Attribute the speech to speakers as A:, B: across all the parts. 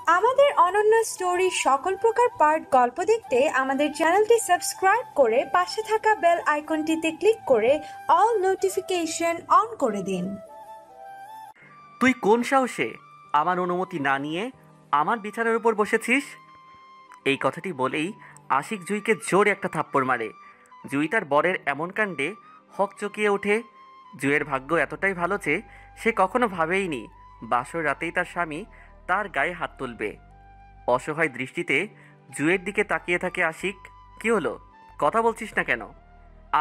A: আমাদের অনন্য স্টোরি সকল প্রকার পার্ট গল্প দেখতে আমাদের চ্যানেলটি সাবস্ক্রাইব করে পাশে থাকা বেল আইকনটিতে ক্লিক করে অল নোটিফিকেশন অন করে দিন।
B: তুই কোন সাহসে আমার অনুমতি না নিয়ে আমার বিছানার উপর বসেছিস? এই কথাটি বলেই আশিক জুইকে জোরে একটা থাপ্পড় মারে। জুই তার বরের এমন কাণ্ডে হকচকিয়ে ওঠে। জুইয়ের ভাগ্য এতটাই ভালো যে সে কখনো ভাবেইনি বাসর রাতেই তার স্বামী তার গায়ে হাত তুলবে। অসহায় দৃষ্টিতে জুইয়ের দিকে তাকিয়ে থাকে আশিক। কি হলো, কথা বলছিস না কেন?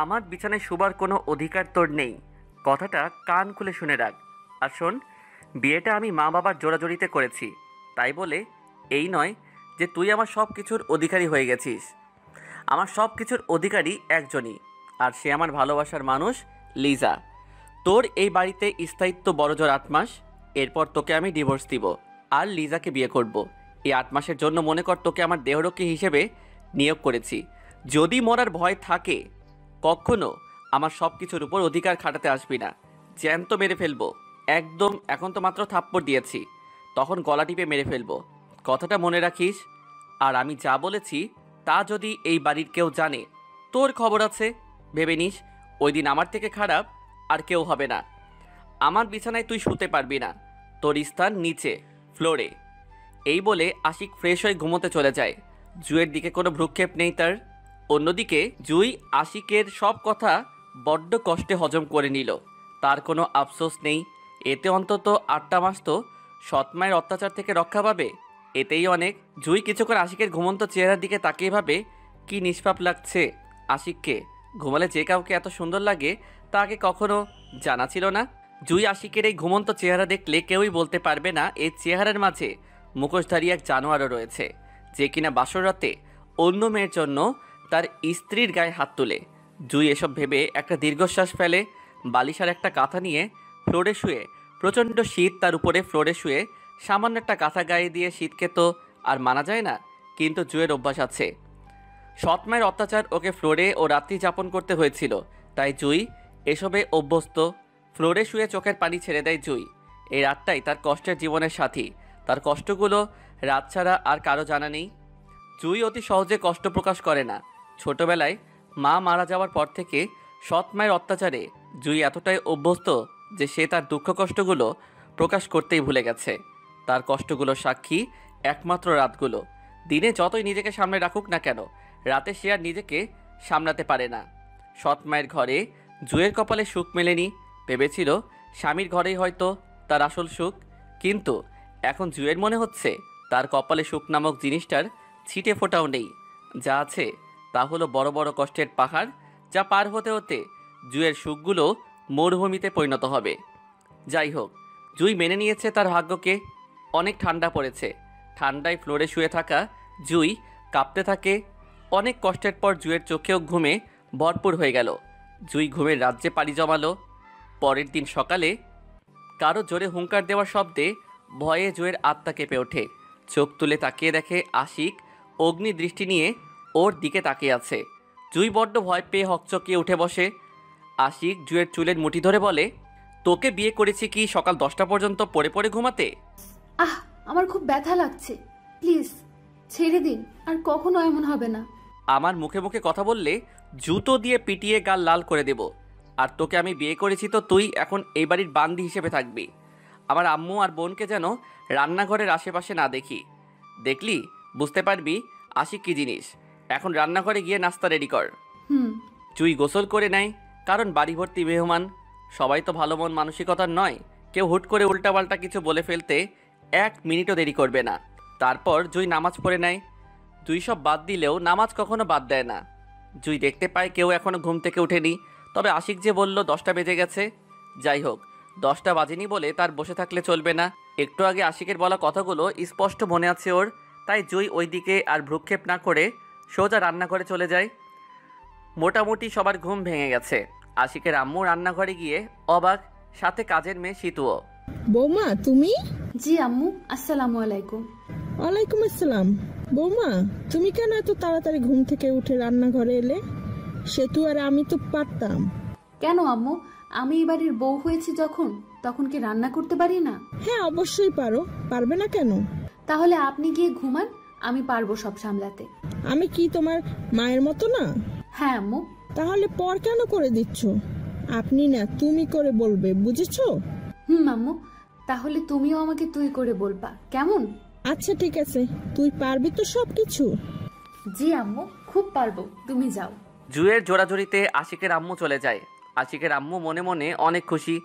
B: আমার বিছানায় শোবার কোনো অধিকার তোর নেই, কথাটা কান খুলে শুনে রাখ। আর শোন, বিয়েটা আমি মা বাবার জোরাজোরিতে করেছি, তাই বলে এই নয় যে তুই আমার সব কিছুর অধিকারী হয়ে গেছিস। আমার সব কিছুর অধিকারী একজনই, আর সে আমার ভালোবাসার মানুষ লিজা। তোর এই বাড়িতে স্থায়িত্ব বড়জোর 8 মাস, এরপর তোকে আমি ডিভোর্স দিব আর লিজাকে বিয়ে করব। এই 8 মাসের জন্য মনে কর তোকে আমার দেহরক্ষী হিসেবে নিয়োগ করেছি। যদি মরার ভয় থাকে কখনো আমার সব কিছুর উপর অধিকার খাটাতে আসবি না, জ্যান্ত মেরে ফেলবো একদম। এখন তো মাত্র থাপ্পড় দিয়েছি, তখন গলা টিপে মেরে ফেলবো, কথাটা মনে রাখিস। আর আমি যা বলেছি তা যদি এই বাড়ির কেউ জানে, তোর খবর আছে। ভেবে নিস ওই দিন আমার থেকে খারাপ আর কেউ হবে না। আমার বিছানায় তুই শুতে পারবি না, তোর স্থান নিচে ফ্লোরে। এই বলে আশিক ফ্রেশ হয়ে ঘুমোতে চলে যায়। জুইয়ের দিকে কোনো ভ্রুক্ষেপ নেই তার। অন্যদিকে জুই আশিকের সব কথা বড্ড কষ্টে হজম করে নিল। তার কোনো আফসোস নেই, এতে অন্তত 8টা মাস তো সৎমায়ের অত্যাচার থেকে রক্ষা পাবে, এতেই অনেক। জুই কিছুক্ষণ আশিকের ঘুমন্ত চেহারার দিকে তাকিয়ে ভাবে, কি নিষ্পাপ লাগছে আশিককে। ঘুমালে যে কাউকে এত সুন্দর লাগে তা আগে কখনো জানা ছিল না। জুই আশিকের এই ঘুমন্ত চেহারা দেখলে কেউই বলতে পারবে না এই চেহারার মাঝে মুখোশধারী এক জানোয়ারও রয়েছে, যে কিনা বাসরাতে অন্য মেয়ের জন্য তার স্ত্রীর গায়ে হাত তুলে। জুই এসব ভেবে একটা দীর্ঘশ্বাস ফেলে। বালিশার একটা কাঁথা নিয়ে ফ্লোরে শুয়ে, প্রচণ্ড শীত তার উপরে, ফ্লোরে শুয়ে সামান্য একটা কাঁথা গায়ে দিয়ে শীতকে তো আর মানা যায় না, কিন্তু জুয়ের অভ্যাস আছে। সৎমায়ের অত্যাচার ওকে ফ্লোরে ও রাত্রি যাপন করতে হয়েছিল, তাই জুই এসবে অভ্যস্ত। ফ্লোরে শুয়ে চোখের পানি ছেড়ে দেয় জুই। এই রাতটাই তার কষ্টের জীবনের সাথী, তার কষ্টগুলো রাত ছাড়া আর কারো জানা নেই। জুই অতি সহজে কষ্ট প্রকাশ করে না। ছোটবেলায় মা মারা যাওয়ার পর থেকে সৎ মায়ের অত্যাচারে জুই এতটাই অভ্যস্ত যে সে তার দুঃখ কষ্টগুলো প্রকাশ করতেই ভুলে গেছে। তার কষ্টগুলোর সাক্ষী একমাত্র রাতগুলো। দিনে যতই নিজেকে সামনে রাখুক না কেন, রাতে সে আর নিজেকে সামলাতে পারে না। সৎ মায়ের ঘরে জুয়ের কপালে সুখ মেলেনি, ভেবেছিল স্বামীর ঘরেই হয়তো তার আসল সুখ, কিন্তু এখন জুয়ের মনে হচ্ছে তার কপালে সুখ নামক জিনিসটার ছিটে ফোটাও নেই। যা আছে তা হলো বড় বড় কষ্টের পাহাড়, যা পার হতে হতে জুয়ের সুখগুলো মরুভূমিতে পরিণত হবে। যাই হোক, জুই মেনে নিয়েছে তার ভাগ্যকে। অনেক ঠান্ডা পড়েছে, ঠান্ডায় ফ্লোরে শুয়ে থাকা জুই কাঁপতে থাকে। অনেক কষ্টের পর জুয়ের চোখেও ঘুমে ভরপুর হয়ে গেল। জুই ঘুমের রাজ্যে পাড়ি জমালো। পরের দিন সকালে কারো জোরে হুঙ্কার দেওয়ার শব্দে ভয়ে জুয়ের আত্মা কেঁপে ওঠে। চোখ তুলে তাকিয়ে দেখে আশিক অগ্নি দৃষ্টি নিয়ে ওর দিকে তাকিয়ে আছে। জুই বড্ড ভয় পেয়ে হকচকিয়ে উঠে বসে। আশিক জুয়ের চুলের মুঠি ধরে বলে, তোকে বিয়ে করেছি কি সকাল 10টা পর্যন্ত পড়ে পড়ে ঘুমাতে?
C: আমার খুব ব্যথা লাগছে, প্লিজ ছেড়ে দিন, আর কখনো এমন হবে না।
B: আমার মুখে মুখে কথা বললে জুতো দিয়ে পিটিয়ে গাল লাল করে দেব। আর তোকে আমি বিয়ে করেছি তো তুই এখন এই বাড়ির বান্দি হিসেবে থাকবি। আমার আম্মু আর বোনকে যেন রান্নাঘরের আশেপাশে না দেখি। দেখলি বুঝতে পারবি আশিক কি জিনিস। এখন রান্নাঘরে গিয়ে নাস্তা রেডি কর। জুই গোসল করে নেয়, কারণ বাড়ি ভর্তি মেহমান। সবাই তো ভালো মন মানসিকতার নয়, কেউ হুট করে উল্টাপাল্টা কিছু বলে ফেলতে 1 মিনিটও দেরি করবে না। তারপর জুই নামাজ পড়ে নেয়। জুই সব বাদ দিলেও নামাজ কখনো বাদ দেয় না। জুই দেখতে পায় কেউ এখনো ঘুম থেকে ওঠেনি, তবে আশিক যে বলল 10টা বেজে গেছে। যাই হোক, 10টা বাজেনি বলে তার বসে থাকলে চলবে না। একটু আগে আশিকের বলা কথাগুলো স্পষ্ট মনে আছে ওর, তাই জুই ওই দিকে আর ভ্রুক্ষেপ না করে সোজা রান্নাঘরে চলে যায়। মোটামুটি সবার ঘুম ভেঙে গেছে। আশিকের আম্মু রান্নাঘরে গিয়ে অবাক, সাথে কাজের মেয়ে শীতুও।
D: বৌমা তুমি?
C: জি আম্মু, আসসালামু আলাইকুম।
D: ওয়ালাইকুম আসসালাম। বৌমা তুমি কেন এত তাড়াতাড়ি ঘুম থেকে উঠে রান্নাঘরে এলে? সেতু আর আমি তো পারতাম।
C: কেন আম্মু, আমি এই বাড়ির বউ হয়েছি যখন, তখন কি রান্না করতে পারি না?
D: হ্যাঁ অবশ্যই পারো, পারবে না কেন?
C: তাহলে আপনি গিয়ে ঘুমান, আমি পারবো সব সামলাতে।
D: আমি কি তোমার মায়ের মতো না?
C: হ্যাঁ আম্মু।
D: তাহলে পর কেন করে দিচ্ছ? আপনি না তুমি করে বলবে, বুঝেছো?
C: আম্মু, তাহলে তুমিও আমাকে তুই করে বলবা, কেমন?
D: আচ্ছা ঠিক আছে, তুই পারবি তো সবকিছু?
C: জি আম্মু, খুব পারবো, তুমি যাও।
B: জুয়ের জোড়াজুড়িতে আশিকের আম্মু চলে যায়। আশিকের আম্মু মনে মনে অনেক খুশি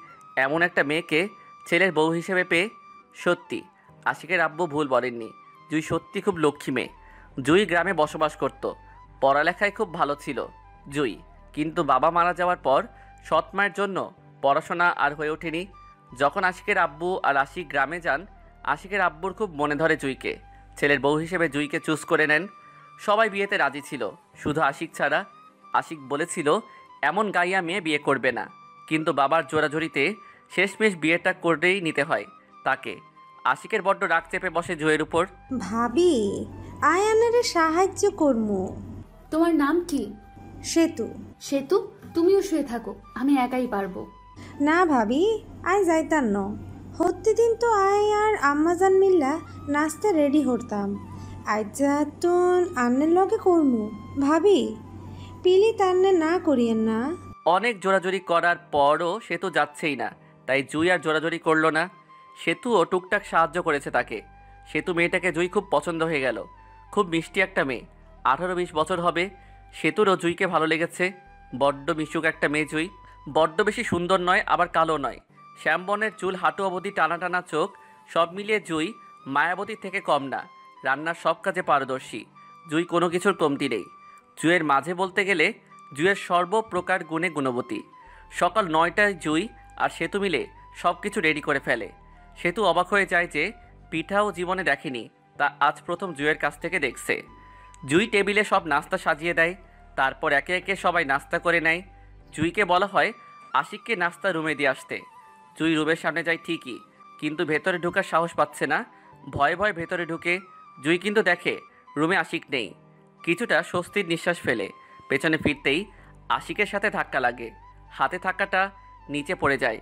B: এমন একটা মেয়েকে ছেলের বউ হিসেবে পেয়ে। সত্যি আশিকের আব্বু ভুল বলেননি, জুই সত্যি খুব লক্ষ্মী মেয়ে। জুই গ্রামে বসবাস করত, পড়ালেখায় খুব ভালো ছিল জুই, কিন্তু বাবা মারা যাওয়ার পর সৎ মায়ের জন্য পড়াশোনা আর হয়ে ওঠেনি। যখন আশিকের আব্বু আর আশিক গ্রামে যান, আশিকের আব্বুর খুব মনে ধরে জুইকে। ছেলের বউ হিসেবে জুইকে চুজ করে নেন। সবাই বিয়েতে রাজি ছিল, শুধু আশিক ছাড়া। আশিক বলেছিল এমন গাইয়া মেয়ে বিয়ে করবে না, কিন্তু বাবার জোরাজোরিতে শেষমেশ বিয়েটা করেই নিতে হয় তাকে। আশিকের বড্ড রাগ চেপে বসে জুয়ের উপর।
A: ভাবি, আয়ানের সাহায্য করমু।
C: তোমার নাম কি?
A: সেতু।
C: সেতু, তুমিও শুয়ে থাকো, আমি একাই পারবো।
A: না ভাবি, আয় যাইতাম ন। প্রতিদিন তো আয় আর আম্মাজান মিল্লা নাস্তা রেডি হতাম। আজ যাতুন আন্নের লগে করমু। ভাবি, পিলি তান্নে না করিয়েন না।
B: অনেক জোরাজোরি করার পরও সে তো যাচ্ছেই না, তাই জুই আর জোরাজোরি করলো না। সেতুও টুকটাক সাহায্য করেছে তাকে। সেতু মেয়েটাকে জুই খুব পছন্দ হয়ে গেল। খুব মিষ্টি একটা মেয়ে, 18-20 বছর হবে। সেতুরও জুইকে ভালো লেগেছে। বড্ড মিশুক একটা মেয়ে জুই, বড্ড বেশি সুন্দর নয় আবার কালো নয়। শ্যামবর্ণের চুল, হাঁটু অবধি টানা টানা চোখ, সব মিলিয়ে জুই মায়াবতীর থেকে কম না। রান্নার সব কাজে পারদর্শী। জুই কোনো কিছুর কমতি নেই। জুয়ের মাঝে বলতে গেলে জুয়ের সর্বপ্রকার গুণে গুণবতী। সকাল 9টায় জুই আর সেতু মিলে সব কিছু রেডি করে ফেলে। সেতু অবাক হয়ে যায় যে পিঠাও জীবনে দেখেনি, তা আজ প্রথম জুয়ের কাছ থেকে দেখছে। জুই টেবিলে সব নাস্তা সাজিয়ে দেয়, তারপর একে একে সবাই নাস্তা করে নেয়। জুইকে বলা হয় আশিককে নাস্তা রুমে দিয়ে আসতে। জুই রুমের সামনে যায় ঠিকই, কিন্তু ভেতরে ঢোকার সাহস পাচ্ছে না। ভয়ে ভয়ে ভেতরে ঢুকে জুই কিন্তু দেখে রুমে আশিক নেই। কিছুটা স্বস্তির নিঃশ্বাস ফেলে পেছনে ফিরতেই আশিকের সাথে ধাক্কা লাগে। হাতে থাকাটা নিচে পড়ে যায়।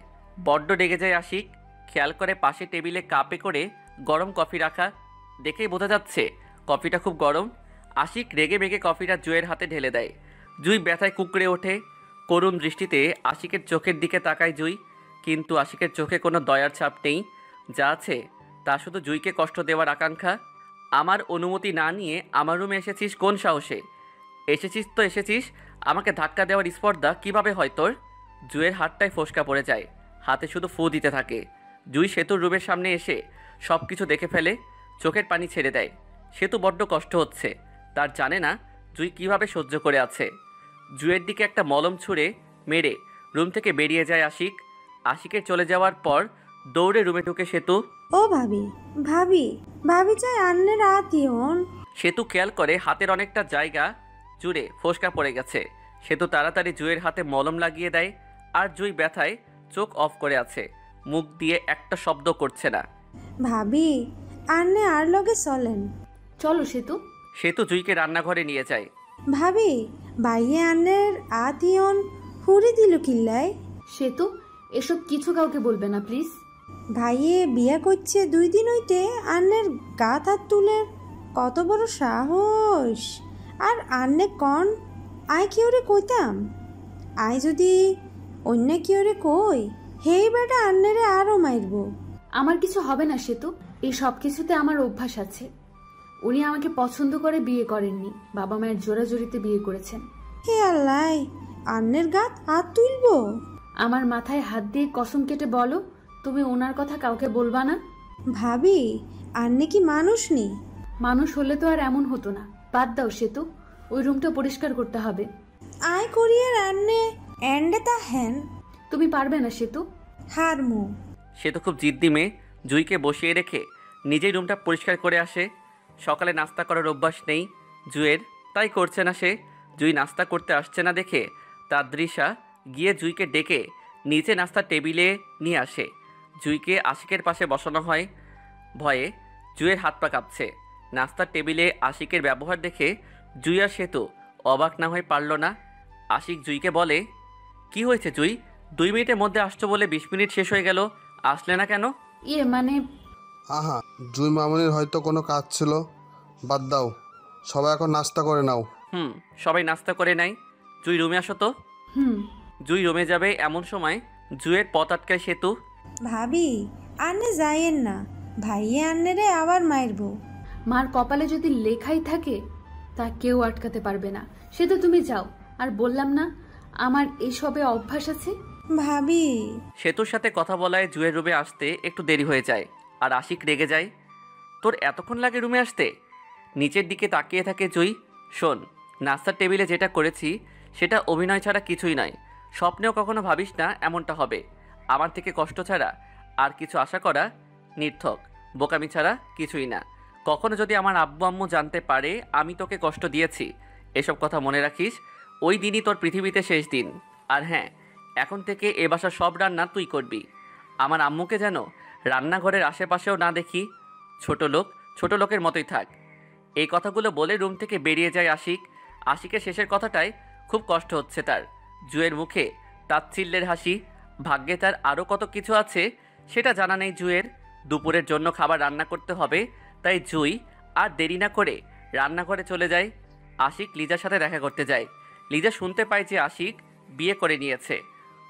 B: বড্ড রেগে যায় আশিক। খেয়াল করে পাশে টেবিলে কাপে করে গরম কফি রাখা, দেখেই বোঝা যাচ্ছে কফিটা খুব গরম। আশিক রেগে মেগে কফিটা জুয়ের হাতে ঢেলে দেয়। জুই ব্যথায় কুঁকড়ে ওঠে। করুণ দৃষ্টিতে আশিকের চোখের দিকে তাকায় জুই, কিন্তু আশিকের চোখে কোনো দয়ার ছাপ নেই। যা আছে তা শুধু জুইকে কষ্ট দেওয়ার আকাঙ্ক্ষা। আমার অনুমতি না নিয়ে আমার রুমে এসেছিস কোন সাহসে? এসেছিস তো এসেছিস, আমাকে ধাক্কা দেওয়ার স্পর্ধা কিভাবে হয় তোর? জুয়ের হাতটায় ফোসকা পড়ে যায়, হাতে শুধু ফু দিতে থাকে। জুই সেতুর রুমের সামনে এসে সব কিছু দেখে ফেলে, চোখের পানি ছেড়ে দেয়। সেতু বড্ড কষ্ট হচ্ছে, তার জানে না জুই কিভাবে সহ্য করে আছে। জুয়ের দিকে একটা মলম ছুঁড়ে মেরে রুম থেকে বেরিয়ে যায় আশিক। আশিকের চলে যাওয়ার পর দৌড়ে রুমে ঢুকে সেতু।
A: ও ভাবি, ভাবি, ভাবি চাই আন্নের আতিয়ন।
B: সেতু খেয়াল করে হাতের অনেকটা জায়গা জুড়ে ফোসকা পড়ে গেছে। সেতু তাড়াতাড়ি জুয়ের হাতে মলম লাগিয়ে দেয়, আর জুই ব্যথায় চোখ অফ করে আছে, মুখ দিয়ে একটা শব্দ করছে না।
A: ভাবি, আন্নে আর লগে চলেন।
C: চলো সেতু।
B: সেতু জুইকে রান্নাঘরে নিয়ে যায়।
A: ভাবি, বাইয়ে আন্নের আতিয়ন হুড়ি দিল কিল্লায়।
C: সেতু, এসব কিছু কাউকে বলবে না প্লিজ।
A: ভাইয়ে বিয়া করছে 2 দিন হইতে আন্নের গাত হাত তুলে, কত বড় সাহস! আর আন্নে কন আয় কি ওরে কইতাম? আয় যদি অন্য কি ওরে কই, হেই বেটা আন্নেরে আরও মারব।
C: আমার কিছু হবে না সেতু, এই সব কিছুতে আমার অভ্যাস আছে। উনি আমাকে পছন্দ করে বিয়ে করেননি, বাবা মায়ের জোরাজোরিতে বিয়ে করেছেন।
A: হে আল্লাহ, আন্নের গাত হাত তুলবো?
C: আমার মাথায় হাত দিয়ে কসম কেটে বলো তুমি ওনার কথা কাউকে বলবা না।
A: ভাবি, আন্নে কি মানুষ নি?
C: মানুষ হলে তো আর এমন হতো না। বাদ দাও সেতু, ওই রুমটা পরিষ্কার করতে হবে।
A: আয় করিয়ে রান্নে এন্ডে তা হেন।
C: তুমি পারবে না সেতু।
A: হারমু।
B: সে তো খুব জিদ্দি মেয়ে। জুইকে বসিয়ে রেখে নিজেই রুমটা পরিষ্কার করে আসে। সকালে নাস্তা করার অভ্যাস নেই জুয়ের, তাই করছে না সে। জুই নাস্তা করতে আসছে না দেখে তাদৃশা গিয়ে জুইকে ডেকে নিচে নাস্তার টেবিলে নিয়ে আসে। জুইকে আশিকের পাশে বসানো হয়। ভয়ে জুয়ের হাত পা কাঁপছে। নাস্তার টেবিলে আশিকের ব্যবহার দেখে জুই আর সেতু অবাক না হয়ে পারল না। আশিক জুইকে বলে, কি হয়েছে জুই? 2 মিনিটের মধ্যে আসছো বলে 20 মিনিট শেষ হয়ে গেল, আসলে না কেন?
C: মানে
E: আহা জুই মামনির হয়তো কোনো কাজ ছিল, বাদ দাও, সবাই এখন নাস্তা করে নাও।
B: সবাই নাস্তা করে নাই। জুই রুমে আসো তো। জুই রুমে যাবে এমন সময় জুয়ের পথ আটকায় সেতু।
A: ভাবি, আন্নে যাইয়েন না, ভাইয়ে আন্নেরে আবার মারবো।
C: মার কপালে যদি লেখাই থাকে তা কেউ আটকাতে পারবে না। সে তো তুমি যাও। আর বললাম না আমার এসবে অভ্যাস আছে।
A: ভাবি,
B: সেতুর সাথে কথা বলায় জুয়ের রুমে আসতে একটু দেরি হয়ে যায় আর আশিক রেগে যায়। তোর এতক্ষণ লাগে রুমে আসতে? নিচের দিকে তাকিয়ে থাকে জুই। শোন, নাস্তার টেবিলে যেটা করেছি সেটা অভিনয় ছাড়া কিছুই নয়। স্বপ্নেও কখনো ভাবিস না এমনটা হবে। আমার থেকে কষ্ট ছাড়া আর কিছু আশা করা নির্থক, বোকামি ছাড়া কিছুই না। কখনো যদি আমার আব্বু আম্মু জানতে পারে আমি তোকে কষ্ট দিয়েছি, এসব কথা মনে রাখিস। ওই দিনই তোর পৃথিবীতে শেষ দিন। আর হ্যাঁ, এখন থেকে এ বাসার সব রান্না তুই করবি। আমার আম্মুকে যেন রান্নাঘরের আশেপাশেও না দেখি। ছোট লোকের মতোই থাক। এই কথাগুলো বলে রুম থেকে বেরিয়ে যায় আশিক। আশিকের শেষের কথাটায় খুব কষ্ট হচ্ছে তার। জুয়ের মুখে তাচ্ছিল্যের হাসি। ভাগ্যে তার আরও কত কিছু আছে সেটা জানা নেই জুয়ের। দুপুরের জন্য খাবার রান্না করতে হবে, তাই জুই আর দেরি না করে রান্নাঘরে চলে যায়। আশিক লিজার সাথে দেখা করতে যায়। লিজা শুনতে পায় যে আশিক বিয়ে করে নিয়েছে।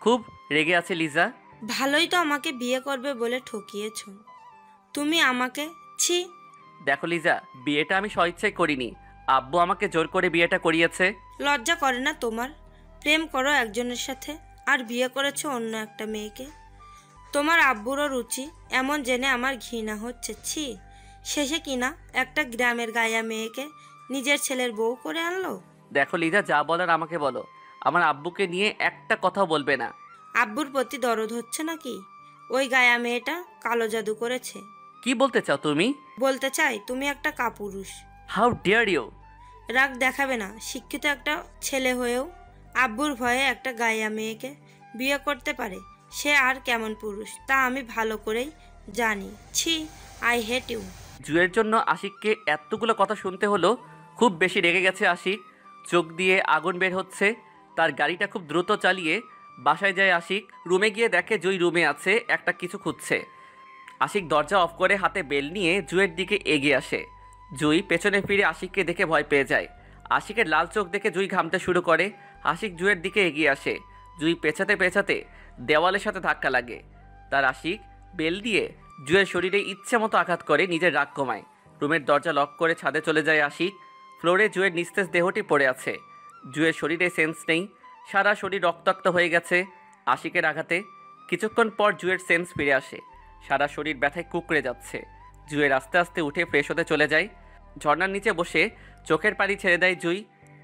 B: খুব রেগে আছে লিজা।
F: ভালোই তো আমাকে বিয়ে করবে বলে ঠকিয়েছ তুমি আমাকে। ছি।
B: দেখো লিজা, বিয়েটা আমি স্বইচ্ছায় করিনি, আব্বু আমাকে জোর করে বিয়েটা করিয়েছে।
F: লজ্জা করে না তোমার? প্রেম করো একজনের সাথে আর বিয়ে করেছো অন্য একটা মেয়েকে। তোমার আব্বুরও রুচি এমন জেনে আমার ঘৃণা হচ্ছে। ছি। শেষে কিনা একটা গ্রামের গায়া মেয়েকে নিজের ছেলের বউ করে আনলো।
B: দেখো লিজা, যা বলার আমাকে বলো। আমার আব্বুকে নিয়ে একটা কথাও বলবে না।
F: আব্বুর প্রতি দরদ হচ্ছে নাকি? ওই গায়া মেয়েটা কালো জাদু করেছে।
B: কি বলতে চাও তুমি?
F: বলতে চাই তুমি একটা কাপুরুষ।
B: How dare you!
F: রাগ দেখাবে না। শিক্ষিত একটা ছেলে হয়েও আব্বুর ভয়ে একটা গায়া মেয়েকে বিয়ে করতে পারে, সে আর কেমন পুরুষ তা আমি ভালো করেই জানি। ছি, আই হেট ইউ।
B: জুয়ের জন্য আশিককে এতগুলো কথা শুনতে হলো। খুব বেশি রেগে গেছে আশিক। চোখ দিয়ে আগুন বের হচ্ছে। তার গাড়িটা খুব দ্রুত চালিয়ে বাসায় যায় আশিক। রুমে গিয়ে দেখে জুই রুমে আছে, একটা কিছু খুঁজছে। আশিক দরজা অফ করে হাতে বেল নিয়ে জুয়ের দিকে এগিয়ে আসে। জুই পেছনে ফিরে আশিককে দেখে ভয় পেয়ে যায়। আশিকের লাল চোখ দেখে জুই ঘামতে শুরু করে। আশিক জুয়ের দিকে এগিয়ে আসে। জুই পেছাতে পেছাতে দেওয়ালের সাথে ধাক্কা লাগে। তার আশিক বেল দিয়ে জুয়ের শরীরে ইচ্ছে মতো আঘাত করে নিজের রাগ কমায়। রুমের দরজা লক করে ছাদে চলে যায় আশিক। ফ্লোরে জুয়ের নিস্তেজ দেহটি পড়ে আছে। জুয়ের শরীরে সেন্স নেই, সারা শরীর রক্তাক্ত হয়ে গেছে আশিকের আঘাতে। কিছুক্ষণ পর জুয়ের সেন্স ফিরে আসে। সারা শরীর ব্যথায় কুঁকড়ে যাচ্ছে। জুয়ের আস্তে আস্তে উঠে ফ্রেশ হতে চলে যায়। ঝর্ণার নিচে বসে চোখের পানি ছেড়ে দেয় জুই।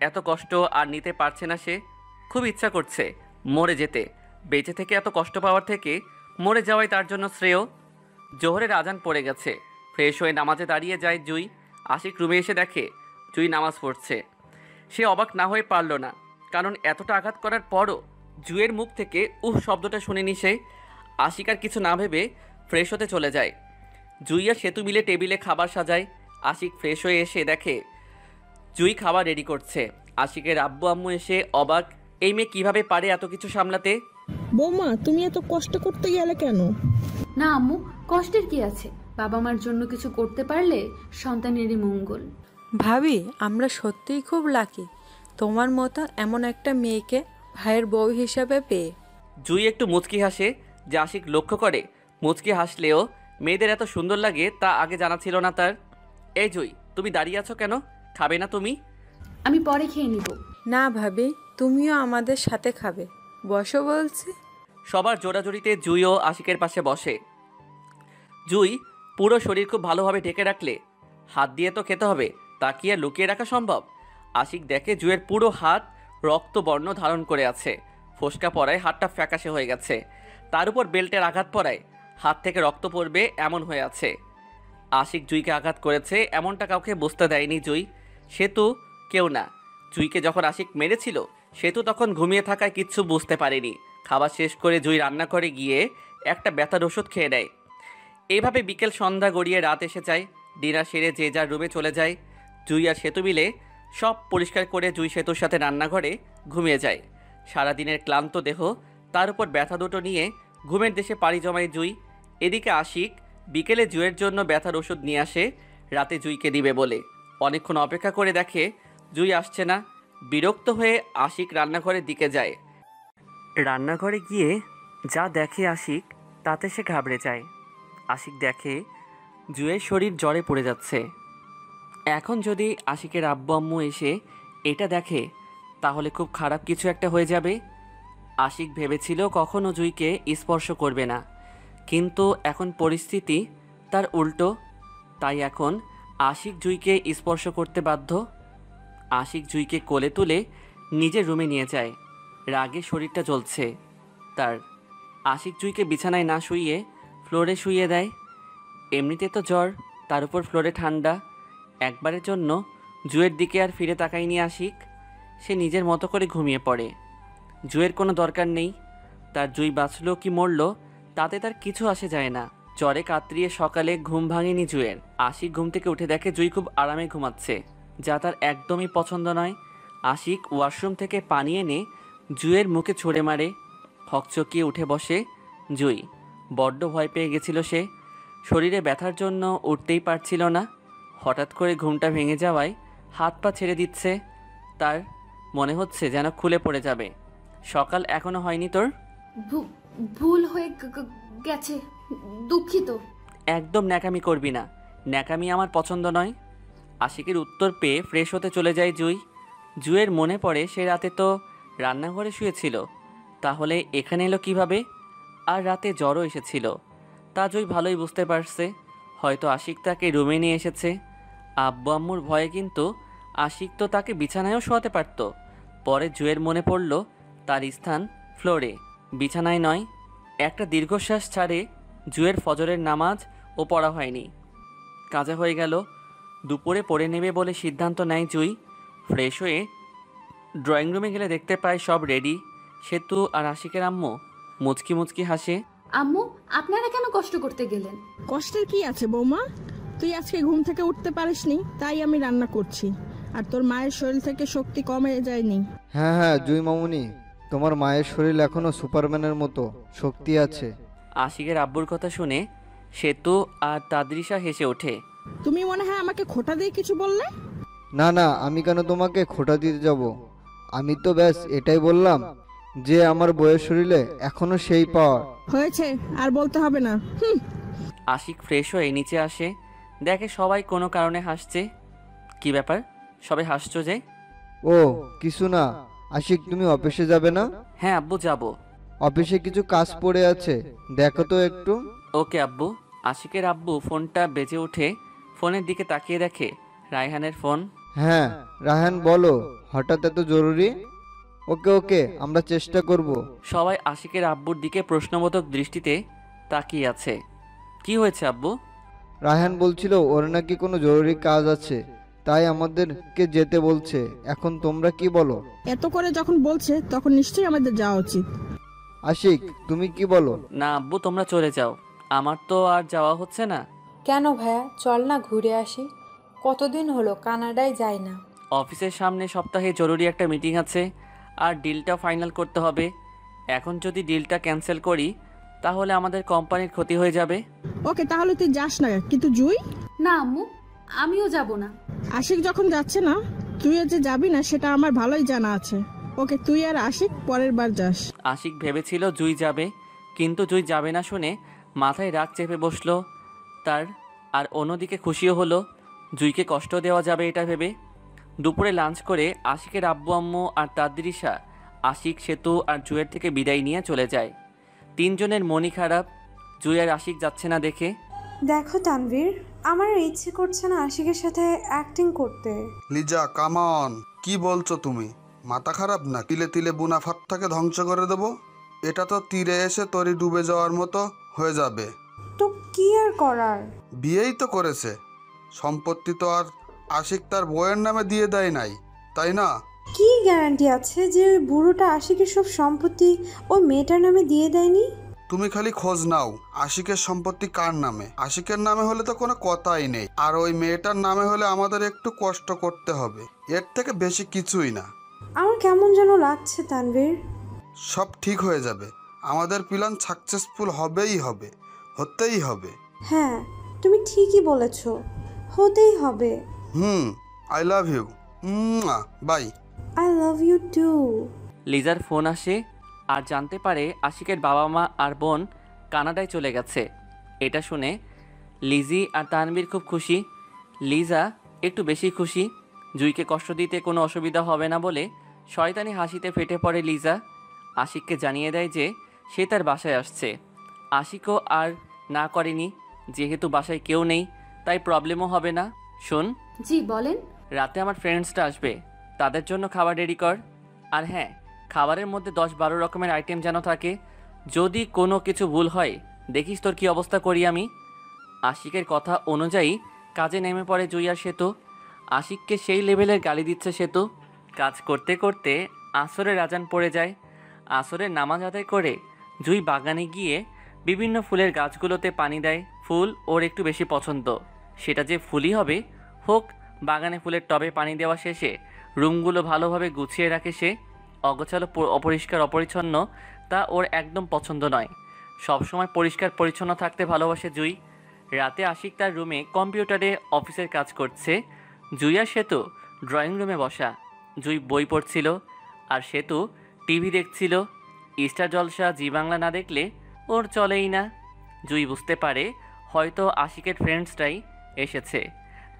B: এত কষ্ট আর নিতে পারছে না সে। খুব ইচ্ছা করছে মরে যেতে। বেঁচে থেকে এত কষ্ট পাওয়ার থেকে মরে যাওয়াই তার জন্য শ্রেয়। জোহরের আজান পড়ে গেছে। ফ্রেশ হয়ে নামাজে দাঁড়িয়ে যায় জুই। আশিক রুমে এসে দেখে জুই নামাজ পড়ছে। সে অবাক না হয়ে পারল না, কারণ এতটা আঘাত করার পরও জুয়ের মুখ থেকে শব্দটা শুনেনি সে। আশিক আর কিছু না ভেবে ফ্রেশ হতে চলে যায়। জুই আর সেতু মিলে টেবিলে খাবার সাজায়। আশিক ফ্রেশ হয়ে এসে দেখে জুই খাবার রেডি করছে। আশিকের আব্বু আম্মু এসে অবাক, এই মেয়ে কীভাবে পারে এত কিছু সামলাতে।
D: বৌমা, তুমি এত কষ্ট করতে গেলে কেন?
C: না আম্মু, কষ্টের কি আছে? বাবা মার জন্য কিছু করতে পারলে সন্তানেরই মঙ্গল।
G: ভাবি, আমরা সত্যিই খুব লাকি তোমার মতো এমন একটা মেয়েকে ভাইয়ের বউ হিসাবে পেয়ে।
B: জুই একটু মুচকি হাসে, যা আশিক লক্ষ্য করে। মুচকি হাসলেও মেয়েদের এত সুন্দর লাগে তা আগে জানা ছিল না তার। এই জুই, তুমি দাঁড়িয়ে আছো কেন? খাবে না তুমি?
C: আমি পরে খেয়ে নিব।
G: না ভাবি, তুমিও আমাদের সাথে খাবে, বসো বলছি।
B: সবার জোড়াজুড়িতে জুইও আশিকের পাশে বসে। জুই পুরো শরীর খুব ভালোভাবে ঢেকে রাখলে হাত দিয়ে তো খেতে হবে, তা কি আর লুকিয়ে রাখা সম্ভব? আশিক দেখে জুয়ের পুরো হাত রক্তবর্ণ ধারণ করে আছে। ফোসকা পড়ায় হাতটা ফ্যাকাশে হয়ে গেছে। তার উপর বেল্টের আঘাত পড়ায় হাত থেকে রক্ত পড়বে এমন হয়ে আছে। আশিক জুইকে আঘাত করেছে এমনটা কাউকে বুঝতে দেয়নি জুই। সেতু কেউ না। জুইকে যখন আশিক মেরেছিল সেতু তখন ঘুমিয়ে থাকায় কিচ্ছু বুঝতে পারেনি। খাবার শেষ করে জুই রান্না করে গিয়ে একটা ব্যথার ওষুধ খেয়ে নেয়। এইভাবে বিকেল সন্ধ্যা গড়িয়ে রাত এসে যায়। ডিনার সেরে যে যার রুমে চলে যায়। জুই আর সেতু মিলে সব পরিষ্কার করে জুই সেতুর সাথে রান্নাঘরে ঘুমিয়ে যায়। সারাদিনের ক্লান্ত দেহ, তার উপর ব্যথা দুটো নিয়ে ঘুমের দেশে পাড়ি জমায় জুই। এদিকে আশিক বিকেলে জুয়ের জন্য ব্যথার ওষুধ নিয়ে আসে রাতে জুইকে দিবে বলে। অনেকক্ষণ অপেক্ষা করে দেখে জুই আসছে না। বিরক্ত হয়ে আশিক রান্নাঘরের দিকে যায়। রান্নাঘরে গিয়ে যা দেখে আশিক তাতে সে ঘাবড়ে যায়। আশিক দেখে জুয়ের শরীর জ্বরে পড়ে যাচ্ছে। এখন যদি আশিকের আব্বু আম্মু এসে এটা দেখে তাহলে খুব খারাপ কিছু একটা হয়ে যাবে। আশিক ভেবেছিল কখনো জুইকে স্পর্শ করবে না, কিন্তু এখন পরিস্থিতি তার উল্টো। তাই এখন আশিক জুইকে স্পর্শ করতে বাধ্য। আশিক জুইকে কোলে তুলে নিজের রুমে নিয়ে যায়। রাগে শরীরটা জ্বলছে তার। আশিক জুইকে বিছানায় না শুইয়ে ফ্লোরে শুইয়ে দেয়। এমনিতে তো জ্বর, তার উপর ফ্লোরে ঠান্ডা। একবারের জন্য জুয়ের দিকে আর ফিরে তাকায়নি আশিক। সে নিজের মতো করে ঘুমিয়ে পড়ে। জুয়ের কোনো দরকার নেই। তার জুই বাঁচলো কি মরলো তাতে তার কিছু আসে যায় না। জ্বরে কাতরিয়ে সকালে ঘুম ভাঙেনি জুয়ের। আশিক ঘুম থেকে উঠে দেখে জুই খুব আরামে ঘুমাচ্ছে, যা তার একদমই পছন্দ নয়। আশিক ওয়াশরুম থেকে পানি এনে জুয়ের মুখে ছুঁড়ে মারে। হকচকিয়ে উঠে বসে জুই। বড্ড ভয় পেয়ে গেছিল সে। শরীরে ব্যথার জন্য উঠতেই পারছিল না। হঠাৎ করে ঘুমটা ভেঙে যাওয়ায় হাত পা ছেড়ে দিচ্ছে তার। মনে হচ্ছে যেন খুলে পড়ে যাবে। সকাল এখনো হয়নি তোর?
C: ভুল হয়ে গেছে, দুঃখিত।
B: একদম ন্যাকামি করবি না, ন্যাকামি আমার পছন্দ নয়। আশিকের উত্তর পেয়ে ফ্রেশ হতে চলে যায় জুই। জুয়ের মনে পড়ে সে রাতে তো রান্নাঘরে শুয়েছিল, তাহলে এখানে এলো কিভাবে? আর রাতে জ্বরও এসেছিল। তা জুই ভালোই বুঝতে পারছে হয়তো আশিক তাকে রুমে নিয়ে এসেছে। আব্বু আম্মুর ভয়ে কিন্তু আশিক তো তাকে বিছানায়ও শোয়াতে পারত। পরে জুয়ের মনে পড়ল তার স্থান ফ্লোরে, বিছানায় নয়। একটা দীর্ঘশ্বাস ছাড়ে। জুয়ের ফজরের নামাজ ও পড়া হয়নি, কাজা হয়ে গেল। দুপুরে পড়ে নেবে বলে সিদ্ধান্ত নেয় জুই। ফ্রেশ হয়ে ড্রয়িং রুমে গেলে দেখতে পায় সব রেডি। সেতু আর আশিকের আম্মু মুচকি মুচকি হাসে।
C: আম্মু, আপনারা কেন কষ্ট করতে গেলেন?
D: কষ্টের কি আছে বৌমা? তুই আজকে ঘুম থেকে উঠতে পারিসনি, তাই আমি রান্না করছি। আর তোর মায়ের শরীর থেকে শক্তি কমে যায়নি।
H: হ্যাঁ হ্যাঁ জুই মামুনি, তোমার মায়ের শরীর এখনো সুপারম্যানের মতো শক্তি আছে।
B: আশিকের আব্বুর কথা শুনে সেতু আর তাদৃশা হেসে ওঠে।
D: তুমি মনে হয় আমাকে খোটা দিয়ে কিছু বললে?
H: না না, আমি কেন তোমাকে খোটা দিতে যাব? আমি তো ব্যাস এটাই বললাম যে আমার বইয়ের শরীরে এখনো সেই পাওয়ার।
D: হয়েছে, আর বলতে হবে না।
B: আশিক ফ্রেশ হয়ে নিচে আসে, দেখে সবাই কোনো কারণে হাসছে। কি ব্যাপার, সবাই হাসছো যে?
H: ও কিছু না। আশিক, তুমি অফিসে যাবে না?
B: হ্যাঁ আব্বু, যাব।
H: অফিসে কিছু কাজ পড়ে আছে, দেখো তো একটু।
B: ওকে আব্বু। আশিকের আব্বু ফোনটা বেজে ওঠে। ফোনের দিকে তাকিয়ে দেখে রায়হানের ফোন।
H: হ্যাঁ রায়হান, বলো, হঠাৎ এত জরুরি? ওকে ওকে, আমরা চেষ্টা করব।
B: সবাই আশিকের আব্বুর দিকে প্রশ্নবোধক দৃষ্টিতে তাকিয়ে আছে। কি হয়েছে আব্বু?
H: রায়হান বলছিল ওর নাকি কোনো জরুরি কাজ আছে, তাই আমাদেরকে যেতে বলছে। এখন তোমরা কি বলো?
D: এত করে যখন বলছে তখন নিশ্চয়ই আমাদের যাওয়া উচিত।
H: আশিক, তুমি কি বলো?
B: না আব্বু, তোমরা চলে যাও, আমার তো আর যাওয়া হচ্ছে না।
G: কেন ভাইয়া, চল না ঘুরে আসি। কতদিন হলো কানাডায় যাই না।
B: অফিসের সামনে সপ্তাহে জরুরি একটা মিটিং আছে, আর ডিলটা ফাইনাল করতে হবে। এখন যদি ডিলটা ক্যান্সেল করি তাহলে আমাদের কোম্পানির ক্ষতি হয়ে যাবে।
D: ওকে, তাহলে তুই যাস না, কিন্তু জুই?
C: না আম্মু, আমিও যাব না।
D: আশিক যখন যাচ্ছে না, তুইও যে যাবি না সেটা আমার ভালোই জানা আছে। ওকে, তুই আর আশিক পরের বার যাস।
B: আশিক ভেবেছিল জুই যাবে, কিন্তু জুই যাবে না শুনে মাথায় রাগ চেপে বসলো তার। আর অন্যদিকে খুশিও হলো, জুইকে কষ্ট দেওয়া যাবে এটা ভেবে। দুপুরে লাঞ্চ করে আশিকের আব্বু আম্মু আর তাদৃশা আশিক, সেতু আর জুয়ের থেকে বিদায় নিয়ে চলে যায়। তিনজনের মনই খারাপ জুই আর আশিক যাচ্ছে না দেখে।
A: দেখো তানভীর, আমার ইচ্ছে করছে না আশিকের সাথে অ্যাক্টিং করতে।
E: Liza, come on. কি বলছো তুমি? মাথা খারাপ না? তিলে তিলে মুনাফাতটাকে ধ্বংস করে দেবো। এটা তো তীরে এসে তরি ডুবে যাওয়ার মতো হয়ে যাবে।
A: তো কি আর করার?
E: বিয়েই তো করেছে, সম্পত্তি তো আর আশিক তার বউয়ের নামে দিয়ে দেয় নাই, তাই না?
A: কি গ্যারান্টি আছে যে ওই বুড়োটা আশিকের সব সম্পত্তি ওই মেয়েটার নামে দিয়ে দেয়নি?
E: তুমি খালি খোঁজ নাও আশিকের সম্পত্তি কার নামে। আশিকের নামে হলে তো কোনো কথাই নেই, আর ওই মেয়েটার নামে হলে আমাদের একটু কষ্ট করতে হবে, এর থেকে বেশি কিছুই না।
A: আমার কেমন যেন লাগছে তানভীর।
E: সব ঠিক হয়ে যাবে, আমাদের প্ল্যান সাকসেসফুল হবেই হবে, হতেই হবে।
A: হ্যাঁ, তুমি ঠিকই বলেছ, হতেই হবে।
E: I love you. Bye.
A: I love you too.
B: লিজার ফোন আসে আর জানতে পারে আশিকের বাবা মা আর বোন কানাডায় চলে গেছে। এটা শুনে লিজি আর তানভীর খুব খুশি। লিজা একটু বেশি খুশি। জুইকে কষ্ট দিতে কোনো অসুবিধা হবে না বলে শয়তানি হাসিতে ফেটে পড়ে লিজা। আশিককে জানিয়ে দেয় যে সে তার বাসায় আসছে। আশিকও আর না করেনি, যেহেতু বাসায় কেউ নেই তাই প্রবলেমও হবে না। শোন,
C: জি বলেন।
B: রাতে আমার ফ্রেন্ডসটা আসবে, তাদের জন্য খাবার রেডি কর। আর হ্যাঁ, খাবারের মধ্যে 10-12 রকমের আইটেম যেন থাকে। যদি কোনো কিছু ভুল হয় দেখিস তোর কি অবস্থা করি আমি। আশিকের কথা অনুযায়ী কাজে নেমে পড়ে জুই আর সেতু। আশিককে সেই লেভেলের গালি দিচ্ছে সেতু। কাজ করতে করতে আসরের আজান পড়ে যায়। আসরের নামাজ আদায় করে জুই বাগানে গিয়ে বিভিন্ন ফুলের গাছগুলোতে পানি দেয়। ফুল ওর একটু বেশি পছন্দ, সেটা যে ফুলই হবে হোক। বাগানে ফুলের টবে পানি দেওয়া শেষে রুমগুলো ভালোভাবে গুছিয়ে রাখে সে। অগোছালো অপরিষ্কার অপরিচ্ছন্ন তা ওর একদম পছন্দ নয়। সবসময় পরিষ্কার পরিচ্ছন্ন থাকতে ভালোবাসে জুই। রাতে আশিক তার রুমে কম্পিউটারে অফিসের কাজ করছে। জুই আর সেতু ড্রয়িং রুমে বসা। জুই বই পড়ছিল আর সেতু টিভি দেখছিল। স্টার জলসা জি বাংলা না দেখলে ওর চলেই না। জুই বুঝতে পারে হয়তো আশিকের ফ্রেন্ডসটাই এসেছে,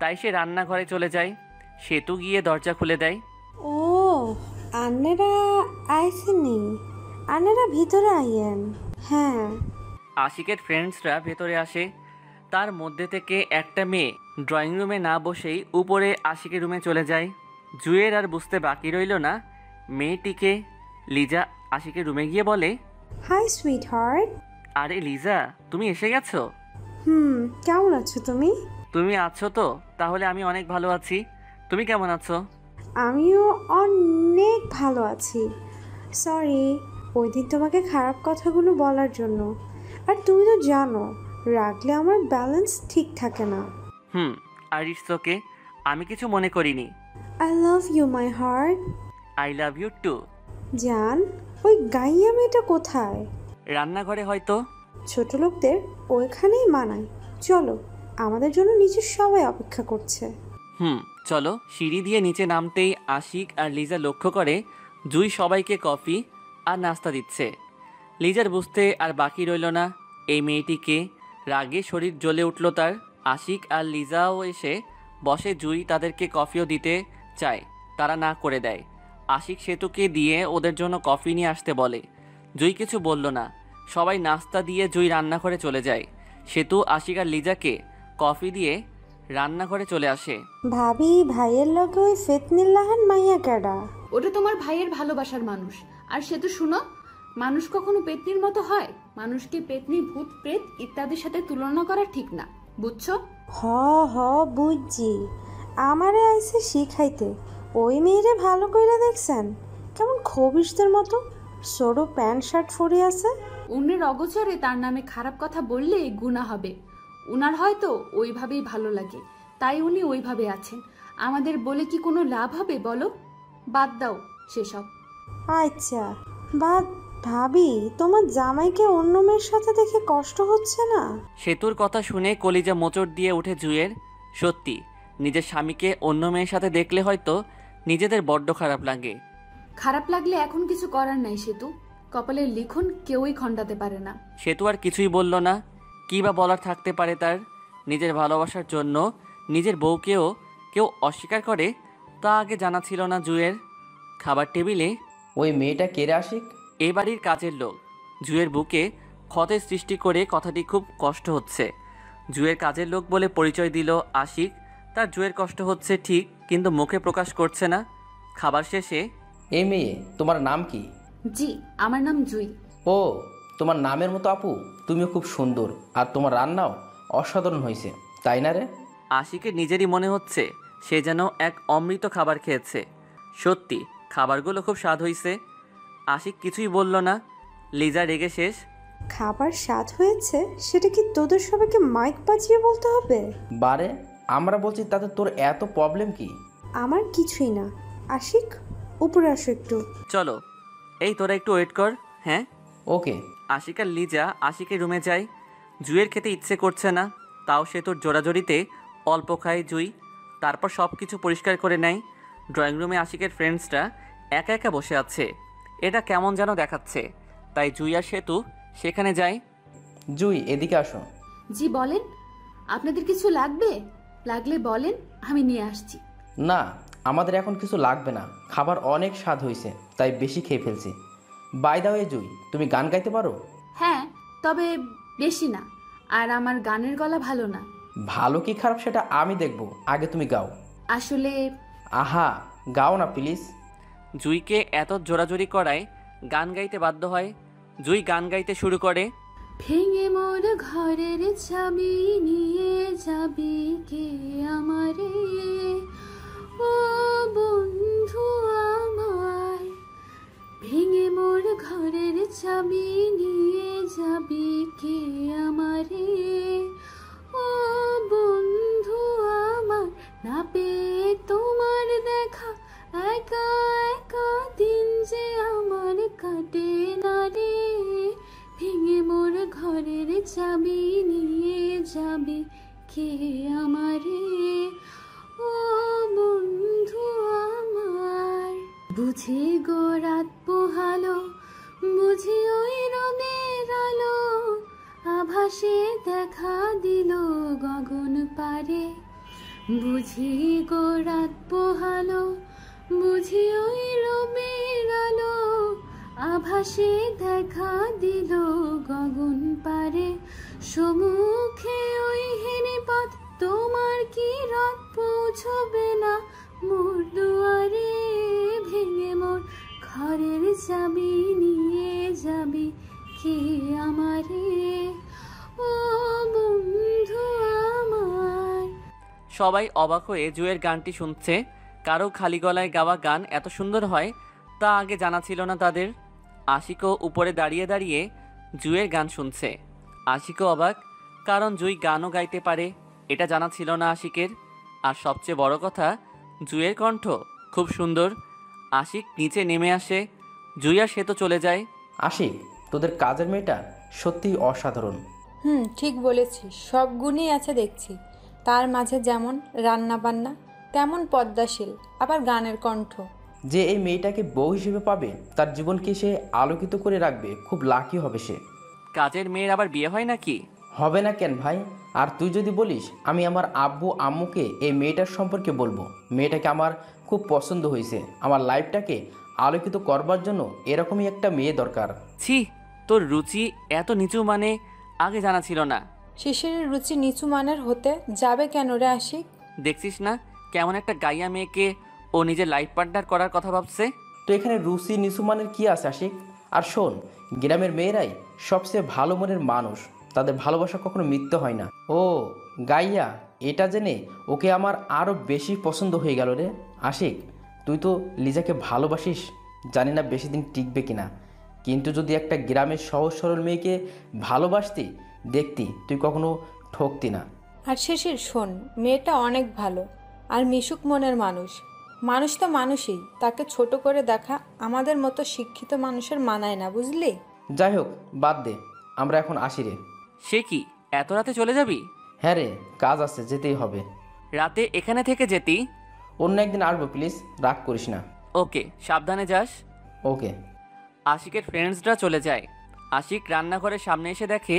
B: তাই সে রান্নাঘরে চলে যায়। সেতু গিয়ে দরজা খুলে দেয়।
A: ও, আন্নেরা আইসেনি, আন্নেরা ভিতরে আইয়েন। হ্যাঁ।
B: আশিকের ফ্রেন্ডসরা ভেতরে আসে। তার মধ্যে থেকে একটা মেয়ে ড্রয়িং রুমে না বসেই উপরে আশিকের রুমে চলে যায়। জুয়ের আর বুঝতে বাকি রইল না মেয়েটিকে। লিজা আশিকের রুমে গিয়ে বলে,
A: হাই সুইট হার্ট।
B: আরে লিজা, তুমি এসে গেছো?
A: কেমন আছো তুমি?
B: তুমি আছো তো? তাহলে আমি অনেক ভালো আছি। তুমি কেমন আছো?
A: আমিও অনেক ভালো আছি। সরি ওই দিন তোমাকে খারাপ কথাগুলো বলার জন্য। আর তুমি তো জানো রাখলে আমার ব্যালেন্স ঠিক থাকে না।
B: আর ইটস ওকে, আমি কিছু মনে করিনি।
A: I love you my heart.
B: I love you too.
A: জান, ওই গাইয়া মেয়েটা কোথায়?
B: রান্নাঘরে হয়তো।
A: ছোট লোকদের ওইখানেই মানায়। চলো, আমাদের জন্য নিচে সবাই অপেক্ষা করছে।
B: চলো। সিঁড়ি দিয়ে নিচে নামতেই আশিক আর লিজা লক্ষ্য করে জুই সবাইকে কফি আর নাস্তা দিচ্ছে। লিজার বুঝতে আর বাকি রইল না এই মেয়েটিকে। রাগে শরীর জ্বলে উঠল তার। আশিক আর লিজাও এসে বসে। জুই তাদেরকে কফিও দিতে চায়, তারা না করে দেয়। আশিক সেতুকে দিয়ে ওদের জন্য কফি নিয়ে আসতে বলে। জুই কিছু বলল না। সবাই নাস্তা দিয়ে জুই রান্নাঘরে চলে যায়। সেতু আশিক আর লিজাকে কফি দিয়ে রান্নাঘরে চলে আসে।
A: ভাবি, ভাইয়ের লগে ওই ফেতনিল্লাহান মাইয়া কেডা?
C: ওটা তোমার ভাইয়ের ভালোবাসার মানুষ। আর সে তো শুনো, মানুষ কখনো পেতনির মতো হয়? মানুষকে পেতনি, ভূত, প্রেত ইত্যাদির সাথে তুলনা করা ঠিক না, বুঝছো?
A: হ বুঝছি। আমারে আইসে শিখাইতে। ওই মেয়েরে ভালো কইরা দেখছেন কেমন খবিশদের মতো সরু প্যান্ট শার্ট পরে আছে।
C: অন্যের অগোচরে তার নামে খারাপ কথা বললে গুনাহ হবে। উনার হয়তো ওইভাবেই ভালো লাগে, তাই উনি ওইভাবে আছেন। আমাদের বলে কি কোনো লাভ হবে বলো? বাদ দাও সেসব।
A: আচ্ছা বাদ। ভাবি, তোমার জামাইকে অন্য মেয়ের সাথে দেখে কষ্ট হচ্ছে না?
B: সেতুর কথা শুনে কলিজা মোচড় দিয়ে ওঠে জুয়ের। সত্যি, নিজের স্বামীকে অন্য মেয়ের সাথে দেখলে হয়তো নিজেদের বড্ড খারাপ লাগে।
C: খারাপ লাগলে এখন কিছু করার নাই সেতু। কপালের লিখন কেউই খণ্ডাতে পারে না।
B: সেতু আর কিছুই বলল না। কী বা বলার থাকতে পারে তার? নিজের ভালোবাসার জন্য নিজের বউকেও কেউ অস্বীকার করে, তা আগে জানা ছিল না জুয়ের। খাবার টেবিলে
I: ওই মেয়েটা কেড়ে আশিক?
B: এ বাড়ির কাজের লোক। জুয়ের বুকে ক্ষতের সৃষ্টি করে কথাটি খুব কষ্ট হচ্ছে। জুয়ের কাজের লোক বলে পরিচয় দিল আশিক। তার জুয়ের কষ্ট হচ্ছে ঠিক, কিন্তু মুখে প্রকাশ করছে না। খাবার শেষে,
I: এই মেয়ে, তোমার নাম কি?
C: জি, আমার নাম জুই।
I: ও, তোমার নামের মতো আপু, তুমিও খুব সুন্দর আর তোমার রান্নাও অসাধারণ হয়েছে, তাই না রে?
B: আশিকের নিজেরই মনে হচ্ছে সে যেন এক অমৃত খাবার খেয়েছে। সত্যি খাবারগুলো খুব স্বাদ হয়েছে। আশিক কিছুই বলল না। লিজা রেগে শেষ।
A: খাবার স্বাদ হয়েছে সেটা কি তোদের সবাইকে মাইক বাজিয়ে বলতে হবে?
I: বারে, আমরা বলছি তাতে তোর এত প্রবলেম কি?
A: আমার কিছুই না। আশিক, উপরে আসো একটু।
B: চলো, এই তোরা একটু ওয়েট কর। হ্যাঁ
I: ওকে।
B: আশিক আর লিজা আশিকের রুমে যায়। জুইয়ের খেতে ইচ্ছে করছে না, তাও সে তোর জোরাজোরিতে অল্প খায় জুই। তারপর সব কিছু পরিষ্কার করে নেয়। ড্রয়িং রুমে আশিকের ফ্রেন্ডসরা একা একা বসে আছে। এটা কেমন যেন দেখাচ্ছে, তাই জুই আর সেতু সেখানে যায়।
I: জুই, এদিকে আসো।
C: জি বলেন, আপনাদের কিছু লাগবে? লাগলে বলেন, আমি নিয়ে আসছি।
I: না, আমাদের এখন কিছু লাগবে না, খাবার অনেক স্বাদ হয়েছে, তাই বেশি খেয়ে ফেলছি। বাই দা ওয়ে জুই, তুমি গান গাইতে পারো?
C: হ্যাঁ, তবে বেশি না, আর আমার গানের গলা ভালো না।
I: ভালো কি খারাপ সেটা আমি দেখব, আগে তুমি গাও।
C: আসলে
I: আহা, গাও না প্লিজ।
B: জুইকে এত জোরাজোরি করায় গান গাইতে বাধ্য হয়। জুই গান গাইতে শুরু করে।
C: ভেঙে মোর ঘরের চাবি নিয়ে যাবি কে আমারে, ও বন্ধু আমার। ভেঙে মোর ঘরের চাবি নিয়ে যাবি কে আমারে, ও বন্ধু আমার। না পেয়ে তোমার দেখা একা একা দিন যে আমার কাটে না রে। ভেঙে মোর ঘরের চাবি নিয়ে যাবি কে আমারে, ও বন্ধু আমার। বুঝি গো রাত পোহালো, বুঝি ওই রোদের আলো, আভাসে দেখা দিল গগন পারে। বুঝি গো রাত পোহালো, বুঝি ওই রোদের আলো, আভাসে দেখা দিল গগন পারে। সমুখে ওই হেনে পথ, তোমার কি রাত পৌঁছবে না মোর দুয়ারে। ভেঙে মোর ঘরের চাবি নিয়ে যাবি কে আমারে, ও বন্ধু আমার।
B: সবাই অবাক হয়ে জুইয়ের গানটি শুনছে। কারো খালি গলায় গাওয়া গান এত সুন্দর হয় তা আগে জানা ছিল না তাদের। আশিকও উপরে দাঁড়িয়ে দাঁড়িয়ে জুইয়ের গান শুনছে। আশিকও অবাক, কারণ জুই গানও গাইতে পারে, এটা জানা ছিল না আশিকের। আর সবচেয়ে বড় কথা, জুইয়ের কণ্ঠ খুব সুন্দর। আশিক নিচে নেমে আসে, জুই আর সে তো চলে যায়।
I: আশিক, তোদের কাজের মেয়েটা সত্যিই অসাধারণ।
G: ঠিক বলেছিস, সব গুণই আছে দেখছি। তার মাঝে যেমন রান্না বান্না, তেমন পদ্মাশীল, আবার গানের কণ্ঠ।
I: যে এই মেয়েটাকে বউ হিসেবে পাবে, তার জীবনকে সে আলোকিত করে রাখবে, খুব লাকি হবে সে।
B: কাজের মেয়ের আবার বিয়ে হয় নাকি?
I: হবে না কেন ভাই? আর তুই যদি বলিস, আমি আমার আব্বু আম্মুকে এই মেয়েটার সম্পর্কে বলবো। মেয়েটাকে আমার খুব পছন্দ হয়েছে, আমার লাইফটাকে আলোকিত করবার জন্য এরকমই একটা মেয়ে দরকার।
B: ছি, তোর রুচি এত নিচু মানে আগে জানা ছিল না।
G: শিশিরের রুচি নিচু মানের হতে যাবে কেন রে আশিক?
B: দেখছিস না কেমন একটা গাইয়া মেয়েকে ও নিজের লাইফ পার্টনার করার কথা ভাবছে।
I: তো এখানে রুচি নিচু মানের কি আছে আশিক? আর শোন, গ্রামের মেয়েরাই সবচেয়ে ভালো মনের মানুষ, তাদের ভালোবাসা কখনো মিথ্যে হয় না। ও গাইয়া, এটা জেনে ওকে আমার আরও বেশি পছন্দ হয়ে গেল রে। আশিক, তুই তো লিজাকে ভালোবাসিস, জানি না বেশি দিন টিকবে কিনা, কিন্তু যদি একটা গ্রামের সহজ সরল মেয়েকে ভালোবাসতি, দেখতি তুই কখনো ঠকতি না।
G: আর শিশির শোন, মেয়েটা অনেক ভালো আর মিশুক মনের মানুষ। মানুষ তো মানুষই, তাকে ছোট করে দেখা আমাদের মতো শিক্ষিত মানুষের মানায় না, বুঝলি?
I: যাই হোক, বাদ দে, আমরা এখন আসি রে।
B: সে কি, এত রাতে চলে যাবি?
I: হ্যাঁ রে, কাজ আছে, যেতেই হবে।
B: রাতে এখানে থেকে যেতি?
I: অন্য একদিন আসবো প্লিজ, রাগ করিস না।
B: ওকে, সাবধানে যাস।
I: ওকে।
B: আশিকের ফ্রেন্ডসরা চলে যায়। আশিক রান্নাঘরের সামনে এসে দেখে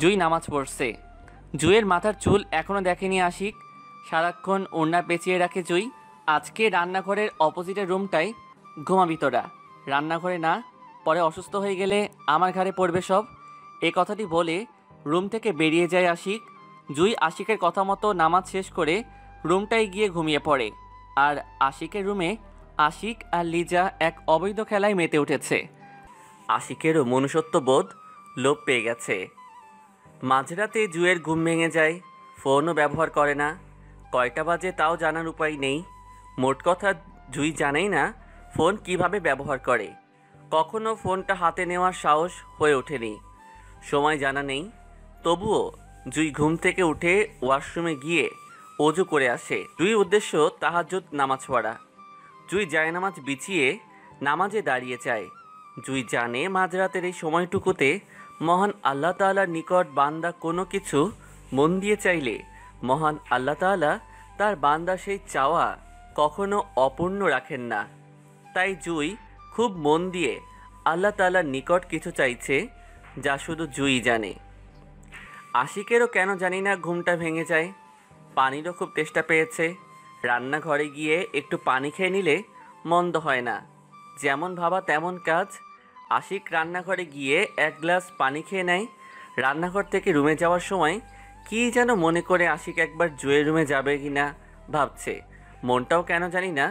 B: জুই নামাজ পড়ছে। জুইয়ের মাথার চুল এখনও দেখেনি আশিক। সারাক্ষণ ওড়না পেঁচিয়ে রাখে জুই। আজকে রান্নাঘরের অপোজিটের রুমটাই ঘুমাবি তোরা, রান্নাঘরে না, পরে অসুস্থ হয়ে গেলে আমার ঘাড়ে পড়বে সব। এই কথাটি বলে রুম থেকে বেরিয়ে যায় আশিক। জুই আশিকের কথা মতো নামাজ শেষ করে রুমটায় গিয়ে ঘুমিয়ে পড়ে। আর আশিকের রুমে আশিক আর লিজা এক অবৈধ খেলায় মেতে উঠেছে। আশিকেরও মনুষ্যত্ববোধ লোপ পেয়ে গেছে। মাঝরাতে জুয়ের ঘুম ভেঙে যায়, ফোনও ব্যবহার করে না। কয়টা বাজে তাও জানার উপায় নেই। মোট কথা জুই জানেই না ফোন কিভাবে ব্যবহার করে। কখনো ফোনটা হাতে নেওয়ার সাহস হয়ে ওঠেনি, সময় জানা নেই। তবুও জুই ঘুম থেকে উঠে ওয়াশরুমে গিয়ে অজু করে আসে। জুই উদ্দেশ্য তাহাজ্জুদ নামাজ পড়া। জুই জায়নামাজ বিছিয়ে নামাজে দাঁড়িয়ে যায়। জুই জানে মাঝরাতের এই সময়টুকুতে মহান আল্লাহ তাআলার নিকট বান্দা কোনো কিছু মন দিয়ে চাইলে মহান আল্লাহ তাআলা তার বান্দা সেই চাওয়া কখনো অপূর্ণ রাখেন না। তাই জুই খুব মন দিয়ে আল্লাহ তাআলার নিকট কিছু চাইছে, যা শুধু জুই জানে। আশিকেরও কেন জানি না ঘুমটা ভেঙে যায়। পানিরও খুব তেষ্টা পেয়েছে। রান্নাঘরে গিয়ে একটু পানি খেয়ে নিলে মন্দ হয় না। যেমন ভাবা তেমন কাজ। আশিক রান্নাঘরে গিয়ে এক গ্লাস পানি খেয়ে নেয়। রান্নাঘর থেকে রুমে যাওয়ার সময় কী যেন মনে করে আশিক একবার জুয়ের রুমে যাবে কি না ভাবছে। মনটাও কেন জানি না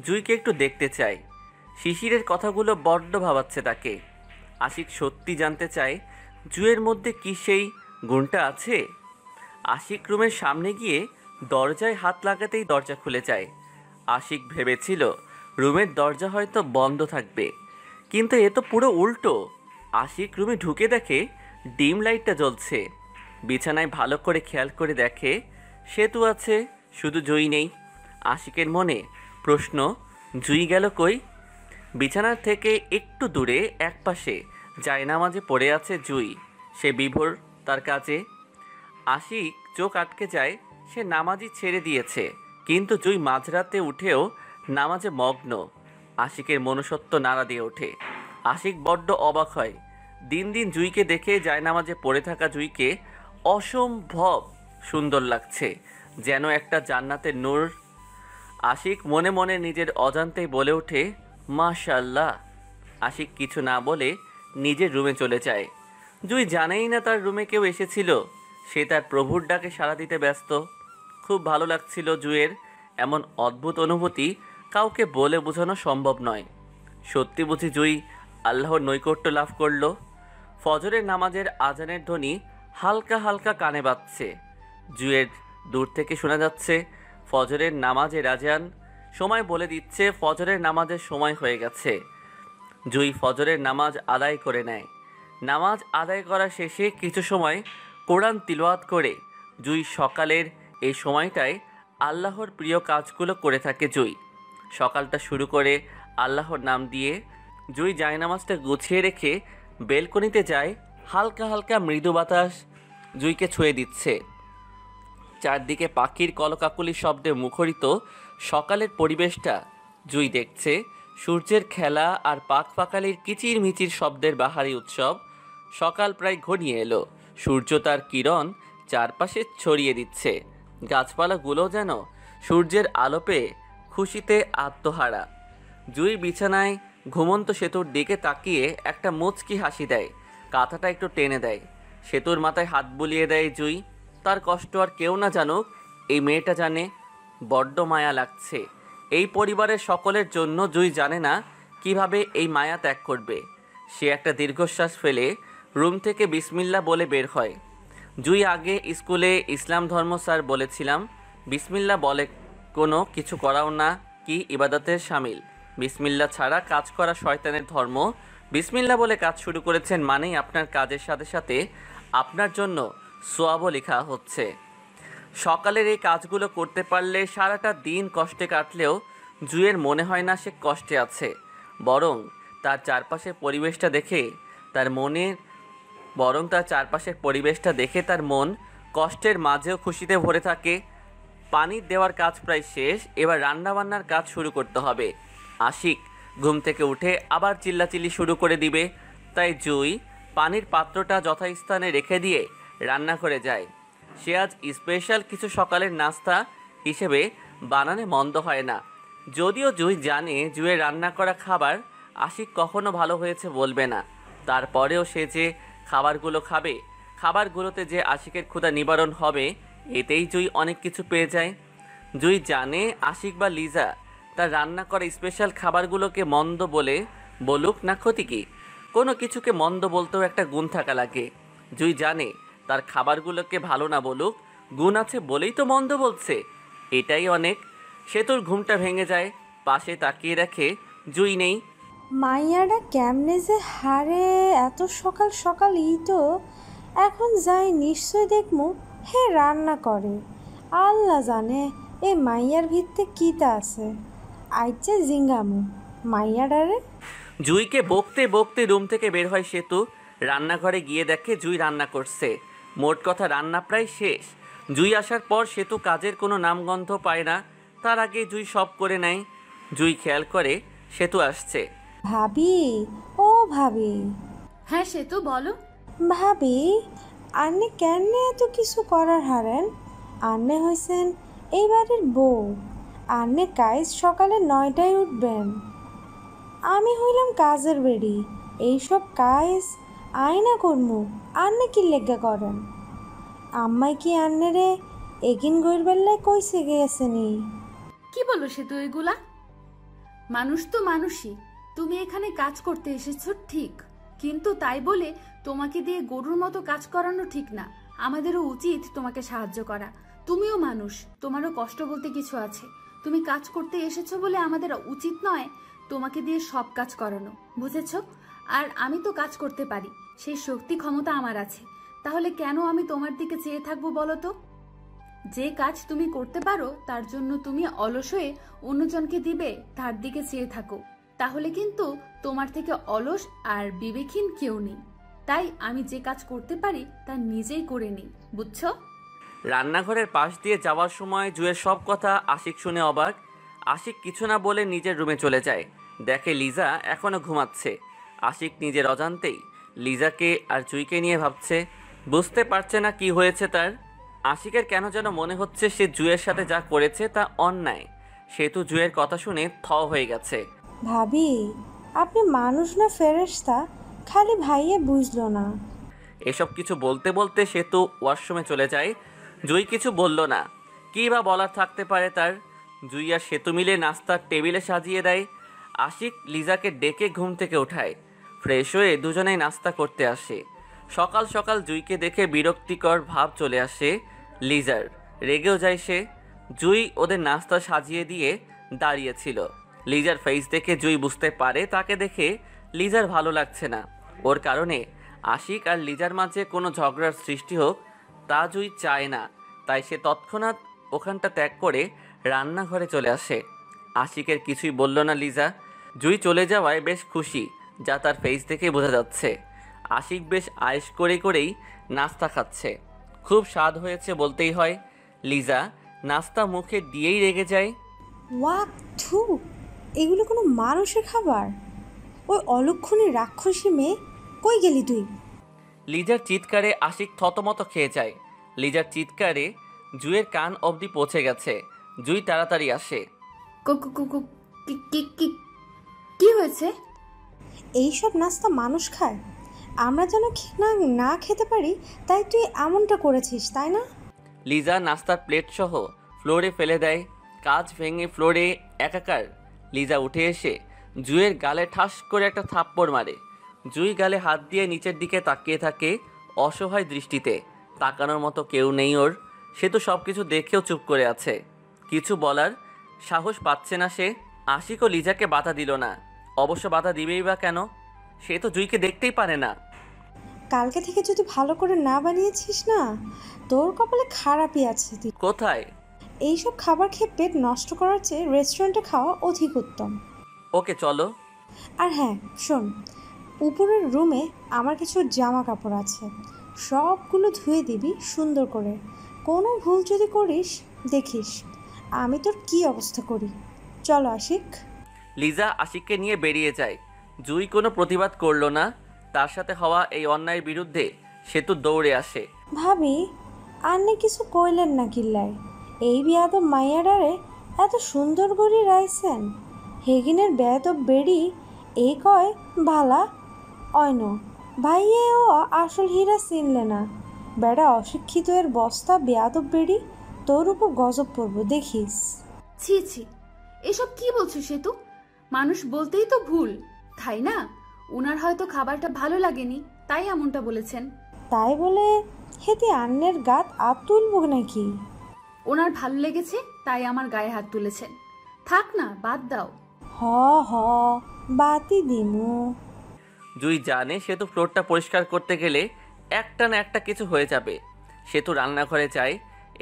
B: জুইকে একটু দেখতে চায়। শিশিরের কথাগুলো বড্ড ভাবাচ্ছে তাকে। আশিক সত্যি জানতে চায় জুয়ের মধ্যে কি সেই গুণটা আছে। আশিক রুমের সামনে গিয়ে দরজায় হাত লাগাতেই দরজা খুলে যায়। আশিক ভেবেছিল রুমের দরজা হয়তো বন্ধ থাকবে, কিন্তু এ তো পুরো উল্টো। আশিক রুমে ঢুকে দেখে ডিম লাইটটা জ্বলছে। বিছানায় ভালো করে খেয়াল করে দেখে সেতু আছে, শুধু জুই নেই। আশিকের মনে প্রশ্ন, জুই গেল কই? বিছানার থেকে একটু দূরে একপাশে জায়নামাজে পড়ে আছে জুই। সে বিভোর তার কাজে। আশিক চোখ আটকে যায়, সে নামাজই ছেড়ে দিয়েছে, কিন্তু জুই মাঝরাতে উঠেও নামাজে মগ্ন। আশিকের মনুষ্যত্ব নাড়া দিয়ে ওঠে। আশিক বড্ড অবাক হয়। দিন দিন জুইকে দেখে জায়নামাজে পড়ে থাকা জুইকে অসম্ভব সুন্দর লাগছে, যেন একটা জান্নাতের নূর। আশিক মনে মনে নিজের অজান্তেই বলে ওঠে, মাশাআল্লাহ। আশিক কিছু না বলে নিজের রুমে চলে যায়। জুই জানেই না তার রুমে কেউ এসেছিল। সে তার প্রভুর ডাকে সাড়া দিতে ব্যস্ত। খুব ভালো লাগছিল জুয়ের। এমন অদ্ভুত অনুভূতি কাউকে বলে বোঝানো সম্ভব নয়। সত্যি বুঝি জুই আল্লাহর নৈকট্য লাভ করল। ফজরের নামাজের আজানের ধ্বনি হালকা হালকা কানে বাজছে। জুয়ের দূর থেকে শোনা যাচ্ছে ফজরের নামাজের আজান। সময় বলে দিচ্ছে ফজরের নামাজের সময় হয়ে গেছে। জুই ফজরের নামাজ আদায় করে নেয়। নামাজ আদায় করা শেষে কিছু সময় কোরআন তিলাওয়াত করে জুই সকালের এই সময়টায় আল্লাহর প্রিয় কাজগুলো করে থাকে। জুই সকালটা শুরু করে আল্লাহর নাম দিয়ে। জুই জায়নামাজটা গুছিয়ে রেখে বেলকনিতে যায়। হালকা হালকা মৃদু বাতাস জুইকে ছুঁয়ে দিচ্ছে। চারদিকে পাখির কলকাকলি শব্দে মুখরিত সকালের পরিবেশটা জুই দেখছে। সূর্যের খেলা আর পাখ পাখালির কিচির মিচির শব্দের বাহারি উৎসব। সকাল প্রায় ঘনিয়ে এলো। সূর্য তার কিরণ চারপাশে ছড়িয়ে দিচ্ছে। গাছপালাগুলো যেন সূর্যের আলো পেয়ে খুশিতে আত্মহারা। জুই বিছানায় ঘুমন্ত সেতুর দিকে তাকিয়ে একটা মুচকি হাসি দেয়। কাঁথাটা একটু টেনে দেয়। সেতুর মাথায় হাত বুলিয়ে দেয় জুই। তার কষ্ট আর কেউ না জানুক, এই মেয়েটা জানে। বড্ড মায়া লাগছে এই পরিবারের সকলের জন্য। জুই জানে না কিভাবে এই মায়া ত্যাগ করবে। সে একটা দীর্ঘশ্বাস ফেলে রুম থেকে বিসমিল্লাহ বলে বের হয়। জুই আগে স্কুলে ইসলাম ধর্ম স্যার বলেছিলাম, বিসমিল্লাহ বলে কোনো কিছু করাও না কি ইবাদতের শামিল। বিসমিল্লাহ ছাড়া কাজ করা শয়তানের ধর্ম। বিসমিল্লাহ বলে কাজ শুরু করেছেন মানেই আপনার কাজের সাথে সাথে আপনার জন্য সোয়াবও লেখা হচ্ছে। সকালের এই কাজগুলো করতে পারলে সারাটা দিন কষ্টে কাটলেও জুইয়ের মনে হয় না সে কষ্টে আছে। বরং তার চারপাশের পরিবেশটা দেখে তার মন কষ্টের মাঝেও খুশিতে ভরে থাকে। পানির দেওয়ার কাজ প্রায় শেষ। এবার রান্নাবান্নার কাজ শুরু করতে হবে। আশিক ঘুম থেকে উঠে আবার চিল্লাচিল্লি শুরু করে দিবে। তাই জুই পানির পাত্রটা যথাস্থানে রেখে দিয়ে রান্না করে যায়। সে আজ স্পেশাল কিছু সকালের নাস্তা হিসেবে বানানে মন্দ হয় না। যদিও জুই জানে জুয়ের রান্না করা খাবার আশিক কখনো ভালো হয়েছে বলবে না। তারপরেও সে যে খাবারগুলো খাবে, খাবারগুলোতে যে আশিকের ক্ষুধা নিবারণ হবে, এতেই জুই অনেক কিছু পেয়ে যায়। জুই জানে আশিক বা লিজা তার রান্না করা স্পেশাল খাবারগুলোকে মন্দ বলে বলুক না ক্ষতি কি, কোনো কিছুকে মন্দ বলতেও একটা গুণ থাকা লাগে। জুই জানে তার খাবারগুলোকে ভালো না বলুক, গুণ আছে বলেই তো মন্দ বলছে, এটাই অনেক। সে তোর ঘুমটা ভেঙে যায়। পাশে তাকিয়ে দেখে জুই নেই।
A: মাইয়াটা কেমনে যে হারে এত সকাল সকালই তো। এখন যাই নিশ্চয় দেখমু হে রান্না করে। আল্লাহ জানে এই মাইয়ার ভিত্তে কিতা আছে। আইচে জিঙ্গামু মাইয়াডারে।
B: জুইকে বকতে বকতে রুম থেকে বের হয় সেতু। রান্নাঘরে গিয়ে দেখে জুই রান্না করছে। মোট কথা রান্না প্রায় শেষ। জুই আসার পর সেতু কাজের কোনো নামগন্ধ পায় না। তার আগে জুই সব করে নেয়। জুই খেয়াল করে সেতু আসছে।
A: ভাবি, ও ভাবি।
C: হ্যাঁ সে তো বলো।
A: ভাবি, আন্নে কেন এত কিছু করার হারেন? আন্নে হয়েছেন এই বাড়ির বউ। আন্নে কাজ সকালে 9টায় উঠবেন। আমি হইলাম কাজের বেড়ি। এইসব কাজ আয়না করমু, আন্নে কি লেগা করেন? আম্মাই কি আন্নেরে এগিন গইরবেল্লায় কইছে গেছেনি?
C: কি বলো সে তো এগুলা? মানুষ তো মানুষই। তুমি এখানে কাজ করতে এসেছো ঠিক, কিন্তু তাই বলে তোমাকে দিয়ে গরুর মতো কাজ করানো ঠিক না। আমাদেরও উচিত তোমাকে সাহায্য করা। তুমিও মানুষ, তোমারও কষ্ট বলতে কিছু আছে। তুমি কাজ করতে এসেছো বলে আমাদের উচিত নয় তোমাকে দিয়ে সব কাজ করানো, বুঝেছো? আর আমি তো কাজ করতে পারি, সেই শক্তি ক্ষমতা আমার আছে। তাহলে কেন আমি তোমার দিকে চেয়ে থাকবো বলো তো? যে কাজ তুমি করতে পারো তার জন্য তুমি অলস হয়ে অন্যজনকে দিবে তার দিকে চেয়ে থাকো, তাহলে কিন্তু তোমার থেকে অলস আর বিবেকহীন কেউ নেই। তাই আমি যে কাজ করতে পারি তা নিজেই করে নিই, বুঝছো?
B: রান্নাঘরের পাশ দিয়ে যাওয়ার সময় জুয়ের সব কথা আশিক শুনে অবাক। আশিক কিছু না বলে নিজের রুমে চলে যায়। দেখে লিজা এখনও ঘুমাচ্ছে। আশিক নিজের অজান্তেই লিজাকে আর জুইকে নিয়ে ভাবছে। বুঝতে পারছে না কি হয়েছে তার। আশিকের কেন যেন মনে হচ্ছে সে জুয়ের সাথে যা করেছে তা অন্যায়। সেতু জুয়ের কথা শুনে থ হয়ে গেছে।
A: ভাবি, আপনি মানুষ না ফেরেশতা? খালি ভাইয়ে বুঝলো না।
B: এসব কিছু বলতে বলতে সেতু ওয়াশরুমে চলে যায়। জুই কিছু বলল না। কী বা বলার থাকতে পারে তার। জুই আর সেতু মিলে নাস্তার টেবিলে সাজিয়ে দেয়। আশিক লিজাকে ডেকে ঘুম থেকে ওঠায়। ফ্রেশ হয়ে দুজনেই নাস্তা করতে আসে। সকাল সকাল জুইকে দেখে বিরক্তিকর ভাব চলে আসে লিজার। রেগেও যায় সে। জুই ওদের নাস্তা সাজিয়ে দিয়ে দাঁড়িয়েছিল। লিজার ফেস দেখে জুই বুঝতে পারে তাকে দেখে লিজার ভালো লাগছে না। ওর কারণে আশিক আর লিজার মাঝে কোনো ঝগড়ার সৃষ্টি হোক তা জুই চায় না। তাই সে তৎক্ষণাৎ ওখানটা ত্যাগ করে রান্নাঘরে চলে আসে। আশিকের কিছুই বলল না লিজা। জুই চলে যাওয়ায় বেশ খুশি, যা তার ফেস দেখে বোঝা যাচ্ছে। আশিক বেশ আয়েশ করেই নাস্তা খাচ্ছে। খুব স্বাদ হয়েছে বলতেই হয়। লিজা নাস্তা মুখে দিয়েই রেগে যায়।
A: ওয়াক থু, এগুলো কোনো মানুষের খাবার? ওই অলক্ষণী রাক্ষসী মেয়ে, কই গেলি তুই?
B: লিজার চিৎকারে আশিক থতমত খেয়ে যায়। লিজার চিৎকারে জুয়ের কান অবধি পৌঁছে গেছে। জুই তাড়াতাড়ি আসে।
C: কি হয়েছে?
A: এইসব নাস্তা মানুষ খায়? আমরা যেন না খেতে পারি, তাই তুই এমনটা করেছিস, তাই না?
B: লিজা নাস্তার প্লেট সহ ফ্লোরে ফেলে দেয়। কাঁচ ভেঙে ফ্লোরে একাকার। লিজা উঠে এসে জুয়ের গালে ঠাস করে একটা থাপ্পড় মারে। জুই গালে হাত দিয়ে নিচের দিকে তাকিয়ে থাকে অসহায় দৃষ্টিতে। তাকানোর মতো কেউ নেই ওর। সে তো সব কিছু দেখেও চুপ করে আছে। কিছু বলার সাহস পাচ্ছে না সে। আশিকও লিজাকে বাধা দিল না। অবশ্য বাধা দিবেই বা কেন? সে তো জুইকে দেখতেই পারে না।
A: কালকে থেকে যদি ভালো করে না বানিয়েছিস না, তোর কপালে খারাপই আছে। তুই
B: কোথায়?
A: এইসব খাবার খেয়ে পেট নষ্ট করার চেয়ে রেস্টুরেন্টে খাওয়া অধিক উত্তম।
B: ওকে চলো।
A: আর হ্যাঁ শোন, উপরের রুমে আমার কিছু জামা কাপড় আছে, সবগুলো ধুয়ে দিবি সুন্দর করে। কোনো ভুল যদি করিস দেখিস আমি তোর কি অবস্থা করি। চলো আশিক।
B: লিজা আশিককে নিয়ে বেরিয়ে যায়। জুই কোনো প্রতিবাদ করলো না। তার সাথে হওয়া এই অন্যায়ের বিরুদ্ধে সেতু দৌড়ে আসে।
A: ভাবি, আন্নে কিছু কইলেন না কিল্লাই? এই বিয়াদব মাইয়াডারে এত সুন্দর করে রাইছেন। হেগিনের বেয়াদব বেড়ি এই কয় ভালা অয়ন ভাইয়েও আসল হীরা চিনলে না। বেড়া অশিক্ষিত এর বস্তা বেয়াদব বেড়ি, তোর উপর গজব পড়বো দেখিস।
C: ছি ছি, এসব কি বলছো সেতু? মানুষ বলতেই তো ভুল, তাই না? উনার হয়তো খাবারটা ভালো লাগেনি তাই এমনটা বলেছেন।
A: তাই বলে হেতে আন্নের গাত আপ তুলবো নাকি?
C: ওনার ভালো লেগেছে তাই আমার গায়ে হাত তুলেছেন। থাক না, বাদ দাও।
A: হ বাতি দিমু।
B: জুই জানে সেতু ফ্লোরটা পরিষ্কার করতে গেলে একটা না একটা কিছু হয়ে যাবে। সেতু রান্নাঘরে যায়।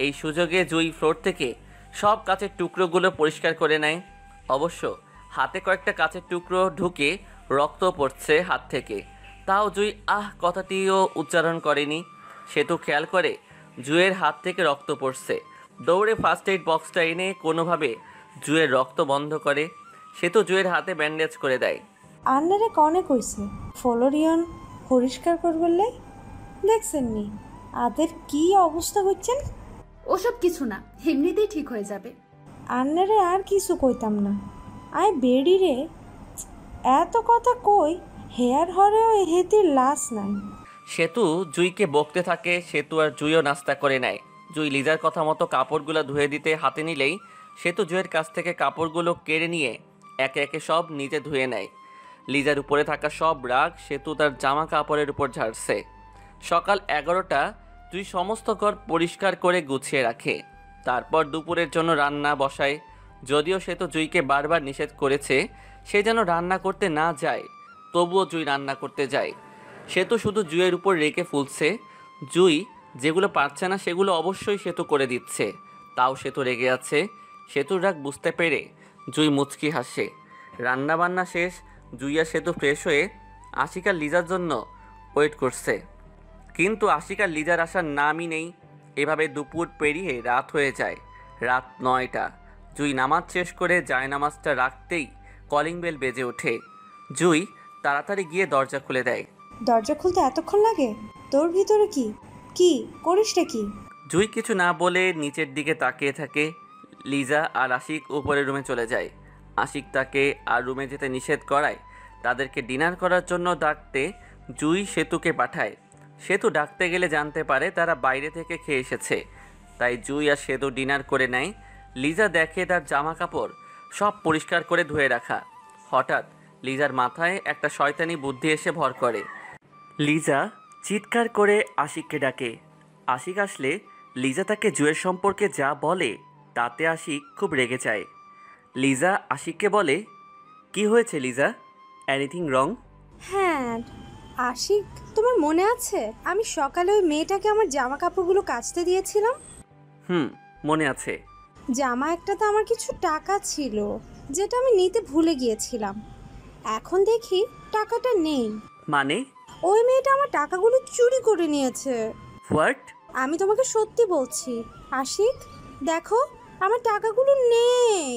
B: এই সুযোগে জুই ফ্লোর থেকে সব কাচের টুকরোগুলো পরিষ্কার করে নেয়। অবশ্য হাতে কয়েকটা কাচের টুকরো ঢুকে রক্ত পড়ছে হাত থেকে। তাও জুই আহ কথাটিও উচ্চারণ করেনি। সেতু খেয়াল করে জুয়ের হাত থেকে রক্ত পড়ছে। দৌড়ে ফার্স্ট এইড বক্সটা এনে কোনোভাবে জুয়ের রক্ত বন্ধ করে। সেতু জুয়ের হাতে ব্যান্ডেজ করে দেয়।
A: আন্নারে কনে কইছে ফলোরিয়ন পরিষ্কার করবলে দেখছেন নি আদের কি অবস্থা হচ্ছেন।
C: ওসব কিছু না, এমনিতেই ঠিক হয়ে যাবে।
A: আন্নারে আর কিছু কইতাম না, আয় বেড়ি রে এত কথা কই হেয়ার হরেও হেতির লাশ নাই।
B: সেতু জুইকে বকতে থাকে। সেতু আর জুইও নাস্তা করে নেয়। জুই লিজার কথা মতো কাপড়গুলো ধুয়ে দিতে হাতে নিলেই সেতু জুয়ের কাছ থেকে কাপড়গুলো কেড়ে নিয়ে একে একে সব নিজে ধুয়ে নেয়। লিজার উপরে থাকা সব রাগ সেতু তার জামা কাপড়ের উপর ঝাড়ছে। সকাল 11টা জুই সমস্ত ঘর পরিষ্কার করে গুছিয়ে রাখে। তারপর দুপুরের জন্য রান্না বসায়। যদিও সেতু জুইকে বারবার নিষেধ করেছে সে যেন রান্না করতে না যায়, তবুও জুই রান্না করতে যায়। সেতু শুধু জুইয়ের উপর রেখে ফুলছে। জুই যেগুলো পারছে না সেগুলো অবশ্যই সেতু করে দিচ্ছে, তাও সেতু রেগে আছে। সেতুর রাগ বুঝতে পেরে জুই মুচকি হাসে। রান্না বান্না শেষ। জুই আর সেতু ফ্রেশ হয়ে আশিক আর লিজার জন্য ওয়েট করছে, কিন্তু আশিক আর লিজার আসার নামই নেই। এভাবে দুপুর পেরিয়ে রাত হয়ে যায়। রাত 9টা। জুই নামাজ শেষ করে জায়নামাজটা রাখতেই কলিং বেল বেজে ওঠে। জুই তাড়াতাড়ি গিয়ে দরজা খুলে দেয়।
A: দরজা খুলতে এতক্ষণ লাগে? তোর ভিতরে কি কি করিসটা কি?
B: জুই কিছু না বলে নিচের দিকে তাকিয়ে থাকে। লিজা আর আশিক উপরের রুমে চলে যায়। আশিক তাকে আর রুমে যেতে নিষেধ করায় তাদেরকে ডিনার করার জন্য ডাকতে জুই সেতুকে পাঠায়। সেতু ডাকতে গেলে জানতে পারে তারা বাইরে থেকে খেয়ে এসেছে, তাই জুই আর সেতু ডিনার করে নেয়। লিজা দেখে তার জামা কাপড় সব পরিষ্কার করে ধুয়ে রাখা। হঠাৎ লিজার মাথায় একটা শয়তানি বুদ্ধি এসে ভর করে। লিজা চিৎকার করে আশিককে ডাকে। আশিক আসলে লিজা তাকে জুয়ের সম্পর্কে যা বলে তাতে আশিক খুব রেগে যায়। লিজা আশিককে বলে, কি হয়েছে লিজা? Anything wrong?
A: হ্যাঁ আশিক, তোমার মনে আছে আমি সকালে ওই মেয়েটাকে আমার জামা কাপড়গুলো কাচতে দিয়েছিলাম?
B: মনে আছে।
A: জামা একটাতে আমার কিছু টাকা ছিল যেটা আমি নিতে ভুলে গিয়েছিলাম। এখন দেখি টাকাটা নেই।
B: মানে?
A: ওই মেয়েটা আমার টাকাগুলো চুরি করে নিয়েছে।
B: হোয়াট?
A: আমি তোমাকে সত্যি বলছি আশিক, দেখো আমার টাকাগুলো নেই।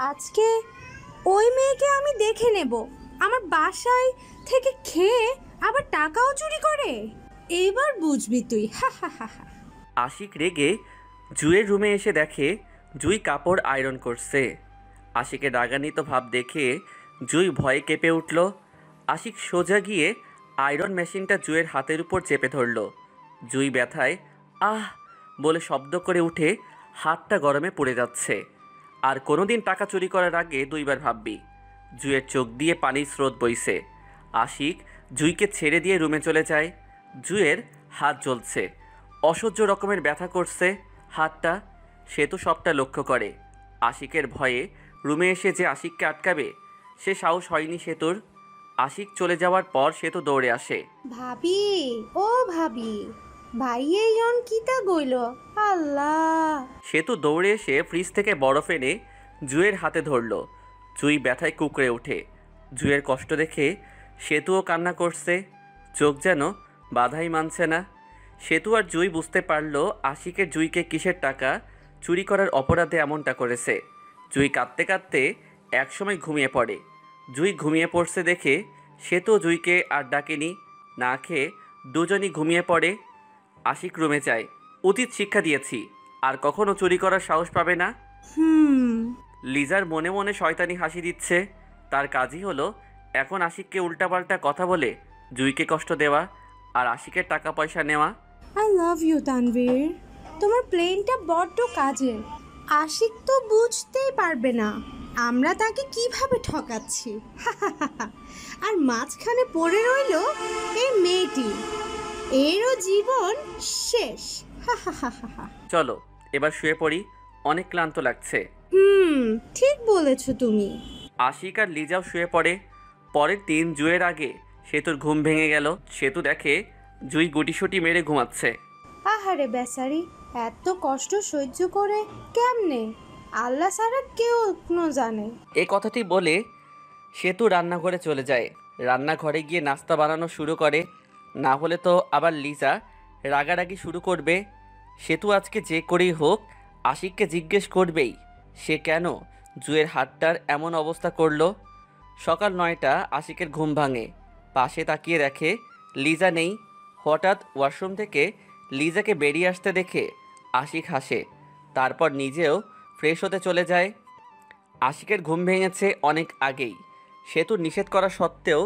A: আজকে ওই মেয়েকে আমি দেখে নেব আমার বাসায় থেকে খেয়ে আবার টাকাও চুরি করে। এইবার বুঝবি তুই। হা হা হা হা।
B: আশিক রেগে জুয়ের রুমে এসে দেখে জুই কাপড় আয়রন করছে। আশিকের রাগান্বিত ভাব দেখে জুই ভয়ে কেঁপে উঠল। আশিক সোজা গিয়ে আয়রন মেশিনটা জুয়ের হাতের উপর চেপে ধরল। জুই ব্যথায় আহ বলে শব্দ করে উঠে হাতটা গরমে পড়ে যাচ্ছে। আর কোনোদিন টাকা চুরি করার আগে দুইবার ভাববি। জুয়ের চোখ দিয়ে পানির স্রোত বইছে। আশিক জুইকে ছেড়ে দিয়ে রুমে চলে যায়। জুয়ের হাত জ্বলছে, অসহ্য রকমের ব্যথা করছে হাতটা। সে তো সবটা লক্ষ্য করে। আশিকের ভয়ে রুমে এসে যে আশিককে আটকাবে সে সাহস হয়নি সেতুর। আশিক চলে যাওয়ার পর সে তো দৌড়ে আসে।
A: ভাবি, ও ভাবি, ভাইয়ে ইয়ন কিতা গইল আল্লাহ।
B: সেতু দৌড়ে এসে ফ্রিজ থেকে বরফ এনে জুয়ের হাতে ধরল। জুই ব্যথায় কুঁকড়ে ওঠে। জুয়ের কষ্ট দেখে সেতুও কান্না করছে, চোখ যেন বাধাই মানছে না। সেতু আর জুই বুঝতে পারল আশিকের জুইকে কিসের টাকা চুরি করার অপরাধে এমনটা করেছে। জুই কাঁদতে কাঁদতে একসময় ঘুমিয়ে পড়ে। জুই ঘুমিয়ে পড়ছে দেখে সেতু জুইকে আর ডাকেনি। না খেয়ে দুজনই ঘুমিয়ে পড়ে। আশিক রুমে যায়। উচিত শিক্ষা দিয়েছি, আর কখনো চুরি করার সাহস পাবে না। লিজার মনে মনে শয়তানি হাসি দিচ্ছে। তার কাজই হলো এখন আশিককে উল্টাপাল্টা কথা বলে জুইকে কষ্ট দেওয়া আর আশিকের টাকা পয়সা নেওয়া।
A: আই লাভ ইউ তানভীর, তোমার প্লেনটা বড্ড কাজের। আশিক তো বুঝতেই পারবে না আমরা তাকে কিভাবে ঠকাচ্ছি। আর মাঝখানে পড়ে রইল এই মেয়েটি, এরও জীবন শেষ।
B: চলো এবার শুয়ে পড়ি, অনেক ক্লান্ত লাগছে।
A: ঠিক বলেছো তুমি।
B: আশিক আর লিজাও শুয়ে পড়ে। পরের দিন জুয়ের আগে সেতুর ঘুম ভেঙে গেল। সেতু দেখে জুই গুটিসুটি মেরে ঘুমাচ্ছে।
A: আহারে বেচারি, এত কষ্ট সহ্য করে কেমনে? আল্লাহ ছাড়া কেউ জানে।
B: এই কথাটি বলে সেতু রান্নাঘরে চলে যায়। রান্নাঘরে গিয়ে নাস্তা বানানো শুরু করে, না হলে তো আবার লিজা রাগারাগি শুরু করবে। সেতু আজকে যে করেই হোক আশিককে জিজ্ঞেস করবেই সে কেন জুয়ের হাতটার এমন অবস্থা করলো। সকাল 9টা আশিকের ঘুম ভাঙে, পাশে তাকিয়ে দেখে লিজা নেই। হঠাৎ ওয়াশরুম থেকে লিজাকে বেরিয়ে আসতে দেখে আশিক হাসে, তারপর নিজেও ফ্রেশ হতে চলে যায়। আশিকের ঘুম ভেঙেছে অনেক আগেই। সেতু নিষেধ করা সত্ত্বেও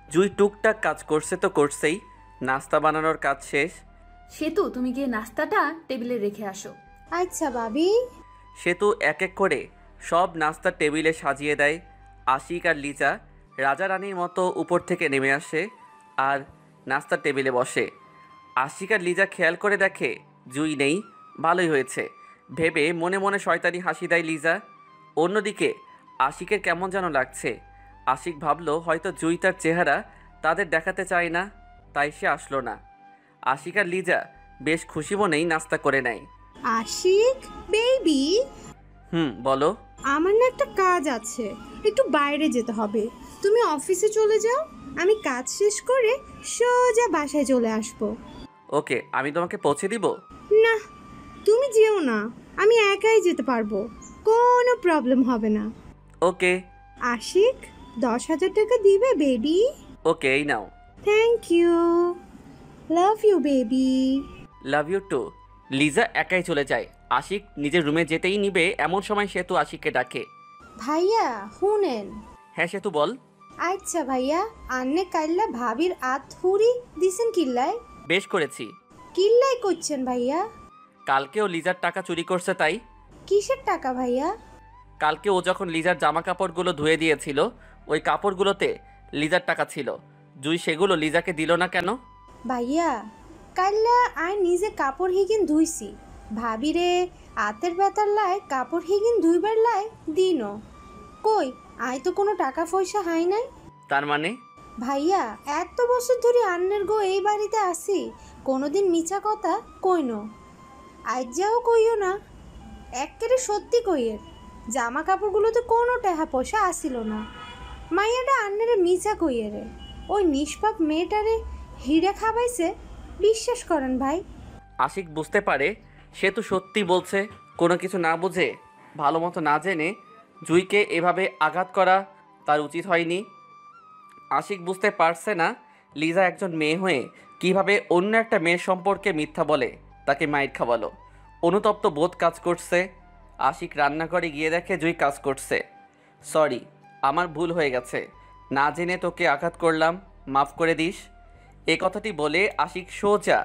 B: জুই টুকটাক কাজ করছে তো করছেই। নাস্তা বানানোর কাজ শেষ।
C: সেতু, তুমি গিয়ে নাস্তাটা টেবিলে রেখে আসো।
A: আচ্ছা ভাবি।
B: সেতু এক এক করে সব নাস্তা টেবিলে সাজিয়ে দেয়। আশিক আর লিজা রাজা রানীর মতো উপর থেকে নেমে আসে আর নাস্তার টেবিলে বসে। আশিক আর লিজা খেয়াল করে দেখে জুই নেই। ভালোই হয়েছে ভেবে মনে মনে শয়তানি হাসি দেয় লিজা। অন্যদিকে আশিকের কেমন যেন লাগছে। আশিক ভাবলো হয়তো জুই তার চেহারা তাদের দেখাতে চায় না, তাই সে আসলো না। আশিক আর লিজা বেশ খুশি মনেই নাস্তা করে নেয়।
A: আশিক বেবি,
B: বলো।
A: আমার না একটা কাজ আছে, একটু বাইরে যেতে হবে। তুমি অফিসে চলে যাও, আমি কাজ শেষ করে সোজা বাসায় চলে আসবো।
B: ওকে, আমি তোমাকে পৌঁছে দিব।
A: না, তুমি যেও না, আমি একাই যেতে পারবো, কোনো প্রবলেম হবে না।
B: ওকে।
A: আশিক 10,000 টাকা দিবে বেবি?
B: ওকে, এই নাও।
A: Thank you, love you baby.
B: Love you too. Liza একাই চলে যায়। আশিক নিজের রুমে যেতেই নিবে এমন সময় সেতু আশিককে ডাকে।
A: ভাইয়া শুনেন।
B: হ্যাঁ সেতু বল।
A: আচ্ছা ভাইয়া, আন্নে কাইল্লা ভাবির আতহুরি দিছেন কিল্লায়?
B: বেশ করেছি।
A: কিল্লাই করছেন ভাইয়া?
B: কালকেও লিজার টাকা চুরি করছে তাই।
A: কিসের টাকা ভাইয়া?
B: কালকে ও যখন লিজার জামা কাপড়গুলো ধুয়ে দিয়েছিল ওই কাপড়গুলোতে লিজার টাকা ছিল। জুই সেগুলো লিজাকে দিল না কেন?
A: ভাইয়া কাইল্লা আয় নিজে কাপড় হিগিন ধুইছি, ভাবিরে আতের ব্যথার লাই কাপড় হিগিন ধুইবার লাই দিন। কই আয় তো কোনো টাকা পয়সা হাই নাই।
B: তার মানে?
A: ভাইয়া এত বছর ধরে আন্নের গো এই বাড়িতে আসি, কোনোদিন মিছা কথা কইনো, আজ যাও কইও না। একেবারে সত্যি কইয়ের, জামা কাপড়গুলোতে কোনো টাকা পয়সা আসিল না। মাইয়াটা আন্নারে মিছা কইয়েরে, ওই নিষ্পাপ মেয়েটারে হিরে খাবাইছে, বিশ্বাস করেন ভাই।
B: আশিক বুঝতে পারে সে তো সত্যি বলছে। কোনো কিছু না বুঝে ভালো মতো না জেনে জুইকে এভাবে আঘাত করা তার উচিত হয়নি। আশিক বুঝতে পারছে না লিজা একজন মেয়ে হয়ে কিভাবে অন্য একটা মেয়ের সম্পর্কে মিথ্যা বলে তাকে মাইর খাওয়ালো। অনুতপ্ত বোধ কাজ করছে। আশিক রান্নাঘরে গিয়ে দেখে জুই কাজ করছে। সরি, আমার ভুল হয়ে গেছে, না জেনে তোকে আঘাত করলাম, মাফ করে দিস। এ কথাটি বলে আশিক সোজা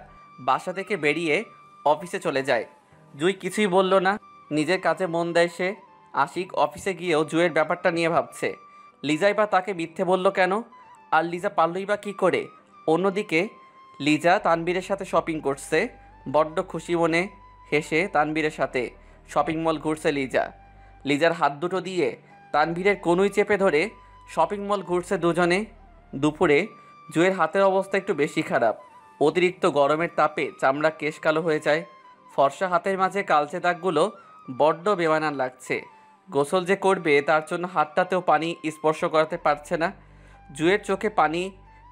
B: বাসা থেকে বেরিয়ে অফিসে চলে যায়। জুই কিছুই বলল না, নিজের কাজে মন দেয় সে। আশিক অফিসে গিয়েও জুয়ের ব্যাপারটা নিয়ে ভাবছে, লিজাই বা তাকে মিথ্যে বলল কেন, আর লিজা পারলই বা কী করে। অন্যদিকে লিজা তানবীরের সাথে শপিং করছে। বড্ড খুশি মনে হেসে তানবীরের সাথে শপিং মল ঘুরছে লিজা। লিজার হাত দুটো দিয়ে তানবীরের কনুই চেপে ধরে শপিং মল ঘুরছে দুজনে। দুপুরে জুয়ের হাতের অবস্থা একটু বেশি খারাপ। অতিরিক্ত গরমের তাপে চামড়া কেশ কালো হয়ে যায়। ফর্সা হাতের মাঝে কালচে দাগগুলো বড্ড বেমানান লাগছে। গোসল যে করবে তার জন্য হাতটাতেও পানি স্পর্শ করাতে পারছে না। জুয়ের চোখে পানি,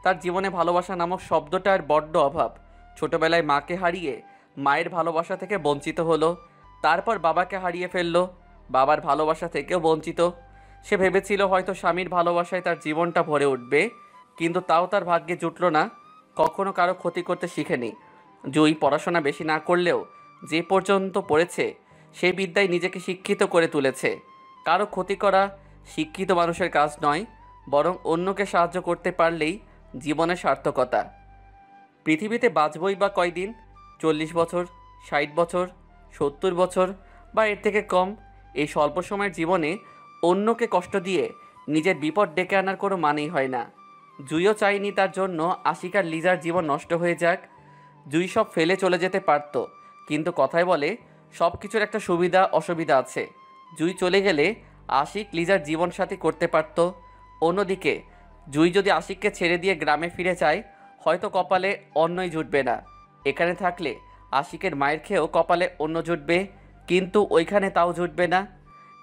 B: তার জীবনে ভালোবাসা নামক শব্দটার বড্ড অভাব। ছোটবেলায় মাকে হারিয়ে মায়ের ভালোবাসা থেকে বঞ্চিত হলো, তারপর বাবাকে হারিয়ে ফেললো, বাবার ভালোবাসা থেকেও বঞ্চিত। সে ভেবেছিল হয়তো স্বামীর ভালোবাসায় তার জীবনটা ভরে উঠবে, কিন্তু তাও তার ভাগ্যে জুটল না। কখনো কারো ক্ষতি করতে শিখেনি। জুই পড়াশোনা বেশি না করলেও যে পর্যন্ত পড়েছে সেই বিদ্যায় নিজেকে শিক্ষিত করে তুলেছে। কারো ক্ষতি করা শিক্ষিত মানুষের কাজ নয়, বরং অন্যকে সাহায্য করতে পারলেই জীবনের সার্থকতা। পৃথিবীতে বাঁচবই বা কয়দিন? 40 বছর, 60 বছর, 70 বছর বা এর থেকে কম। এই স্বল্প সময়ের জীবনে অন্যকে কষ্ট দিয়ে নিজের বিপদ ডেকে আনার কোনো মানেই হয় না। জুইও চাইনি তার জন্য আশিক আর লিজার জীবন নষ্ট হয়ে যাক। জুই সব ফেলে চলে যেতে পারত, কিন্তু কথায় বলে সব কিছুর একটা সুবিধা অসুবিধা আছে। জুই চলে গেলে আশিক লিজার জীবনসাথী করতে পারত। অন্যদিকে জুই যদি আশিককে ছেড়ে দিয়ে গ্রামে ফিরে যায় হয়তো কপালে অন্যই জুটবে না। এখানে থাকলে আশিকের মায়ের খেয়েও কপালে অন্য জুটবে, কিন্তু ওইখানে তাও জুটবে না,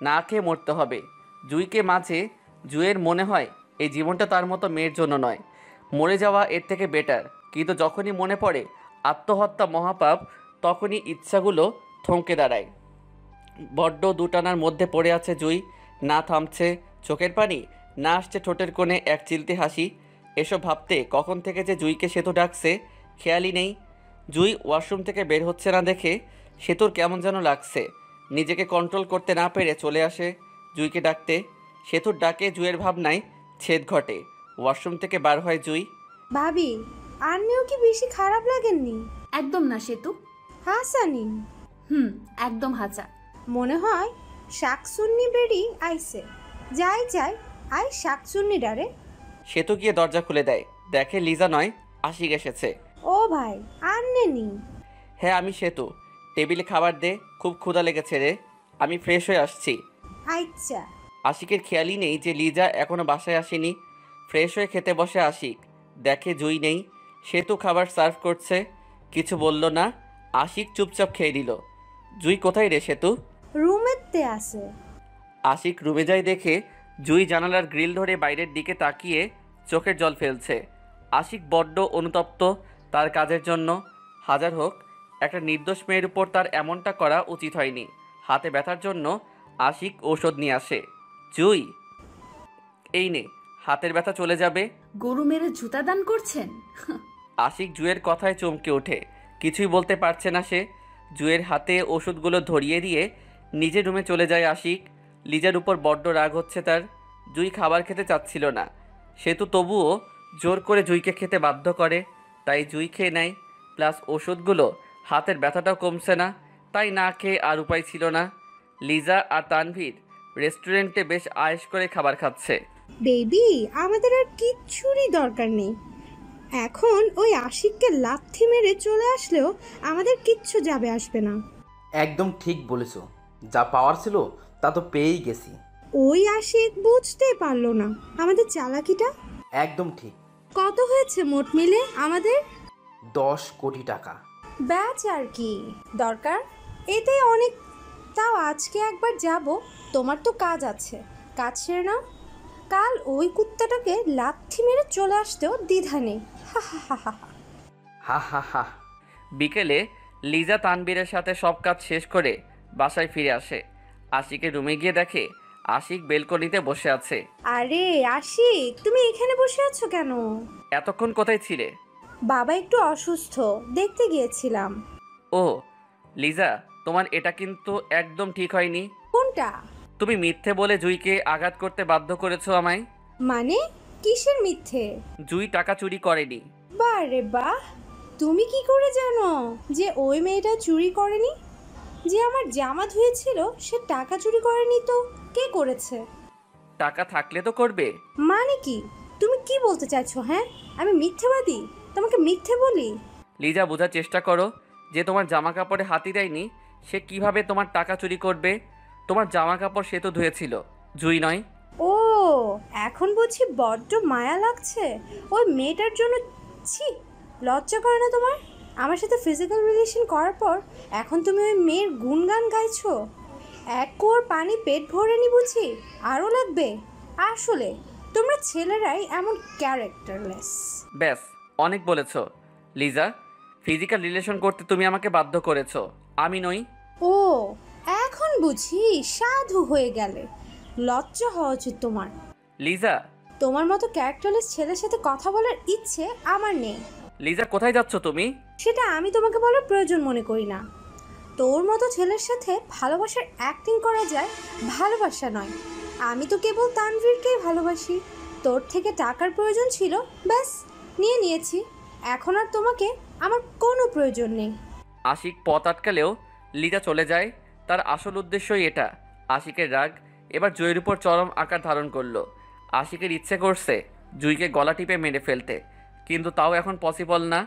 B: না খেয়ে মরতে হবে। জুইকে মাঝে জুইয়ের মনে হয় এই জীবনটা তার মতো মেয়ের জন্য নয়, মরে যাওয়া এর থেকে বেটার। কিন্তু যখনই মনে পড়ে আত্মহত্যা মহাপাপ, তখনই ইচ্ছাগুলো থমকে দাঁড়ায়। বড্ড দুটানার মধ্যে পড়ে আছে জুই। না থামছে চোখের পানি, না আসছে ঠোঁটের কোণে এক চিলতে হাসি। এসব ভাবতে কখন থেকে যে জুইকে সেতু ডাকছে খেয়ালই নেই। জুই ওয়াশরুম থেকে বের হচ্ছে না দেখে সেতুর কেমন যেন লাগছে। নিজেকে কন্ট্রোল করতে না পেরে চলে আসে জুইকে ডাকতে। সেতুর ডাকে জুইয়ের ভাবনায় ছেদ ঘটে। ওয়াশরুম থেকে বার হয় জুই।
A: ভাবি, আন্নিও কি বেশি খারাপ লাগেননি?
C: একদম না সেতু।
A: হাসানি
C: একদম হাঁচা।
A: মনে হয় শাকসুন্নি বেরি আইছে। যাই যাই আই শাকসুন্নি ডারে।
B: সেতু গিয়ে দরজা খুলে দেয়, দেখে লিজা নয় আশিক এসেছে।
A: ও ভাই, আন্নেনি?
B: হ্যাঁ আমি সেতু। টেবিলে খাবার দে, খুব ক্ষুধা লেগেছে রে, আমি ফ্রেশ হয়ে আসছি।
A: আচ্ছা।
B: আশিকের খেয়ালই নেই যে লিজা এখনো বাসায় আসেনি। ফ্রেশ হয়ে খেতে বসে আশিক, দেখে জুই নেই। সেতু খাবার সার্ভ করছে, কিছু বলল না। আশিক চুপচাপ খেয়ে নিল। জুই কোথায় রে সেতু?
A: রুমেতে আছে।
B: আশিক রুমে যায় দেখে জুই জানালার গ্রিল ধরে বাইরের দিকে তাকিয়ে চোখের জল ফেলছে। আশিক বড্ড অনুতপ্ত তার কাজের জন্য। হাজার হোক, একটা নির্দোষ মেয়ের উপর তার এমনটা করা উচিত হয়নি। হাতে ব্যথার জন্য আশিক ঔষধ নিয়ে আসে। জুই, এই নে, হাতের ব্যথা চলে যাবে।
C: গরু মেরে জুতা দান করছেন?
B: আশিক জুয়ের কথায় চমকে ওঠে, কিছুই বলতে পারছে না সে। জুয়ের হাতে ওষুধগুলো ধরিয়ে দিয়ে নিজের রুমে চলে যায় আশিক। লিজার উপর বড্ড রাগ হচ্ছে তার। জুই খাবার খেতে চাচ্ছিল না, সেতু তবুও জোর করে জুইকে খেতে বাধ্য করে। তাই জুই খেয়ে নেয়, প্লাস ওষুধগুলো। হাতের ব্যথাটাও কমছে না, তাই না খেয়ে আর উপায় ছিল না। লিজা আর তানভীর রেস্টুরেন্টে বেশ আয়েশ করে খাবার খাচ্ছে।
A: বেবি, আমাদের আর কিচ্ছুরই দরকার নেই। এখন ওই আশিককে লাথি মেরে চলে আসলেও আমাদের কিচ্ছু যাবে আসবে না।
I: একদম ঠিক বলেছো, যা পাওয়ার ছিল তা তো পেয়েই গেছি।
A: ওই আশিক বুঝতে পারলো না আমাদের চালাকিটা।
I: একদম ঠিক।
A: কত হয়েছে মোট মিলে আমাদের?
I: 10 কোটি টাকা।
A: ব্যাচ আর কি দরকার, এতে অনেক। তাও আজকে একবার যাব, তোমার তো কাজ আছে, কাজ সেরে নাও। কাল ওই কুত্তাটাকে লাথি মেরে চলে আসতেও দ্বিধা নেই। হা হা হা হা।
I: হা হা হা।
B: বিকেলে লিজা তানবীরের সাথে সব কাজ শেষ করে বাসায় ফিরে আসে। আশিকের রুমে গিয়ে দেখে আশিক বেলকনিতে বসে আছে।
A: আরে আশিক, তুমি এখানে বসে আছো কেন?
B: এতক্ষণ কোথায় ছিলে?
A: বাবা একটু অসুস্থ, দেখতে গিয়েছিলাম।
B: ও লিজা, তোমার এটা কিন্তু একদম ঠিক হয়নি।
A: কোনটা?
B: তুমি মিথ্যে বলে জুইকে আঘাত করতে বাধ্য করেছো আমায়।
A: মানে কিসের মিথ্যে?
B: জুই টাকা চুরি করেনি।
A: বারে বাহ, তুমি কি করে জানো যে ওই মেয়েটা চুরি করেনি? যে আমার জামা ধুয়েছিল সে টাকা চুরি করেনি তো কে করেছে?
B: টাকা থাকলে তো করবে।
A: মানে কি? তুমি কি বলতে চাইছো? হ্যাঁ, আমি মিথ্যেবাদী? তোমাকে মিথ্যে বলি?
B: লিজা, বোঝার চেষ্টা করো যে তোমার জামা কাপড়ে হাতি দেয়নি সে কিভাবে তোমার টাকা চুরি করবে। তোমার জামা কাপড় সে তো ধুয়েছিল, জুই নয়।
A: ও, এখন বুঝি বড্ড মায়া লাগছে ওই মেয়েটার জন্য। ছি, লজ্জা করে না তোমার? আমার সাথে ফিজিক্যাল রিলেশন করার পর এখন তুমি ওই মেয়ের গুণগান গাইছো? এক কোর পানি পেট ভরেনি বুঝি, আরও লাগবে? আসলে তোমরা ছেলেরাই এমন ক্যারেক্টারলেস।
B: ব্যাস, অনেক বলেছো লিজা। ফিজিক্যাল রিলেশন করতে তুমি আমাকে বাধ্য করেছো, আমি নই।
A: ও, এখন বুঝি সাধু হয়ে গেলে? লজ্জা হওয়া উচিত তোমার।
B: লিজা,
A: তোমার মতো ক্যারেক্টারলেস ছেলের সাথে কথা বলার ইচ্ছে আমার নেই।
B: লিজা, কোথায় যাচ্ছ তুমি?
A: সেটা আমি তোমাকে বলার প্রয়োজন মনে করি না। তোর মতো ছেলের সাথে ভালোবাসার অ্যাক্টিং করা যায়, ভালোবাসা নয়। আমি তো কেবল তানভীরকেই ভালোবাসি। তোর থেকে টাকার প্রয়োজন ছিল, ব্যাস নিয়ে নিয়েছি। এখন আর তোমাকে আমার কোনো প্রয়োজন নেই।
B: আশিক পথ আটকালেও লিজা চলে যায়। তার আসল উদ্দেশ্যই এটা। আশিকের রাগ এবার জুইয়ের উপর চরম আকার ধারণ করলো। আশিকের ইচ্ছে করছে জুইকে গলা টিপে মেরে ফেলতে, কিন্তু তাও এখন পসিবল না।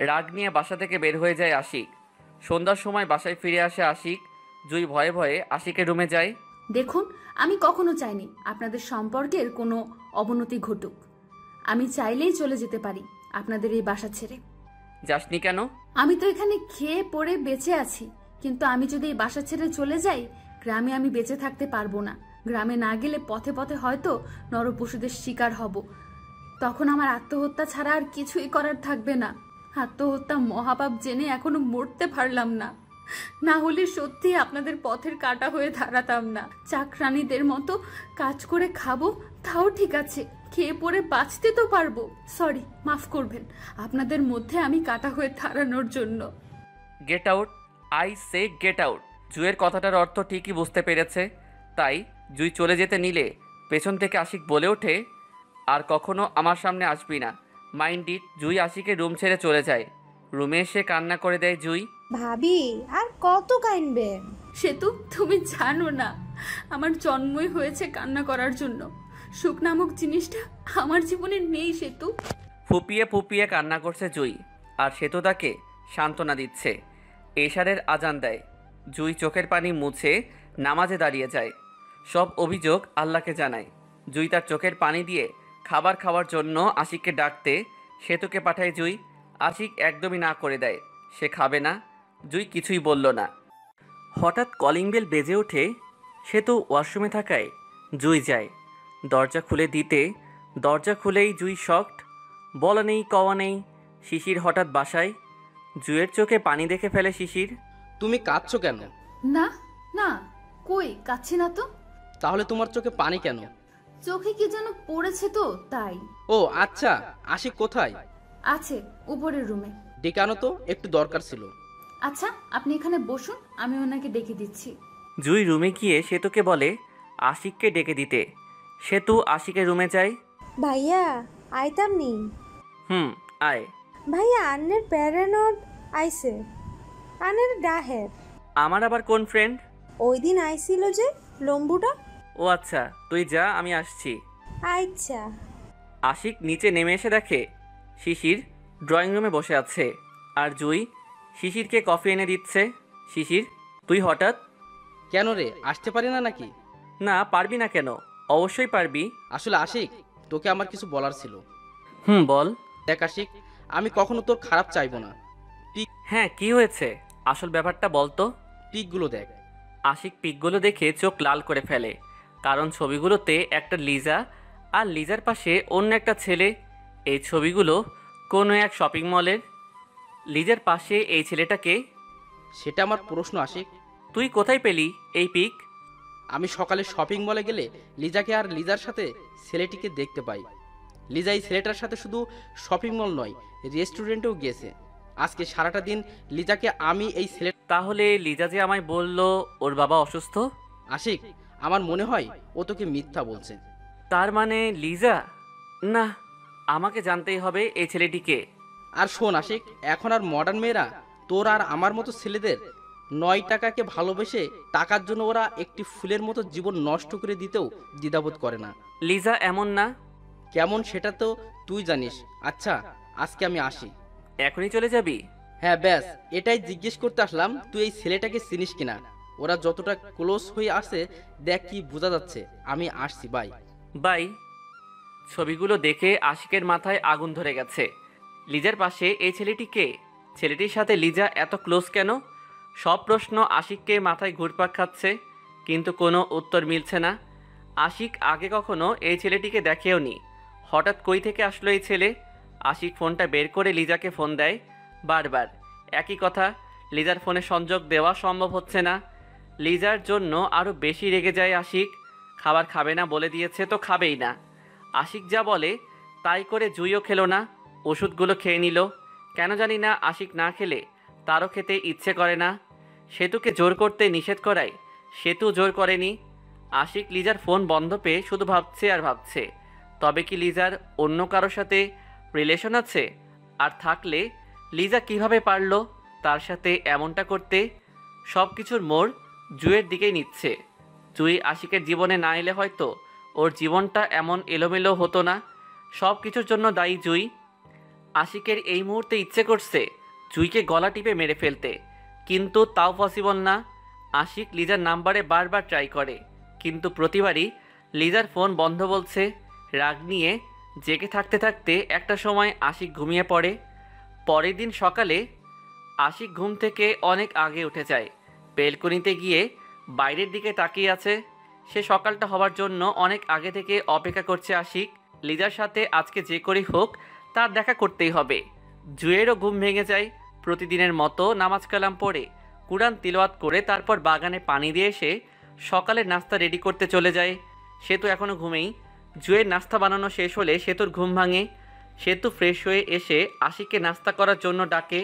B: রাগ নিয়ে বাসা থেকে বের হয়ে যায় আশিক। সন্ধ্যার সময় বাসায় ফিরে আসে আশিক। জুই ভয়ে ভয়ে আশিকের রুমে যায়।
C: দেখুন, আমি কখনো চাইনি আপনাদের সম্পর্কের কোনো অবনতি ঘটুক। আমি চাইলেই চলে যেতে পারি আপনাদের এই বাসা ছেড়ে।
B: যাসনি কেন?
C: আমি তো এখানে খেয়ে পড়ে বেঁচে আছি, কিন্তু আমি যদি এই বাসা ছেড়ে চলে যাই গ্রামে আমি বেঁচে থাকতে পারবো না। গ্রামে না গেলে পথে পথে হয়তো নরপশুদের শিকার হব। তখন আমার আত্মহত্যা ছাড়া আর কিছুই করার থাকবে না। আত্মহত্যা মহাপাপ জেনে এখনো মরতে পারলাম না। না হলে সত্যি আপনাদের পথের কাঁটা হয়ে দাঁড়াতাম না। চাকরানীদের মতো কাজ করে খাবো তাও ঠিক আছে, খেয়ে পরে বাঁচতে তো পারবো। সরি, মাফ করবেন আপনাদের মধ্যে আমি কাঁটা হয়ে দাঁড়ানোর জন্য।
B: Get out, I say get out. জুয়ের কথাটার অর্থ ঠিকই বুঝতে পেরেছে, তাই জুই চলে যেতে নিলে পেছন থেকে আশিক বলে ওঠে, আর কখনো আমার সামনে আসবি না, মাইন্ড ইট। জুই আশিকের রুম ছেড়ে চলে যায়। রুমে এসে কান্না করে দেয় জুই।
A: ভাবি আর কত কাইনবে?
C: সেতু, তুমি জানো না আমার জন্মই হয়েছে কান্না করার জন্য। সুখ নামক জিনিসটা আমার জীবনে নেই সেতু।
B: ফুপিয়ে ফুপিয়ে কান্না করছে জুই, আর সেতু তাকে সান্ত্বনা দিচ্ছে। এশারের আজান দেয়। জুই চোখের পানি মুছে নামাজে দাঁড়িয়ে যায়। সব অভিযোগ আল্লাহকে জানায়। জুই তার চোখের পানি দিয়ে খাবার খাওয়ার জন্য আশিককে ডাকতে সেতুকে পাঠায় জুই। আশিক একদমই না করে দেয়, সে খাবে না। জুই কিছুই বলল না। হঠাৎ কলিং বেল বেজে ওঠে। সেতু ওয়াশরুমে থাকায় জুই যায় দরজা খুলে দিতে। দরজা খুলেই জুই শকড। বলা নেই কওয়া নেই, শিশির হঠাৎ বাসায়। জুয়ের চোখে পানি দেখে ফেলে শিশির।
I: তুমি কাঁদছো কেন?
C: না না, কই কাচ্ছি না তো।
I: তাহলে তোমার চোখে পানি কেন?
C: চোখে কি যেন পড়েছে তো তাই।
I: ও আচ্ছা, আশিক কোথায়?
C: আছে উপরের রুমে।
I: ডেকে আনো তো, একটু দরকার ছিল।
C: আচ্ছা, আপনি এখানে বসুন, আমি ওনাকে ডেকে দিচ্ছি।
B: জুই রুমে গিয়ে সেতুকে বলে আশিককে ডেকে দিতে। সেতু আশিকের রুমে যায়।
A: ভাইয়া আইতাম নি?
B: আয়।
A: ভাইয়া আন্নের প্যারানট আইছে, আনের ডাহের।
B: আমার আবার কোন ফ্রেন্ড?
A: ওই দিন আইছিল যে লম্বুটা।
B: ও আচ্ছা, তুই যা, আমি আসছি।
A: আচ্ছা।
B: আশিক নিচে নেমে এসে দেখে শিশির ড্রয়িং রুমে বসে আছে, আর জুই শিশিরকে কফি এনে দিচ্ছে। শিশির, তুই হঠাৎ?
I: কেন রে, আসতে পারি না নাকি?
B: না, পারবি না কেন? অবশ্যই পারবি।
I: আসলে আশিক, তোকে আমার কিছু বলার ছিল।
B: বল।
I: দেখ আশিক, আমি কখনো তোর খারাপ চাইবো না।
B: হ্যাঁ, কি হয়েছে? আসল ব্যাপারটা বল তো।
I: পিকগুলো দেখ।
B: আশিক পিকগুলো দেখে চোখ লাল করে ফেলে, কারণ ছবিগুলোতে একটা লিজা আর লিজার পাশে অন্য একটা ছেলে। এই ছবিগুলো কোনো এক শপিং মলের। লিজার পাশে এই ছেলেটাকে।
I: সেটা আমার প্রশ্ন আশিক।
B: তুই কোথায় পেলি এই পিক?
I: আমি সকালে শপিং মলে গেলে লিজাকে আর লিজার সাথে ছেলেটিকে দেখতে পাই। লিজা এই ছেলেটার সাথে শুধু শপিং মল নয়, রেস্টুরেন্টেও গিয়েছে। আজকে সারাটা দিন লিজাকে আমি এই ছেলে।
B: তাহলে লিজা যে আমায় বলল ওর বাবা অসুস্থ?
I: আশিক, আমার মনে হয় ও তোকে মিথ্যা বলছে।
B: তার মানে লিজা? না, আমাকে জানতেই হবে এই ছেলেটিকে।
I: আর শোন আশিক, এখন আর মডার্ন মেয়েরা তোর আর আমার মতো ছেলেদের 9 টাকাকে ভালোবেসে টাকার জন্য ওরা একটি ফুলের মতো জীবন নষ্ট করে দিতেও দ্বিধাবোধ করে না।
B: লিজা এমন না।
I: কেমন সেটা তো তুই জানিস। আচ্ছা, আজকে আমি আসি।
B: এখনই চলে যাবি?
I: হ্যাঁ, ব্যাস এটাই জিজ্ঞেস করতে আসলাম, তুই এই ছেলেটাকে চিনিস কিনা। ওরা যতটা ক্লোজ হয়ে আসে দেখ কি বোঝা যাচ্ছে। আমি আসছি, বাই
B: বাই। ছবিগুলো দেখে আশিকের মাথায় আগুন ধরে গেছে। লিজার পাশে এই ছেলেটি কে? ছেলেটির সাথে লিজা এত ক্লোজ কেন? সব প্রশ্ন আশিককে মাথায় ঘুরপাক খাচ্ছে, কিন্তু কোনো উত্তর মিলছে না। আশিক আগে কখনো এই ছেলেটিকে দেখেও নি। হঠাৎ কই থেকে আসলো এই ছেলে? আশিক ফোনটা বের করে লিজাকে ফোন দেয়। বারবার একই কথা, লিজার ফোনে সংযোগ দেওয়া সম্ভব হচ্ছে না। লিজার জন্য আরও বেশি রেগে যায় আশিক। খাবার খাবে না বলে দিয়েছে তো খাবেই না। আশিক যা বলে তাই করে জুইও খেলো না, ওষুধগুলো খেয়ে নিল। কেন জানি না আশিক না খেলে তারও খেতে ইচ্ছে করে না। সেতুকে জোর করতে নিষেধ করায় সেতু জোর করেনি। আশিক লিজার ফোন বন্ধ পেয়ে শুধু ভাবছে আর ভাবছে, তবে কি লিজার অন্য কারোর সাথে রিলেশন আছে? আর থাকলে লিজা কিভাবে পারলো তার সাথে এমনটা করতে? সব কিছুর মোড় জুইয়ের দিকেই নিচ্ছে। জুই আশিকের জীবনে না এলে হয়তো ওর জীবনটা এমন এলোমেলো হতো না। সব কিছুর জন্য দায়ী জুই। আশিকের এই মুহূর্তে ইচ্ছে করছে জুইকে গলা টিপে মেরে ফেলতে, কিন্তু তাও পসিবল না। আশিক লিজার নাম্বারে বারবার ট্রাই করে, কিন্তু প্রতিবারই লিজার ফোন বন্ধ বলছে। রাগ নিয়ে জেগে থাকতে থাকতে একটা সময় আশিক ঘুমিয়ে পড়ে। পরের দিন সকালে আশিক ঘুম থেকে অনেক আগে উঠে যায়। বেলকনিতে গিয়ে বাইরের দিকে তাকিয়ে আছে। সে সকালটা হওয়ার জন্য অনেক আগে থেকে অপেক্ষা করছে আশিক। লিজার সাথে আজকে যে করেই হোক তার দেখা করতেই হবে। জুয়েরও ঘুম ভেঙে যায়। প্রতিদিনের মতো নামাজ কালাম পড়ে কুরআন তিলাওয়াত করে তারপর বাগানে পানি দিয়ে এসে সকালের নাস্তা রেডি করতে চলে যায়। সে তো এখনও ঘুমেই। জুয়ের নাস্তা বানানো শেষ হলে সেতুর ঘুম ভাঙে। সেতু ফ্রেশ হয়ে এসে আশিককে নাস্তা করার জন্য ডাকে।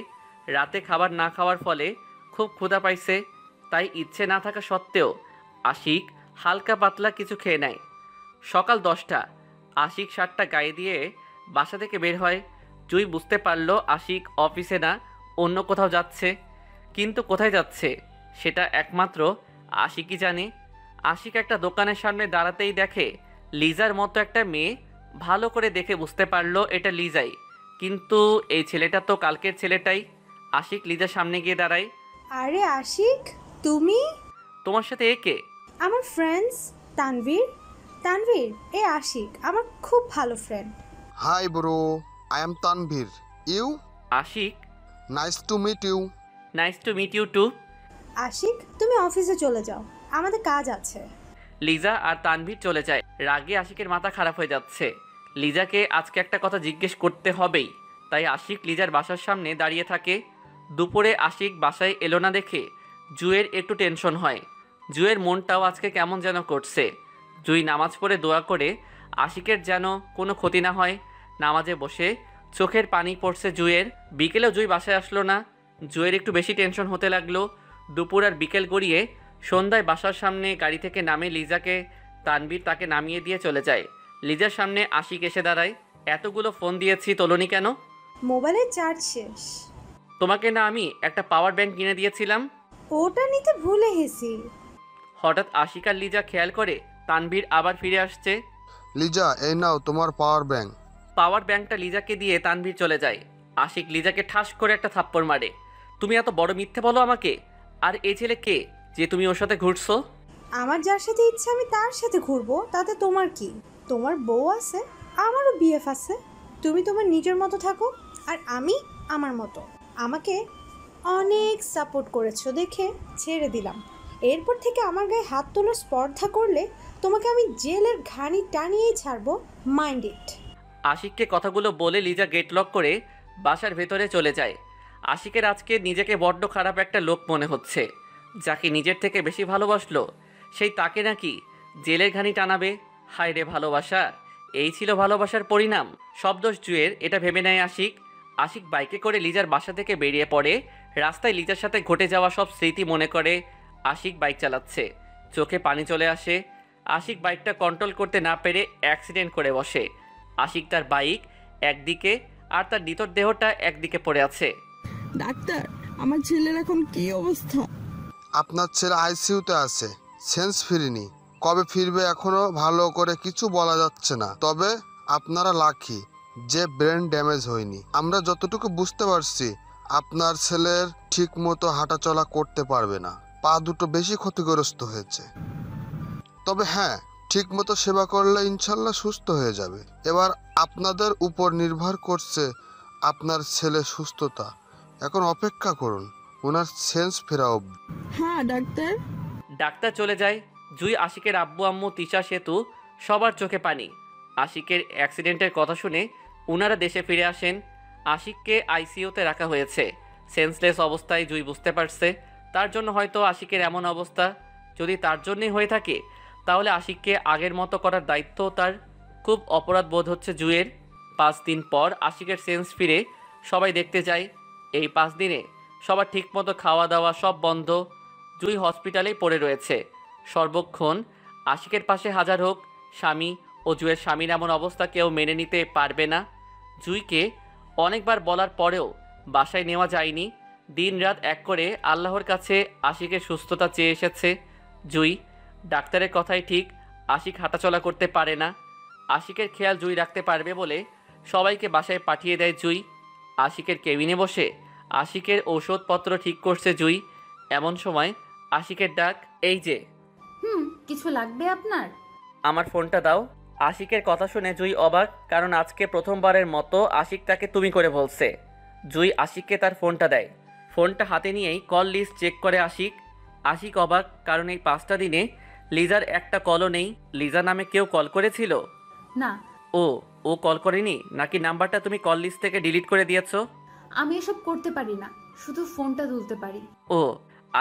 B: রাতে খাবার না খাওয়ার ফলে খুব ক্ষুধা পাইছে, তাই ইচ্ছে না থাকা সত্ত্বেও আশিক হালকা পাতলা কিছু খেয়ে নেয়। সকাল 10টা। আশিক শার্টটা গায়ে দিয়ে বাসা থেকে বের হয়। জুই বুঝতে পারল আশিক অফিসে না অন্য কোথাও যাচ্ছে, কিন্তু কোথায় যাচ্ছে সেটা একমাত্র আশিকই জানে। আশিক একটা দোকানের সামনে দাঁড়াতেই দেখে লিজার মতো একটা মেয়ে। ভালো করে দেখে বুঝতে পারল এটা লিজাই, কিন্তু এই ছেলেটা তো কালকের ছেলেটাই। আশিক লিজার সামনে গিয়ে দাঁড়ায়।
A: আরে আশিক, তুমি?
B: তোমার সাথে একে?
A: আমার ফ্রেন্ডস তানভীর। তানভীর, এ আশিক আমার খুব ভালো friend.
E: Hi bro, I am Tanvir. You?
B: Ashik,
E: nice to meet you.
B: Nice to meet you too.
A: Ashik, তুমি অফিসে চলে যাও, আমাদের কাজ আছে।
B: লিজা আর তানভীর চলে যায়। রাগে আশিকের মাথা খারাপ হয়ে যাচ্ছে। লিজাকে আজকে একটা কথা জিজ্ঞেস করতে হবেই, তাই আশিক লিজার বাসার সামনে দাঁড়িয়ে থাকে। দুপুরে আশিক বাসায় এলো না দেখে জুয়ের একটু টেনশন হয়। জুয়ের মনটাও আজকে কেমন যেন করছে। জুই নামাজ পড়ে দোয়া করে আশিকের যেন কোনো ক্ষতি না হয়। নামাজে বসে চোখের পানি পড়ছে জুয়ের। বিকেলেও জুই বাসায় আসলো না। জুয়ের একটু বেশি টেনশন হতে লাগলো। দুপুর আর বিকেল গড়িয়ে সন্ধ্যায় বাসার সামনে গাড়ি থেকে নামে লিজাকে তানভীর তাকে নামিয়ে দিয়ে চলে যায়। লিজার সামনে আশিক এসে দাঁড়ায়। এতগুলো ফোন দিয়েছি, তোলনি কেন?
A: মোবাইলের চার্জ শেষ।
B: তোমাকে না আমি একটা পাওয়ার ব্যাংক কিনে দিয়েছিলাম?
A: ওটা নিতে ভুলে গেছি।
B: হঠাৎ আশিক আর লিজা খেয়াল করে তানভীর আবার ফিরে আসছে।
E: লিজা, এই নাও তোমার পাওয়ার ব্যাংক।
B: পাওয়ার ব্যাংকটা লিজাকে দিয়ে তানভীর চলে যায়। আশিক লিজাকে ঠাস করে একটা থাপ্পড় মারে। তুমি এত বড় মিথ্যে বলো আমাকে? আর এই ছেলে কে যে তুমি ওর সাথে ঘুরছো?
A: আমার যার সাথে ইচ্ছা আমি তার সাথে ঘুরবো, তাতে তোমার কি? তোমার বউ আছে, আমারও বিএফ আছে। তুমি তোমার নিজের মতো থাকো, আর আমি আমার মতো। আমাকে অনেক সাপোর্ট করেছো দেখে ছেড়ে দিলাম। এরপর থেকে আমার গায়ে হাত তোলার স্পর্ধা করলে তোমাকে আমি জেলের ঘানি টানিয়েই ছাড়বো, মাইন্ড ইট।
B: আশিককে কথাগুলো বলে লিজা গেট লক করে বাসার ভেতরে চলে যায়। আশিকের আজকে নিজেকে বড্ড খারাপ একটা লোক মনে হচ্ছে। যাকে নিজের থেকে বেশি ভালোবাসলো সেই তাকে নাকি জেলের ঘানি টানাবে। হায় রে ভালোবাসা, এই ছিল ভালোবাসার পরিণাম। সব দোষ জুয়ের, এটা ভেবে নেয় আশিক। আশিক বাইকে করে লিজার বাসা থেকে বেরিয়ে পড়ে। রাস্তায় লিজার সাথে ঘটে যাওয়া সব স্মৃতি মনে করে আশিক বাইক চালাচ্ছে। চোখে পানি চলে আসে। আশিক বাইকটা কন্ট্রোল করতে না পেরে অ্যাক্সিডেন্ট করে বসে। আশিক তার বাইক একদিকে আর তার নিতর দেহটা একদিকে পড়ে আছে।
D: ডাক্তার, আমার ছেলের এখন কি অবস্থা?
E: আপনার ছেলে আইসিইউতে আছে, সেন্স ফিরিনি। কবে ফিরবে এখনো ভালো করে কিছু বলা যাচ্ছে না। তবে আপনারা লাকি যে ব্রেন ড্যামেজ হয়নি। আমরা যতটুকু বুঝতে পারছি আপনার ছেলের ঠিক মতো হাঁটাচলা করতে পারবে না, পা দুটো বেশি ক্ষতিগ্রস্ত হয়েছে। তবে হ্যাঁ, ঠিক মতো সেবা করলে ইনশাল্লাহ সুস্থ হয়ে যাবে। এবার আপনাদের উপর নির্ভর করছে আপনার ছেলের সুস্থতা। এখন অপেক্ষা করুন ওনার সেন্স ফেরা অবধি।
D: হ্যাঁ ডাক্তার।
B: ডাক্তার চলে যায়। জুই, আশিকের আব্বু আম্মু, তিশা, সেতু সবার চোখে পানি। আশিকের অ্যাক্সিডেন্টের কথা শুনে ওনারা দেশে ফিরে আসেন। আশিককে আইসিইউতে রাখা হয়েছে। সেন্সলেস অবস্থায় জুই বুঝতে পারছে তার জন্য হয়তো আশিকের এমন অবস্থা। যদি তার জন্যই হয়ে থাকে তাহলে আশিককে আগের মতো করার দায়িত্ব তার। খুব অপরাধ বোধ হচ্ছে জুয়ের। 5 দিন পর আশিকের সেন্স ফিরে সবাই দেখতে যায়। এই 5 দিনে সবার ঠিকমতো খাওয়া দাওয়া সব বন্ধ। জুই হসপিটালেই পড়ে রয়েছে। সর্বক্ষণ আশিকের পাশে হাজার হোক স্বামী ও জুয়ের স্বামীর এমন অবস্থা কেউ মেনে নিতে পারবে না। জুইকে অনেকবার বলার পরেও বাসায় নেওয়া যায়নি। দিন রাত এক করে আল্লাহর কাছে আশিকের সুস্থতা চেয়ে এসেছে জুই। ডাক্তারের কথাই ঠিক, আশিক হাঁটাচলা করতে পারে না। আশিকের খেয়াল জুই রাখতে পারবে বলে সবাইকে বাসায় পাঠিয়ে দেয় জুই। আশিকের কেবিনে বসে আশিকের ঔষধপত্র ঠিক করছে জুই। এমন সময় আশিকের ডাক। এই যে।
C: কিছু লাগবে আপনার?
B: আমার ফোনটা দাও। আশিকের কথা শুনে জুই অবাক, কারণ আজকে প্রথমবারের মতো আশিক তাকে তুমি করে বলছে। জুই আশিককে তার ফোনটা দেয়। ফোনটা হাতে নিয়েই কল লিস্ট চেক করে আশিক। আশিক অবাক, কারণ এই 5টা দিনে লিজার একটা কলও নেই। লিজা নামে কেউ কল করেছিল?
C: না,
B: ও কল করেনি নাকি নাম্বারটা তুমি কল লিস্ট থেকে ডিলিট করে দিয়েছো?
C: আমি এসব করতে পারি না, শুধু ফোনটা তুলতে পারি।
B: ও,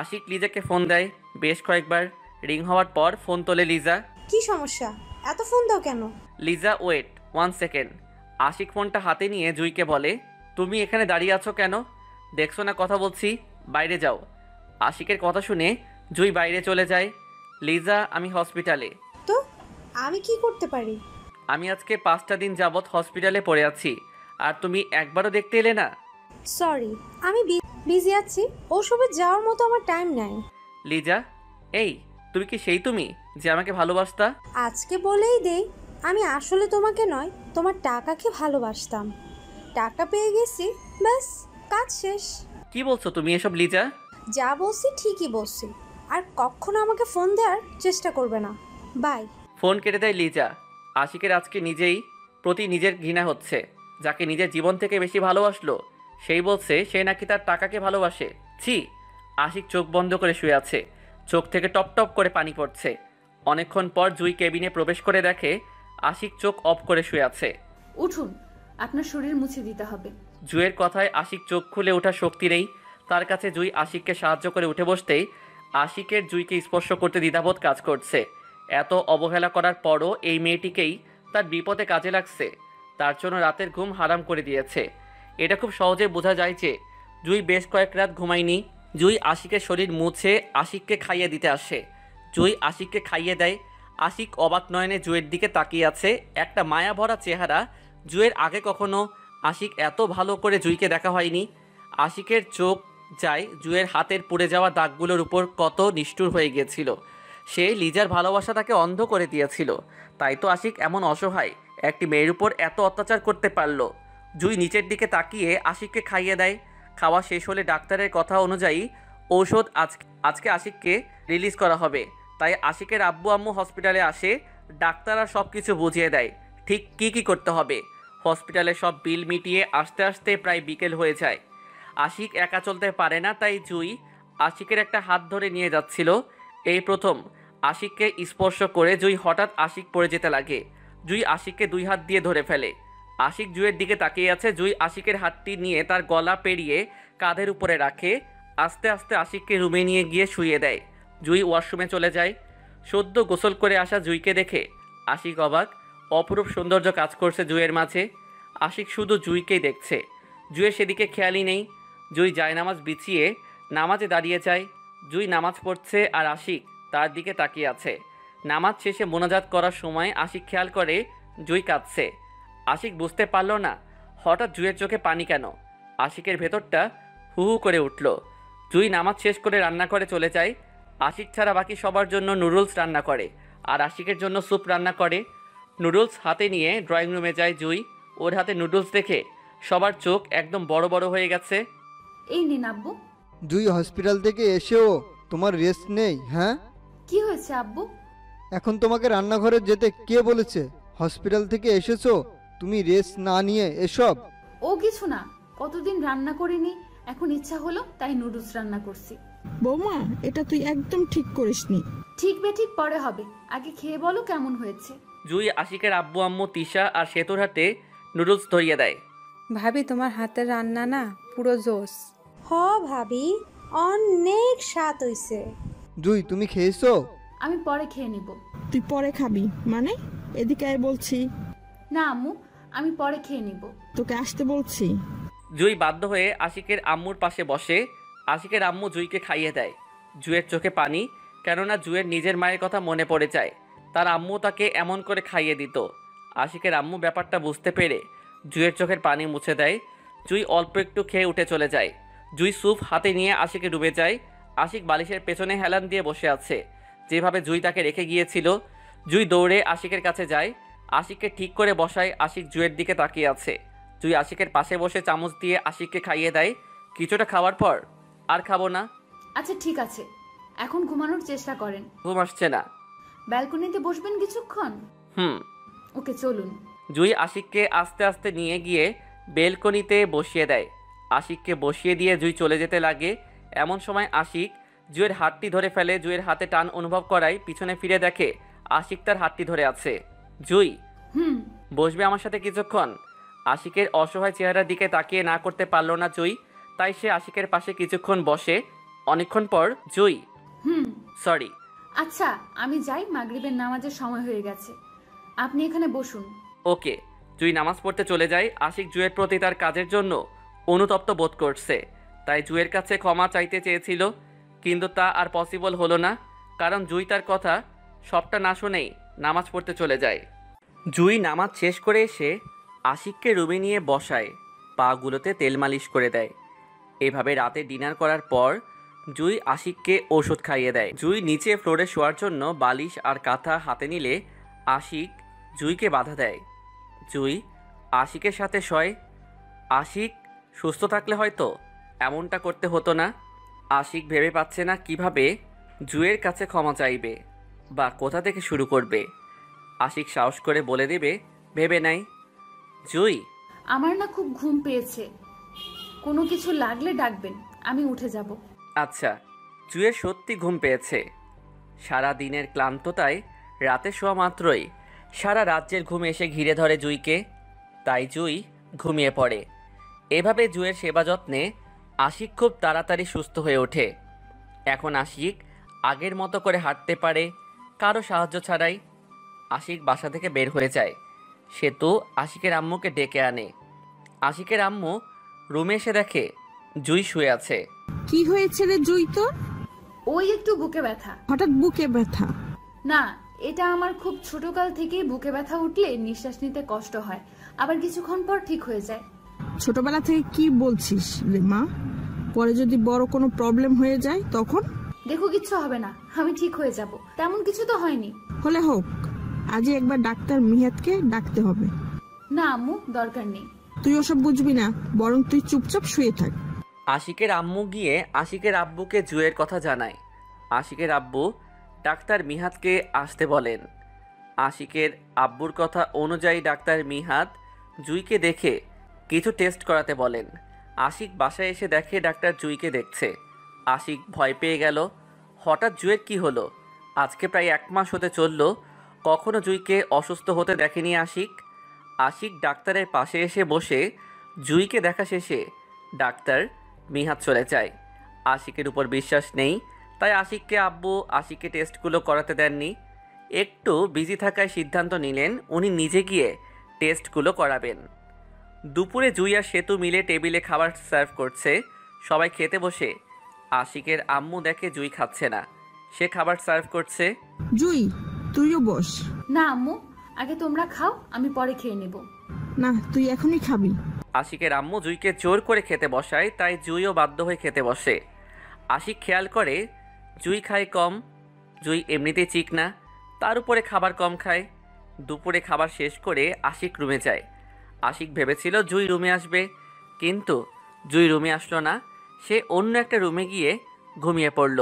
B: আশিক লিজাকে ফোন দেয় বেশ কয়েকবার। রিং হওয়ার পর ফোন তোলে লিজা।
A: কি সমস্যা, এত ফোন দাও কেন?
B: Liza wait 1 second. আশিক ফোনটা হাতে নিয়ে জুইকে বলে, তুমি এখানে দাঁড়িয়ে আছো কেন? দেখছো না কথা বলছি? বাইরে যাও। আশিকের কথা শুনে জুই বাইরে চলে যায়। লিজা, আমি হসপিটালে।
A: তো আমি কি করতে পারি?
B: আমি আজকে 5টা দিন যাবৎ হসপিটালে পড়ে আছি, আর তুমি একবারও দেখতে এলে না।
A: সরি, আমি বিজি আছি, ওসবে যাওয়ার মতো আমার টাইম নাই।
B: লিজা, এই তুমি কি সেই তুমি যে আমাকে ভালোবাসতা?
A: আজকে বলেই দেই, আমি আসলে তোমাকে নয়, তোমার টাকাকে ভালোবাসতাম। টাকা পেয়ে গেছি, ব্যাস কাজ শেষ।
B: কি বলছো তুমি এসব লিজা?
A: যা বলছি ঠিকই বলছি, আর কখনো আমাকে ফোন দেওয়ার চেষ্টা করবে না। বাই।
B: ফোন কেটে দেয় লিজা। আশিকের আজকে নিজের ঘৃণা হচ্ছে। যাকে নিজের জীবন থেকে বেশি ভালোবাসলো সেই বলছে সে নাকি তার টাকাকে ভালোবাসে। ছি! আশিক চোখ বন্ধ করে শুয়ে আছে, চোখ থেকে টপ টপ করে পানি পড়ছে। অনেকক্ষণ পর জুই কেবিনে প্রবেশ করে দেখে আশিক চোখ অফ করে শুয়ে আছে।
C: উঠুন, আপনার শরীর মুছে দিতে হবে।
B: জুইয়ের কথায় আশিক চোখ খুলে ওঠার শক্তি নেই তার কাছে। জুই আশিককে সাহায্য করে উঠে বসতেই আশিকের জুইকে স্পর্শ করতে দ্বিধাবোধ কাজ করছে। এত অবহেলা করার পরও এই মেয়েটিকেই তার বিপদে কাজে লাগছে। তার জন্য রাতের ঘুম হারাম করে দিয়েছে। এটা খুব সহজে বোঝা যায় যে জুই বেশ কয়েক রাত ঘুমায়নি। জুই আশিকের শরীর মুছে আশিককে খাইয়ে দিতে আসে। জুই আশিককে খাইয়ে দেয়। আশিক অবাক নয়নে জুয়ের দিকে তাকিয়ে আছে, একটা মায়া ভরা চেহারা। জুয়ের আগে কখনো আশিক এত ভালো করে জুইকে দেখা হয়নি। আশিকের চোখ যায় জুয়ের হাতের পুড়ে যাওয়া দাগগুলোর উপর, কত নিষ্ঠুর হয়ে গিয়েছিল সে। লিজার ভালোবাসা তাকে অন্ধ করে দিয়েছিল, তাই তো আশিক এমন অসহায় একটি মেয়ের উপর এত অত্যাচার করতে পারল। জুই নিচের দিকে তাকিয়ে আশিককে খাইয়ে দেয়। খাওয়া শেষ হলে ডাক্তারের কথা অনুযায়ী ঔষধ আজকে আশিককে রিলিজ করা হবে, তাই আশিকের আব্বু আম্মু হসপিটালে আসে। ডাক্তাররা সব কিছু বুঝিয়ে দেয় ঠিক কী করতে হবে। হসপিটালে সব বিল মিটিয়ে আস্তে আস্তে প্রায় বিকেল হয়ে যায়। আশিক একা চলতে পারে না, তাই জুই আশিকের একটা হাত ধরে নিয়ে যাচ্ছিল। এই প্রথম আশিককে স্পর্শ করে জুই হঠাৎ আশিক পড়ে যেতে লাগে। জুই আশিককে 2 হাত দিয়ে ধরে ফেলে। আশিক জুইয়ের দিকে তাকিয়ে আছে। জুই আশিকের হাতটি নিয়ে তার গলা পেরিয়ে কাঁধের উপরে রাখে। আস্তে আস্তে আশিককে রুমে নিয়ে গিয়ে শুইয়ে দেয়। জুই ওয়াশরুমে চলে যায়। সদ্য গোসল করে আসা জুইকে দেখে আশিক অবাক। অপরূপ সৌন্দর্য কাজ করছে জুইয়ের মাঝে। আশিক শুধু জুইকেই দেখছে, জুইয়ের সেদিকে খেয়ালই নেই। জুই জায়নামাজ বিছিয়ে নামাজে দাঁড়িয়ে যায়। জুই নামাজ পড়ছে আর আশিক তার দিকে তাকিয়ে আছে। নামাজ শেষে মোনাজাত করার সময় আশিক খেয়াল করে জুই কাঁদছে। আশিক বুঝতে পারল না হঠাৎ জুইয়ের চোখে পানি কেন। আশিকের ভেতরটা হু হু করে উঠল। জুই নামাজ শেষ করে রান্নাঘরে চলে যায়। আশিক ছাড়া বাকি সবার জন্য নুডলস রান্না করে আর আশিকের জন্য স্যুপ রান্না করে। নুডলস হাতে নিয়ে ড্রয়িং রুমে যায় জুই। ওর হাতে নুডলস দেখে সবার চোখ একদম বড় বড় হয়ে গেছে।
C: এই নিন আব্বু।
H: জুই, হসপিটাল থেকে এসেও তোমার রেস্ট নেই? হ্যাঁ,
C: কি হয়েছে আব্বু?
H: এখন তোমাকে রান্নাঘরে যেতে কে বলেছে? হসপিটাল থেকে এসেছো, তুমি রেস্ট না নিয়ে এসব?
C: ও কিছু না, কতদিন রান্না করিনি, এখন ইচ্ছা হলো তাই নুডলস রান্না করছি।
D: বৌমা, এটা তুই একদম ঠিক করিসনি।
C: ঠিক বেঠিক পরে হবে, আগে খেয়ে বলো কেমন হয়েছে।
B: জুই আশিকের আব্বু আম্মু তিশা আর সেতুর হাতে নুডলস ধরিয়ে দেয়।
G: ভাবি, তোমার হাতের রান্না না পুরো জোস।
A: হ ভাবি, অনেক স্বাদ হইছে।
H: জুই, তুমি খেয়েছো?
C: আমি পরে খেয়ে নিব।
D: তুই পরে খাবি মানে? এদিকে আয় বলছি।
C: না আম্মু, আমি পরে খেয়ে নিব।
D: তোকে আসতে বলছি।
B: জুই বাধ্য হয়ে আশিকের আম্মুর পাশে বসে। আশিকের আম্মু জুইকে খাইয়ে দেয়। জুইয়ের চোখে পানি, কেননা জুইয়ের নিজের মায়ের কথা মনে পড়ে যায়। তার আম্মু তাকে এমন করে খাইয়ে দিত। আশিকের আম্মু ব্যাপারটা বুঝতে পেরে জুইয়ের চোখের পানি মুছে দেয়। জুই অল্প একটু খেয়ে উঠে চলে যায়। জুই স্যুপ হাতে নিয়ে আশিকে ডুবে যায়। আশিক বালিশের পেছনে হেলান দিয়ে বসে আছে, যেভাবে জুই তাকে রেখে গিয়েছিল। জুই দৌড়ে আশিকের কাছে যায়, আশিককে ঠিক করে বসায়। আশিক জুইয়ের দিকে তাকিয়ে আছে। জুই আশিকের পাশে বসে চামচ দিয়ে আশিককে খাইয়ে দেয়। কিছুটা খাওয়ার পর, আর খাবো না।
C: আচ্ছা ঠিক আছে, এখন ঘুমানোর চেষ্টা করেন।
B: ঘুম আসছে না।
C: ব্যালকনিতে বসবেন কিছুক্ষণ? ওকে, চলুন।
B: জুই আশিককে আস্তে আস্তে নিয়ে গিয়ে বেলকনিতে বসিয়ে দেয়। আশিককে বসিয়ে দিয়ে জুই চলে যেতে লাগে। এমন সময় আশিক জুয়ের হাতটি ধরে ফেলে। জুয়ের হাতে টান অনুভব করায় পিছনে ফিরে দেখে আশিক তার হাতটি ধরে আছে। জুই, বসবে আমার সাথে কিছুক্ষণ? আশিকের অসহায় চেহারার দিকে তাকিয়ে না করতে পারল না জুই, তাই সে আশিকের পাশে কিছুক্ষণ বসে। অনেকক্ষণ পর জুই, সরি।
C: আচ্ছা আমি যাই, মাগরিবের নামাজের সময় হয়ে গেছে, আপনি এখানে বসুন।
B: ওকে। জুই নামাজ পড়তে চলে যায়। আশিক জুয়ের প্রতি তার কাজের জন্য অনুতপ্ত বোধ করছে, তাই জুয়ের কাছে ক্ষমা চাইতে চেয়েছিল, কিন্তু তা আর পসিবল হলো না, কারণ জুই তার কথা সবটা না শুনেই নামাজ পড়তে চলে যায়। জুই নামাজ শেষ করে এসে আশিককে রুমে নিয়ে বসায়, পাগুলোতে তেল মালিশ করে দেয়। এভাবে রাতে ডিনার করার পর জুই আশিককে ওষুধ খাইয়ে দেয়। জুই নিচে ফ্লোরে শোয়ার জন্য বালিশ আর কাঁথা হাতে নিলে আশিক জুইকে বাধা দেয়। জুই আশিকের সাথে শয়। আশিক সুস্থ থাকলে হয়তো এমনটা করতে হতো না। আশিক ভেবে পাচ্ছে না কিভাবে জুইয়ের কাছে ক্ষমা চাইবে বা কোথা থেকে শুরু করবে। আশিক সাহস করে বলে দেবে, ভেবে নাই। জুই,
C: আমার না খুব ঘুম পেয়েছে, কোনো কিছু লাগলে ডাকবেন, আমি উঠে যাব।
B: আচ্ছা। জুইয়ের সত্যি ঘুম পেয়েছে। সারা দিনের ক্লান্ততায় রাতে শোয়া মাত্রই সারা রাজ্যের ঘুম এসে ঘিরে ধরে জুইকে, তাই জুই ঘুমিয়ে পড়ে। এভাবে জুইয়ের সেবা যত্নে আশিক খুব তাড়াতাড়ি সুস্থ হয়ে ওঠে। এখন আশিক আগের মতো করে হাঁটতে পারে, কারো সাহায্য ছাড়াই। আশিক বাসা থেকে বের হয়ে যায়। সে তো আশিকের আম্মুকে ডেকে আনে। আশিকের আম্মু রুমে এসে দেখে জুই শুয়ে আছে।
D: কি হয়েছে রে জুই তোর?
C: ওই একটু বুকে ব্যথা।
D: হঠাৎ বুকে ব্যথা?
C: না, এটা আমার খুব ছোটকাল থেকেই বুকে ব্যথা উঠলে নিঃশ্বাস নিতে কষ্ট হয়, আবার কিছুক্ষণ পর ঠিক হয়ে যায়।
D: ছোটবেলা থেকে কি বলছিস রে মা? পরে যদি বড় কোনো প্রবলেম হয়ে যায় তখন?
C: দেখো কিচ্ছু হবে না, আমি ঠিক হয়ে যাব, তেমন কিছু তো হয়নি।
D: হলে হোক, আজই একবার ডাক্তার মিহাতকে ডাকতে হবে।
C: না আম্মু, দরকার নেই।
D: তুই ওসব বুঝবি না, বরং তুই চুপচাপ শুয়ে থাক।
B: আশিকের আম্মু গিয়ে আশিকের আব্বুকে জুয়ের কথা জানায়। আশিকের আব্বু ডাক্তার মিহাতকে আসতে বলেন। আশিকের আব্বুর কথা অনুযায়ী ডাক্তার মিহাত জুইকে দেখে কিছু টেস্ট করাতে বলেন। আশিক বাসায় এসে দেখে ডাক্তার জুইকে দেখছে। আশিক ভয় পেয়ে গেল। হঠাৎ জুয়ের কি হলো? আজকে প্রায় 1 মাস হতে চলল, কখনো জুইকে অসুস্থ হতে দেখেনি আশিক। আশিক ডাক্তারের পাশে এসে বসে জুইকে দেখা শেষে ডাক্তার মিহাত চলে যায়। আশিকের উপর বিশ্বাস নেই, তাই আশিককে আব্বু আশিককে টেস্টগুলো করাতে দেননি। একটু বিজি থাকায় সিদ্ধান্ত নিলেন উনি নিজে গিয়ে টেস্টগুলো করাবেন। দুপুরে জুই আর সেতু মিলে টেবিলে খাবার সার্ভ করছে। সবাই খেতে বসে আশিকের আম্মু দেখে জুই খাচ্ছে না, সে খাবার সার্ভ করছে।
D: জুই, তুইও বস।
C: না আম্মু, আগে তোমরা খাও, আমি পরে খেয়ে নেব।
D: না, তুই এখনই খাবি।
B: আশিকের আম্মু জুইকে জোর করে খেতে বসায়, তাই জুইও বাধ্য হয়ে খেতে বসে। আশিক খেয়াল করে জুই খায় কম। জুই এমনিতেই চিকনা, তার উপরে খাবার কম খায়। দুপুরে খাবার শেষ করে আশিক রুমে যায়। আশিক ভেবেছিল জুই রুমে আসবে, কিন্তু জুই রুমে আসলো না। সে অন্য একটা রুমে গিয়ে ঘুমিয়ে পড়ল।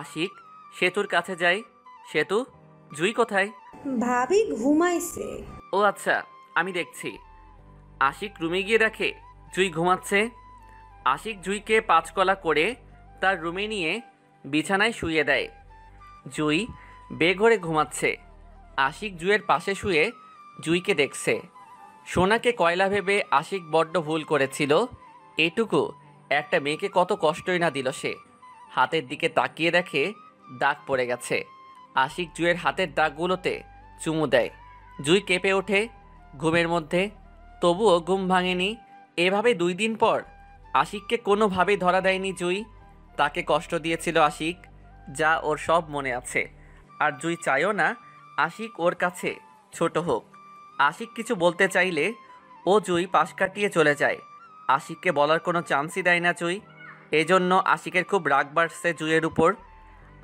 B: আশিক সেতুর কাছে যায়। সেতু, জুই কোথায়?
A: ভাবি ঘুমাইছে।
B: ও আচ্ছা, আমি দেখছি। আশিক রুমে গিয়ে দেখে জুই ঘুমাচ্ছে। আশিক জুইকে 5 কলা করে তার রুমে নিয়ে বিছানায় শুইয়ে দেয়। জুই বেঘরে ঘুমাচ্ছে। আশিক জুইয়ের পাশে শুয়ে জুইকে দেখছে। সোনাকে কয়লা ভেবে আশিক বড্ড ভুল করেছিল। এটুকু একটা মেয়েকে কত কষ্টই না দিল সে। হাতের দিকে তাকিয়ে দেখে দাগ পড়ে গেছে। আশিক জুইয়ের হাতের দাগগুলোতে চুমু দেয়। জুই কেঁপে ওঠে ঘুমের মধ্যে, তবুও ঘুম ভাঙেনি। এভাবে 2 দিন পর আশিককে কোনোভাবেই ধরা দেয়নি জুই। তাকে কষ্ট দিয়েছিল আশিক, যা ওর সব মনে আছে। আর জুই চায়ও না আশিক ওর কাছে ছোট হোক। আশিক কিছু বলতে চাইলে ও জুই পাশ কাটিয়ে চলে যায়। আশিককে বলার কোনো চান্সই দেয় না জুই। এজন্য আশিকের খুব রাগ বাড়ছে জুইয়ের উপর।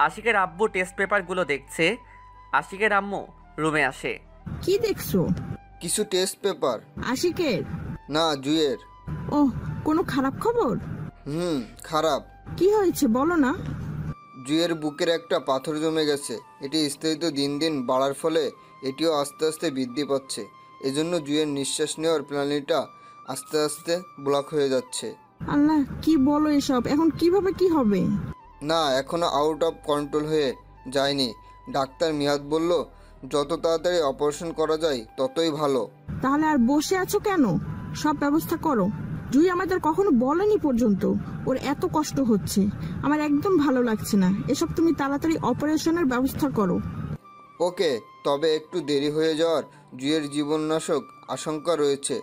B: আশিকের আব্বু টেস্ট পেপারগুলো দেখছে। আশিকের আম্মু রুমে আসে।
D: কি দেখছো?
H: কিছু টেস্ট পেপার।
D: আশিকের?
H: না, জুয়ের।
D: ও, কোনো খারাপ খবর?
H: খারাপ।
D: কি হয়েছে বলো না।
H: জুয়ের বুকের একটা পাথর জমে গেছে। এটি স্থায়িত দিন দিন বাড়ার ফলে এটিও আস্তে আস্তে বৃদ্ধি পাচ্ছে। এজন্য জুয়ের নিঃশ্বাস নেওয়ার প্রাণীটা আস্তে আস্তে ব্লক হয়ে যাচ্ছে।
D: আল্লাহ, কি বলো এসব? এখন কিভাবে কি হবে?
H: না, এখনো আউট অফ কন্ট্রোল হয়ে যায়নি। ডাক্তার মিয়াদ বলল যত তাড়াতাড়ি অপারেশন করা যায় ততই ভালো।
D: তাহলে আর বসে আছো কেন? সব ব্যবস্থা করো। জুই আমাদের কখনো বলেনি পর্যন্ত ওর এত কষ্ট হচ্ছে। আমার একদম ভালো লাগছে না এসব। তুমি তাড়াতাড়ি অপারেশনের ব্যবস্থা করো।
H: ওকে, তবে একটু দেরি হয়ে যাওয়ার জুয়ের জীবননাশক আশঙ্কা রয়েছে।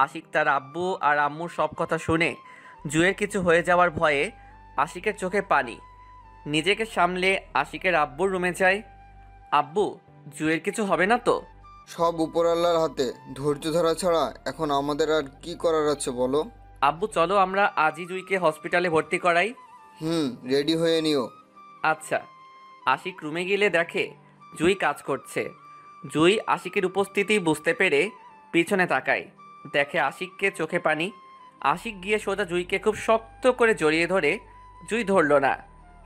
B: আশিক তার আব্বু আর আম্মুর সব কথা শুনে জুয়ের কিছু হয়ে যাওয়ার ভয়ে আশিকের চোখে পানি। নিজেকে সামলে আশিকের আব্বুর রুমে যায়। আব্বু, জুয়ের কিছু হবে না তো?
H: সব উপরওয়ালার হাতে। ধৈর্য ধরা ছাড়া এখন আমাদের আর কি করার আছে বলো?
B: আব্বু, চলো আমরা আজই জুইকে হসপিটালে ভর্তি করাই।
H: রেডি হয়ে নিও।
B: আচ্ছা। আশিক রুমে গেলে দেখে জুই কাজ করছে। জুই আশিকের উপস্থিতি বুঝতে পেরে পিছনে তাকায়, দেখে আশিককে চোখে পানি। আশিক গিয়ে সোজা জুইকে খুব শক্ত করে জড়িয়ে ধরে। জুই ধরল না।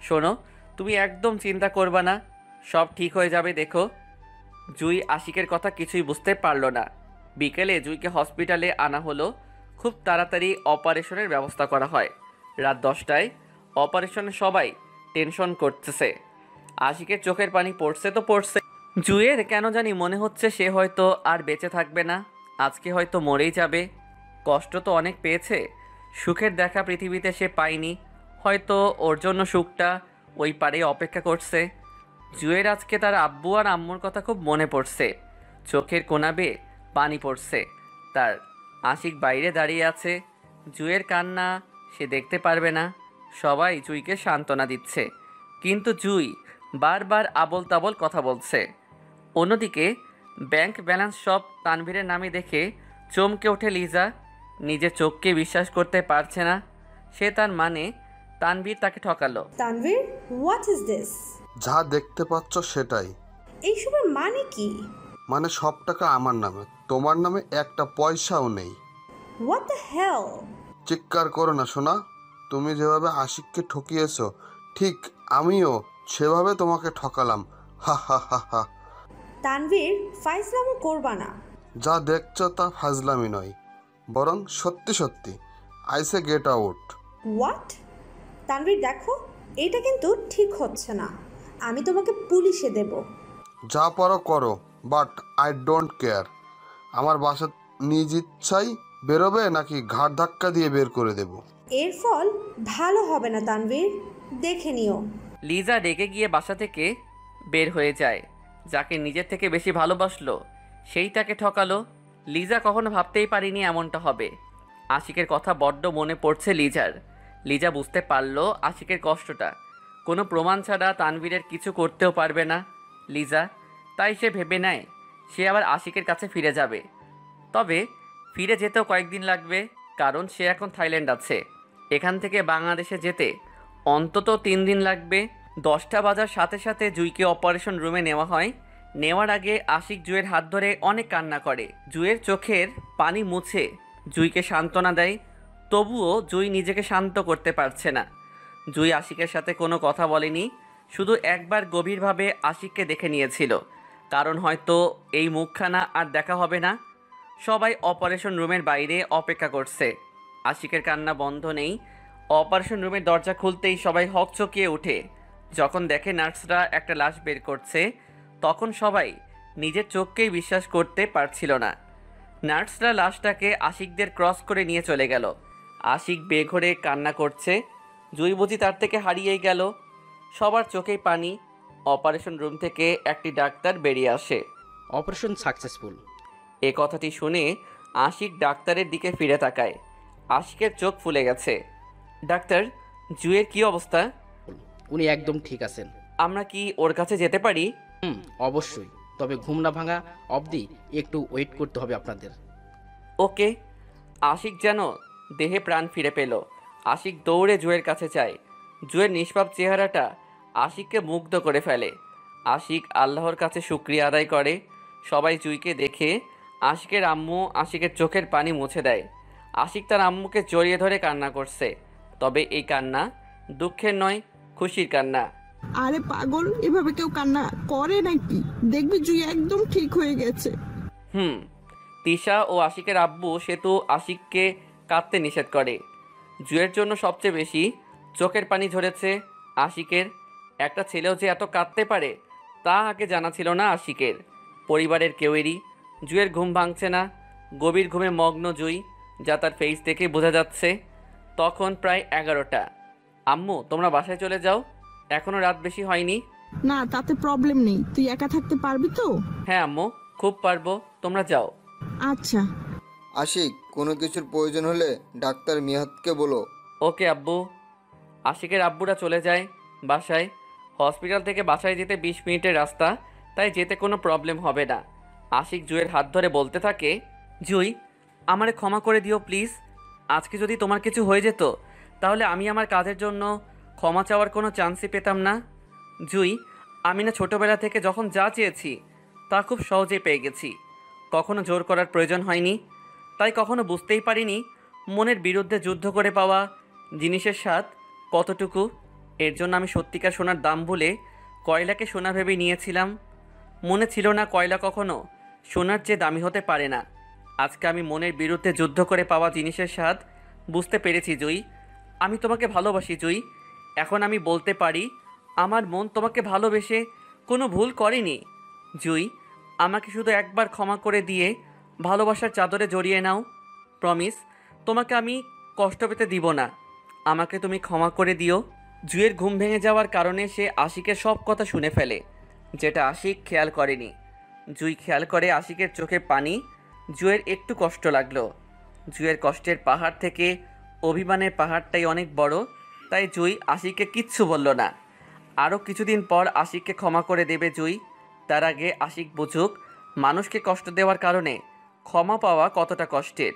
B: শোনো, তুমি একদম চিন্তা করবা না, সব ঠিক হয়ে যাবে, দেখো। জুই আশিকের কথা কিছুই বুঝতে পারল না। বিকেলে জুইকে হসপিটালে আনা হলো। খুব তাড়াতাড়ি অপারেশনের ব্যবস্থা করা হয়। রাত 10টায় অপারেশনে সবাই টেনশন করতেছে। আশিকের চোখের পানি পড়ছে তো পড়ছে। জুয়ের কেন জানি মনে হচ্ছে সে হয়তো আর বেঁচে থাকবে না, আজকে হয়তো মরেই যাবে। কষ্ট তো অনেক পেয়েছে, সুখের দেখা পৃথিবীতে সে পায়নি। হয়তো ওর জন্য সুখটা ওই পারে অপেক্ষা করছে। জুয়ের আজকে তার আব্বু আর আম্মুর কথা খুব মনে পড়ছে। চোখের কোনা বেয়ে পানি পড়ছে তার। আশিক বাইরে দাঁড়িয়ে আছে। জুয়ের কান্না সে দেখতে পারবে না। সবাই জুইকে সান্ত্বনা দিচ্ছে, কিন্তু জুই বারবার আবল তাবল কথা বলছে। অন্যদিকে ব্যাংক ব্যালেন্স সব তানভীরের নামে দেখে চমকে ওঠে লিজা। নিজের চোখকে বিশ্বাস করতে পারছে না। সে তার মানে তানভীর তাকে ঠকালো।
A: Tanvir, what is this?
E: যা দেখতে পাচ্ছ সেটাই।
A: এইসবের মানে কি?
E: মানে সব টাকা আমার নামে, তোমার নামে একটা পয়সাও নেই।
A: What the hell?
E: চিৎকার করো না সোনা। তুমি যেভাবে আশিককে ঠকিয়েছো ঠিক আমিও সেভাবে তোমাকে ঠকালাম। হা হা হা হা।
A: তানভীর, ফাইজলামো করবা না।
E: যা দেখছো তা ফাজলামি নয়, বরং সত্যি সত্যি। আইসে গেট আউট।
A: হোয়াট? তানভীর দেখো, এটা কিন্তু ঠিক হচ্ছে না। আমি তোমাকে পুলিশে দেব।
E: যা পারো করো, বাট আই ডোন্ট কেয়ার। আমার বাসা নিজ ইচ্ছাই বেরোবে নাকি ঘাড় ধাক্কা দিয়ে বের করে দেব?
A: এর ফল ভালো হবে না তানভীর, দেখে নিও।
B: লিজা রেগে গিয়ে বাসা থেকে বের হয়ে যায়। যাকে নিজের থেকে বেশি ভালোবাসলো সেই তাকে ঠকালো। লিজা কখনো ভাবতেই পারিনি এমনটা হবে। আশিকের কথা বড্ড মনে পড়ছে লিজার। লিজা বুঝতে পারলো আশিকের কষ্টটা। কোনো প্রমাণ ছাড়া তানভীরের কিছু করতেও পারবে না লিজা। তাই সে ভেবে নেয় সে আবার আশিকের কাছে ফিরে যাবে। তবে ফিরে যেতেও কয়েকদিন লাগবে, কারণ সে এখন থাইল্যান্ড আছে। এখান থেকে বাংলাদেশে যেতে অন্তত 3 দিন লাগবে। 10টা বাজার সাথে সাথে জুইকে অপারেশন রুমে নেওয়া হয়। নেওয়ার আগে আশিক জুয়ের হাত ধরে অনেক কান্না করে। জুয়ের চোখের পানি মুছে জুইকে সান্ত্বনা দেয়। তবুও জুই নিজেকে শান্ত করতে পারছে না। জুই আশিকের সাথে কোনো কথা বলেনি, শুধু একবার গভীরভাবে আশিককে দেখে নিয়েছিল। কারণ হয়তো এই মুখখানা আর দেখা হবে না। সবাই অপারেশন রুমের বাইরে অপেক্ষা করছে। আশিকের কান্না বন্ধ নেই। অপারেশন রুমের দরজা খুলতেই সবাই হকচকিয়ে ওঠে। যখন দেখে নার্সরা একটা লাশ বের করছে, তখন সবাই নিজের চোখকেই বিশ্বাস করতে পারছিল না। নার্সরা লাশটাকে আশিকদের ক্রস করে নিয়ে চলে গেল। আশিক বেঘরে কান্না করছে। জুই বুঝি তার থেকে হারিয়েই গেল। সবার চোখেই পানি। অপারেশন রুম থেকে একটি ডাক্তার বেরিয়ে আসে।
I: Operation successful.
B: এ কথাটি শুনে আশিক ডাক্তারের দিকে ফিরে তাকায়। আশিকের চোখ ফুলে গেছে। ডাক্তার, জুয়ের কি অবস্থা?
I: উনি একদম ঠিক আছেন।
B: আমরা কি ওর কাছে যেতে পারি?
I: অবশ্যই, তবে ঘুম না ভাঙা অবধি একটু ওয়েট করতে হবে আপনাদের।
B: ওকে। আশিক যেন দেহে প্রাণ ফিরে পেল। আশিক দৌড়ে জুয়ের কাছে যায়। জুয়ের নিষ্পাপ চেহারাটা আশিককে মুগ্ধ করে ফেলে। আশিক আল্লাহর কাছে শুকরিয়া আদায় করে। সবাই জুইকে দেখে আশিকের আম্মু আশিকের চোখের পানি মুছে দেয়। আশিক তার আম্মুকে জড়িয়ে ধরে কান্না করছে। তবে এই কান্না দুঃখের নয়, খুশির কান্না।
D: আরে পাগল, এভাবে কেউ কান্না করে নাকি? দেখবি জুই একদম ঠিক হয়ে গেছে।
B: তিশা ও আশিকের আব্বু সেতু আশিককে কাঁদতে নিষেধ করে। জুয়ের জন্য সবচেয়ে বেশি চোখের পানি ঝরেছে আশিকের একটা ছেলেও যে এত কাঁদতে পারে তা আগে জানা ছিল না আশিকের। পরিবারের কেউয়েরই জুয়ের ঘুম ভাঙছে না। গভীর ঘুমে মগ্ন জুই, যা তার ফেস দেখে বোঝা যাচ্ছে। তখন প্রায় 11টা। আম্মু, তোমরা বাসায় চলে যাও, এখনো রাত বেশি হয়নি।
D: না, তাতে প্রবলেম নেই। তুই একা থাকতে পারবি তো?
B: হ্যাঁ আম্মু, খুব পারবো, তোমরা যাও।
D: আচ্ছা।
H: আশিক, কোনো কিছুর প্রয়োজন হলে ডাক্তার মিহাতকে বলো।
B: ওকে আব্বু। আশিকের আব্বুরা চলে যায় বাসায়। হসপিটাল থেকে বাসায় যেতে 20 মিনিটের রাস্তা, তাই যেতে কোনো প্রবলেম হবে না। আশিক জুয়ের হাত ধরে বলতে থাকে, জুই, আমারে ক্ষমা করে দিও প্লিজ। আজকে যদি তোমার কিছু হয়ে যেত তাহলে আমি আমার কাজের জন্য ক্ষমা চাওয়ার কোনো চান্সই পেতাম না। জুই, আমি না ছোটোবেলা থেকে যখন যা চেয়েছি তা খুব সহজেই পেয়ে গেছি। কখনো জোর করার প্রয়োজন হয়নি, তাই কখনো বুঝতেই পারিনি মনের বিরুদ্ধে যুদ্ধ করে পাওয়া জিনিসের স্বাদ কতটুকু। এর জন্য আমি সত্যিকার সোনার দাম ভুলে কয়লাকে সোনা ভেবে নিয়েছিলাম। মনে ছিল না কয়লা কখনো সোনার চেয়ে দামি হতে পারে না। আজকে আমি মনের বিরুদ্ধে যুদ্ধ করে পাওয়া জিনিসের স্বাদ বুঝতে পেরেছি জুই। আমি তোমাকে ভালোবাসি জুই। এখন আমি বলতে পারি আমার মন তোমাকে ভালোবেসে কোনো ভুল করেনি। জুই, আমাকে শুধু একবার ক্ষমা করে দিয়ে ভালোবাসার চাদরে জড়িয়ে নাও। প্রমিস, তোমাকে আমি কষ্ট পেতে দিব না। আমাকে তুমি ক্ষমা করে দিও। জুয়ের ঘুম ভেঙে যাওয়ার কারণে সে আশিকের সব কথা শুনে ফেলে, যেটা আশিক খেয়াল করেনি। জুই খেয়াল করে আশিকের চোখে পানি। জুয়ের একটু কষ্ট লাগলো। জুয়ের কষ্টের পাহাড় থেকে অভিমানের পাহাড়টাই অনেক বড়, তাই জুই আশিককে কিচ্ছু বলল না। আরও কিছুদিন পর আশিককে ক্ষমা করে দেবে জুই। তার আগে আশিক বুঝুক মানুষকে কষ্ট দেওয়ার কারণে ক্ষমা পাওয়া কতটা কষ্টের।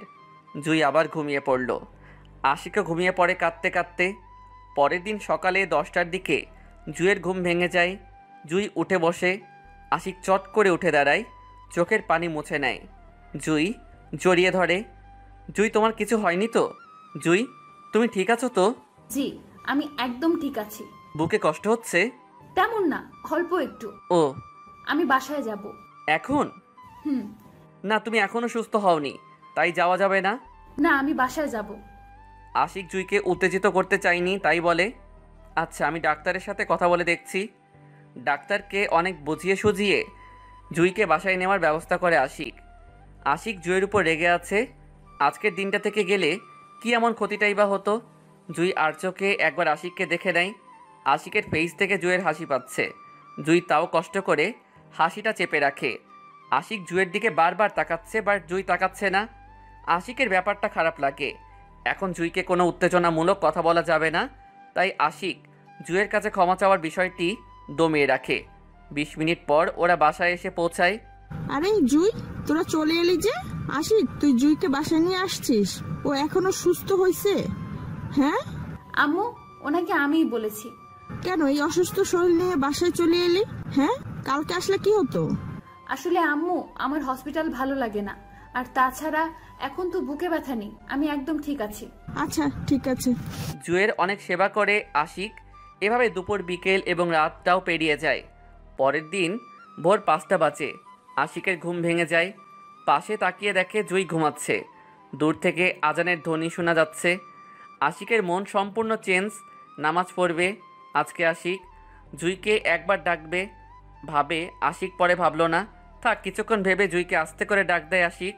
B: জুই আবার ঘুমিয়ে পড়ল। আশিকও ঘুমিয়ে পড়ে কাঁদতে কাঁদতে। পরের দিন সকালে 10টার দিকে জুয়ের ঘুম ভেঙে যায়। জুই উঠে বসে। আশিক চট করে উঠে দাঁড়ায়, চোখের পানি মুছে নেয়। জুই জড়িয়ে ধরে। জুই, তোমার কিছু হয়নি তো? জুই, তুমি ঠিক আছো তো?
C: জি, আমি একদম ঠিক আছি।
B: বুকে কষ্ট হচ্ছে?
C: তেমন না, অল্প একটু।
B: ও,
C: আমি বাসায় যাব।
B: এখন?
C: হুম।
B: না, তুমি এখনো সুস্থ হওনি, তাই যাওয়া যাবে না।
C: না, আমি বাসায় যাব।
B: আশিক জুইকে উত্তেজিত করতে চাইনি, তাই বলে, আচ্ছা আমি ডাক্তারের সাথে কথা বলে দেখছি। ডাক্তারকে অনেক বুঝিয়ে সুঝিয়ে জুইকে বাসায় নেওয়ার ব্যবস্থা করে আশিক। আশিক জুইয়ের উপর রেগে আছে। আজকের দিনটা থেকে গেলে কি এমন ক্ষতিটাই বা হতো। জুই আর চোখে একবার আশিককে দেখে নেয়। আশিকের ফেস থেকে জুইয়ের হাসি পাচ্ছে। জুই তাও কষ্ট করে হাসিটা চেপে রাখে। আশিক জুইয়ের দিকে বারবার তাকাচ্ছে, বাট জুই তাকাচ্ছে না। আশিকের ব্যাপারটা খারাপ লাগে। এখন জুইকে কোনো উত্তেজনামূলক কথা বলা যাবে না, তাই আশিক জুইয়ের কাছে ক্ষমা চাওয়ার বিষয়টি দমিয়ে রাখে। 20 মিনিট পর ওরা বাসায় এসে পৌঁছায়।
D: আরে জুই, তোরা চলে এলি যে? আশিক, তুই জুইকে বাসায় নিয়ে আসছিস? ও এখনো সুস্থ হয়েছে? হ্যাঁ
C: আম্মু, ওনাকে আমিই বলেছি।
D: কেন এই অসুস্থ শরীর নিয়ে বাসায় চলে এলি? হ্যাঁ, কালকে আসলে কি হতো?
C: আসলে আম্মু, আমার হসপিটাল ভালো লাগে না। আর তাছাড়া এখন তো বুকে ব্যথা নেই, আমি একদম ঠিক আছি।
D: আচ্ছা ঠিক আছে।
B: জুয়ের অনেক সেবা করে আশিক। এভাবে দুপুর, বিকেল এবং রাতটাও পেরিয়ে যায়। পরের দিন ভোর 5টা বাজে। আশিকের ঘুম ভেঙে যায়। পাশে তাকিয়ে দেখে জুই ঘুমাচ্ছে। দূর থেকে আজানের ধ্বনি শোনা যাচ্ছে। আশিকের মন সম্পূর্ণ চেঞ্জ। নামাজ পড়বে আজকে আশিক। জুইকে একবার ডাকবে ভাবে আশিক, পরে ভাবলো না। থাক, কিছুক্ষণ ভেবে জুইকে আস্তে করে ডাক দেয় আশিক।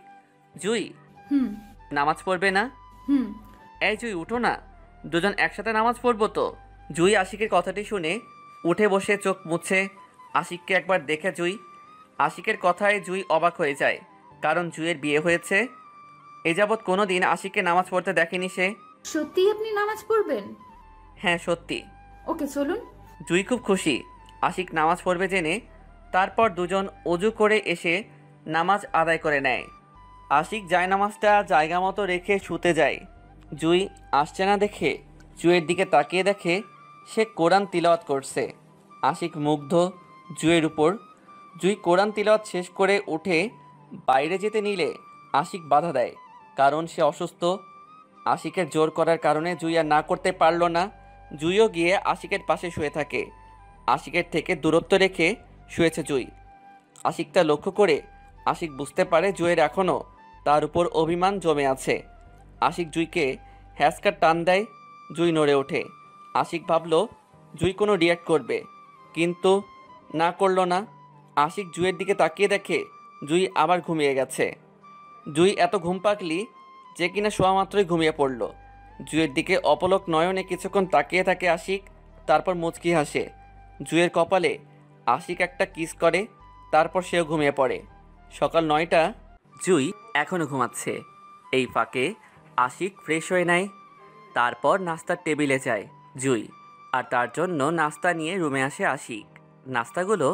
B: জুই,
C: হুম।
B: নামাজ পড়বে না?
C: হুম।
B: এই জুই, উঠো না, দুজন একসাথে নামাজ পড়বো তো। জুই আশিকের কথাটি শুনে উঠে বসে চোখ মুছে আশিককে একবার দেখে জুই। আশিকের কথায় জুই অবাক হয়ে যায়, কারণ জুইয়ের বিয়ে হয়েছে। এ যাবৎ কোনো দিন আশিককে নামাজ পড়তে দেখেনি সে।
C: সত্যিই আপনি নামাজ পড়বেন?
B: হ্যাঁ সত্যি।
C: ওকে, চলুন।
B: জুই খুব খুশি আশিক নামাজ পড়বে জেনে। তারপর দুজন অজু করে এসে নামাজ আদায় করে নেয়। আশিক জায়নামাজটা জায়গা মতো রেখে শুতে যায়। জুই আসছে না দেখে জুইয়ের দিকে তাকিয়ে দেখে সে কোরআন তিলাওয়াত করছে। আশিক মুগ্ধ জুইয়ের উপর। জুই কোরআন তিলাওয়াত শেষ করে উঠে বাইরে যেতে নিলে আশিক বাধা দেয়, কারণ সে অসুস্থ। আশিকের জোর করার কারণে জুই আর না করতে পারল না। জুইও গিয়ে আশিকের পাশে শুয়ে থাকে। আশিকের থেকে দূরত্ব রেখে শুয়েছে জুই। আশিকটা লক্ষ্য করে আশিক বুঝতে পারে জুইয়ের এখনও তার উপর অভিমান জমে আছে। আশিক জুইকে হ্যাসকার টান দেয়। জুই নড়ে ওঠে। আশিক ভাবল জুই কোনো রিয়াক্ট করবে, কিন্তু না করলো না। আশিক জুইয়ের দিকে তাকিয়ে দেখে জুই আবার ঘুমিয়ে গেছে। জুই এত ঘুম পাকলি যে কিনা শোয়া মাত্রই ঘুমিয়ে পড়ল। জুইয়ের দিকে অপলক নয়নে কিছুক্ষণ তাকিয়ে থাকে আশিক, তারপর মুচকি হাসে। জুইয়ের কপালে আশিক একটা কিস করে, তারপর সেও ঘুমিয়ে পড়ে। সকাল 9টা, জুই এখনও ঘুমাচ্ছে। এই ফাঁকে আশিক ফ্রেশ হয়ে নেয়, তারপর নাস্তার টেবিলে যায় জুই, আর তার জন্য নাস্তা নিয়ে রুমে আসে আশিক। নাস্তাগুলো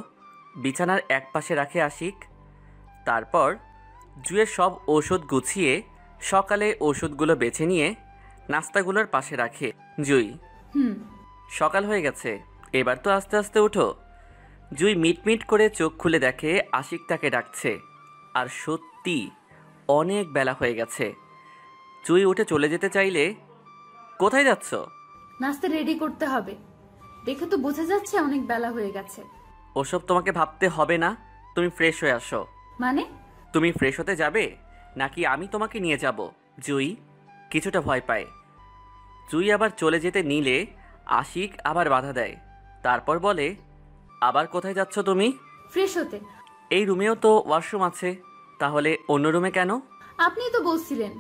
B: বিছানার এক পাশে রাখে আশিক। তারপর জুইয়ের সব ওষুধ গুছিয়ে সকালে ওষুধগুলো বেছে নিয়ে নাস্তাগুলোর পাশে রাখে জুই। সকাল হয়ে গেছে, এবার তো আস্তে আস্তে উঠো। জুই মিটমিট করে চোখ খুলে দেখে আশিক তাকে ডাকছে, আর সত্যি অনেক বেলা হয়ে গেছে। জুই উঠে চলে যেতে চাইলে, কোথায় যাচ্ছ?
C: নাস্তা রেডি করতে হবে, দেখে তো বোঝা যাচ্ছে অনেক বেলা হয়ে গেছে।
B: ওসব তোমাকে ভাবতে হবে না, তুমি ফ্রেশ হয়ে আসো।
C: মানে?
B: তুমি ফ্রেশ হতে যাবে নাকি আমি তোমাকে নিয়ে যাব? জুই কিছুটা ভয় পায়। জুই আবার চলে যেতে নিলে আশিক আবার বাধা দেয়, তারপর বলে, আবার কোথায় যাচ্ছ তুমি?
C: ফ্রেশ হতে।
B: এই রুমেও তো ওয়াশরুম আছে, তাহলে অন্য রুমে কেন?
C: আপনিই তো বলছিলেন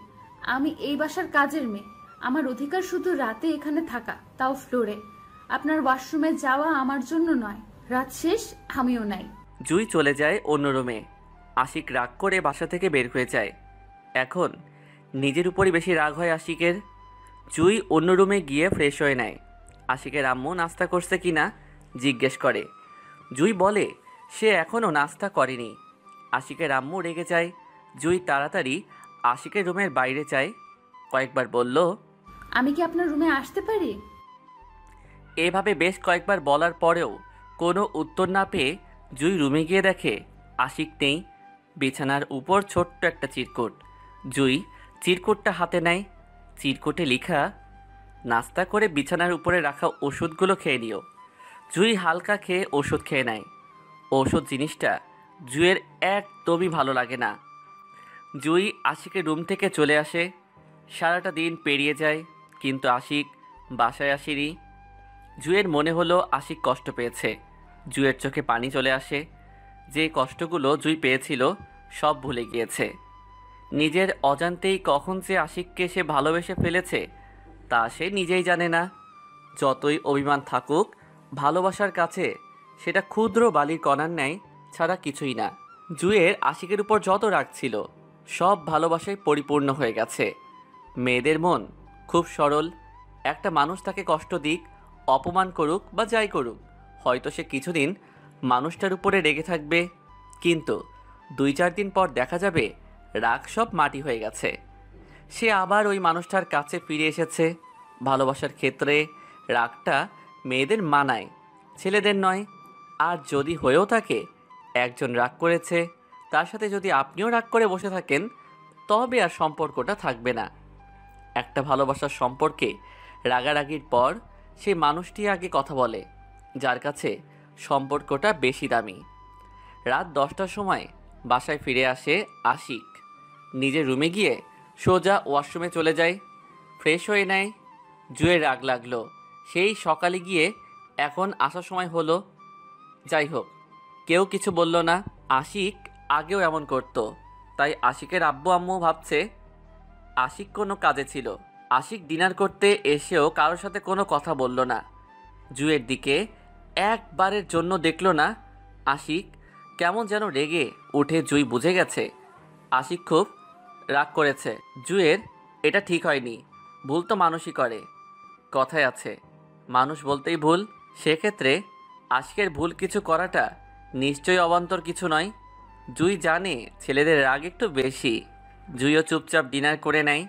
C: আমি এই বাসার কাজের মেয়ে, আমার অধিকার শুধু রাতে এখানে থাকা, তাও ফ্লোরে। আপনার ওয়াশরুমে যাওয়া আমার জন্য নয়, রাত শেষ, আমিও নাই।
B: জুই চলে যায় অন্য রুমে। আশিক রাগ করে বাসা থেকে বের হয়ে যায়। এখন নিজের উপরই বেশি রাগ হয় আশিকের। জুই অন্য রুমে গিয়ে ফ্রেশ হয়ে নেয়। আশিকের আম্মু নাস্তা করছে কিনা জিজ্ঞেস করে। জুই বলে সে এখনও নাস্তা করেনি। আশিকের আম্মু রেগে যায়। জুই তাড়াতাড়ি আশিকের রুমের বাইরে যায়, কয়েকবার বলল,
C: আমি কি আপনার রুমে আসতে পারি?
B: এভাবে বেশ কয়েকবার বলার পরেও কোনো উত্তর না পেয়ে জুই রুমে গিয়ে দেখে আশিক নেই। বিছানার উপর ছোট্ট একটা চিরকুট। জুই চিরকুটটা হাতে নেয়। চিরকুটে লেখা, নাস্তা করে বিছানার উপরে রাখা ওষুধগুলো খেয়ে নিও। জুই হালকা খেয়ে ওষুধ খেয়ে নেয়। ওষুধ জিনিসটা জুইয়ের একদমই ভালো লাগে না। জুই আশিকের রুম থেকে চলে আসে। সারাটা দিন পেরিয়ে যায়, কিন্তু আশিক বাসায় আসেনি। জুইয়ের মনে হলো আশিক কষ্ট পেয়েছে। জুইয়ের চোখে পানি চলে আসে। যে কষ্টগুলো জুই পেয়েছিল সব ভুলে গিয়েছে। নিজের অজান্তেই কখন যে আশিককে সে ভালোবেসে ফেলেছে তা সে নিজেই জানে না। যতই অভিমান থাকুক, ভালোবাসার কাছে সেটা ক্ষুদ্র বালির কণার ন্যায় ছাড়া কিছুই না। জুইয়ের আশিকের উপর যত রাগ ছিল সব ভালোবাসায় পরিপূর্ণ হয়ে গেছে। মেয়েদের মন খুব সরল। একটা মানুষ তাকে কষ্ট দিক, অপমান করুক বা যাই করুক, হয়তো সে কিছুদিন মানুষটার উপরে রেগে থাকবে, কিন্তু 2-4 দিন পর দেখা যাবে রাগ সব মাটি হয়ে গেছে। সে আবার ওই মানুষটার কাছে ফিরে এসেছে। ভালোবাসার ক্ষেত্রে রাগটা মেয়েদের মানায়, ছেলেদের নয়। আর যদি হয়েও থাকে একজন রাগ করেছে, তার সাথে যদি আপনিও রাগ করে বসে থাকেন, তবে আর সম্পর্কটা থাকবে না। একটা ভালোবাসার সম্পর্কে রাগারাগির পর সেই মানুষটি আগে কথা বলে যার কাছে সম্পর্কটা বেশি দামি। রাত 10টার সময় বাসায় ফিরে আসে আশিক। নিজের রুমে গিয়ে সোজা ওয়াশরুমে চলে যায়, ফ্রেশ হয়ে নেয়। জুয়ের রাগ লাগলো, সেই সকালে গিয়ে এখন আসার সময় হলো। যাই হোক, কেউ কিছু বলল না। আশিক আগেও এমন করত, তাই আশিকের আব্বু আম্মু ভাবছে আশিক কোনো কাজে ছিল। আশিক ডিনার করতে এসেও কারোর সাথে কোনো কথা বলল না। জুয়ের দিকে একবারের জন্য দেখলো না। আশিক কেমন যেন রেগে উঠে। জুই বুঝে গেছে আশিক খুব রাগ করেছে। জুয়ের এটা ঠিক হয়নি, ভুল তো মানুষই করে। কথায় আছে মানুষ বলতেই ভুল। সেক্ষেত্রে আশিকের ভুল কিছু করাটা নিশ্চয়ই অবান্তর কিছু নয়। জুই জানে ছেলেদের রাগ একটু বেশি। জুইও চুপচাপ ডিনার করে নেয়।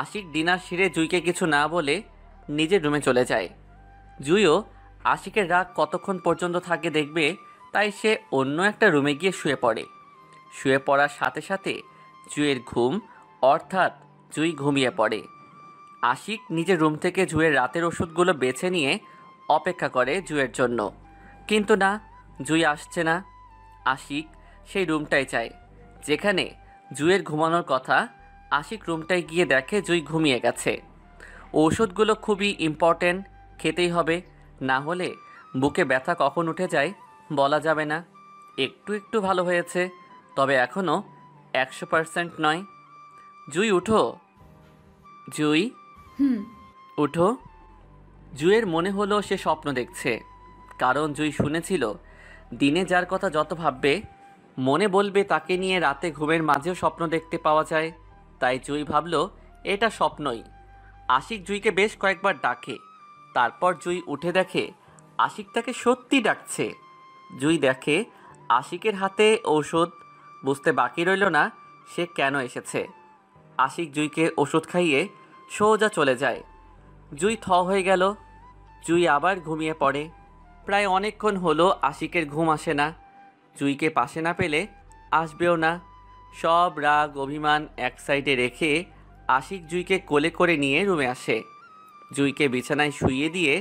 B: আশিক ডিনার সেরে জুইকে কিছু না বলে নিজের রুমে চলে যায়। জুইও আশিকের রাগ কতক্ষণ পর্যন্ত থাকে দেখবে, তাই সে অন্য একটা রুমে গিয়ে শুয়ে পড়ে। শুয়ে পড়ার সাথে সাথে জুইয়ের ঘুম, অর্থাৎ জুই ঘুমিয়ে পড়ে। আশিক নিজের রুম থেকে জুইয়ের রাতের ওষুধগুলো বেছে নিয়ে অপেক্ষা করে জুইয়ের জন্য, কিন্তু না, জুই আসছে না। আশিক সেই রুমটাই চায় যেখানে জুইয়ের ঘুমানোর কথা। আশিক রুমটায় গিয়ে দেখে জুই ঘুমিয়ে গেছে। ঔষধগুলো খুবই ইম্পর্ট্যান্ট, খেতেই হবে, না হলে বুকে ব্যথা কখন উঠে যায় বলা যাবে না। একটু একটু ভালো হয়েছে, তবে এখনও 100% নয়। জুই উঠো, জুই উঠো। জুইয়ের মনে হলো সে স্বপ্ন দেখছে, কারণ জুই শুনেছিল দিনে যার কথা যত ভাববে মনে বলবে তাকে নিয়ে রাতে ঘুমের মাঝেও স্বপ্ন দেখতে পাওয়া যায়। তাই জুই ভাবল এটা স্বপ্নই। আশিক জুইকে বেশ কয়েকবার ডাকে, তারপর জুই উঠে দেখে আশিক তাকে সত্যি ডাকছে। জুই দেখে আশিকের হাতে ঔষধ, বুঝতে বাকি রইল না সে কেন এসেছে। আশিক জুইকে ওষুধ খাইয়ে সোজা চলে যায়। জুই থ হয়ে গেল। জুই আবার ঘুমিয়ে পড়ে। প্রায় অনেকক্ষণ হলো আশিকের ঘুম আসে না। জুইকে পাশে না পেলে আসবেও না। সব রাগ অভিমান এক সাইডে রেখে আশিক জুইকে কোলে করে নিয়ে রুমে আসে। জুইকে বিছানায় শুইয়ে দিয়ে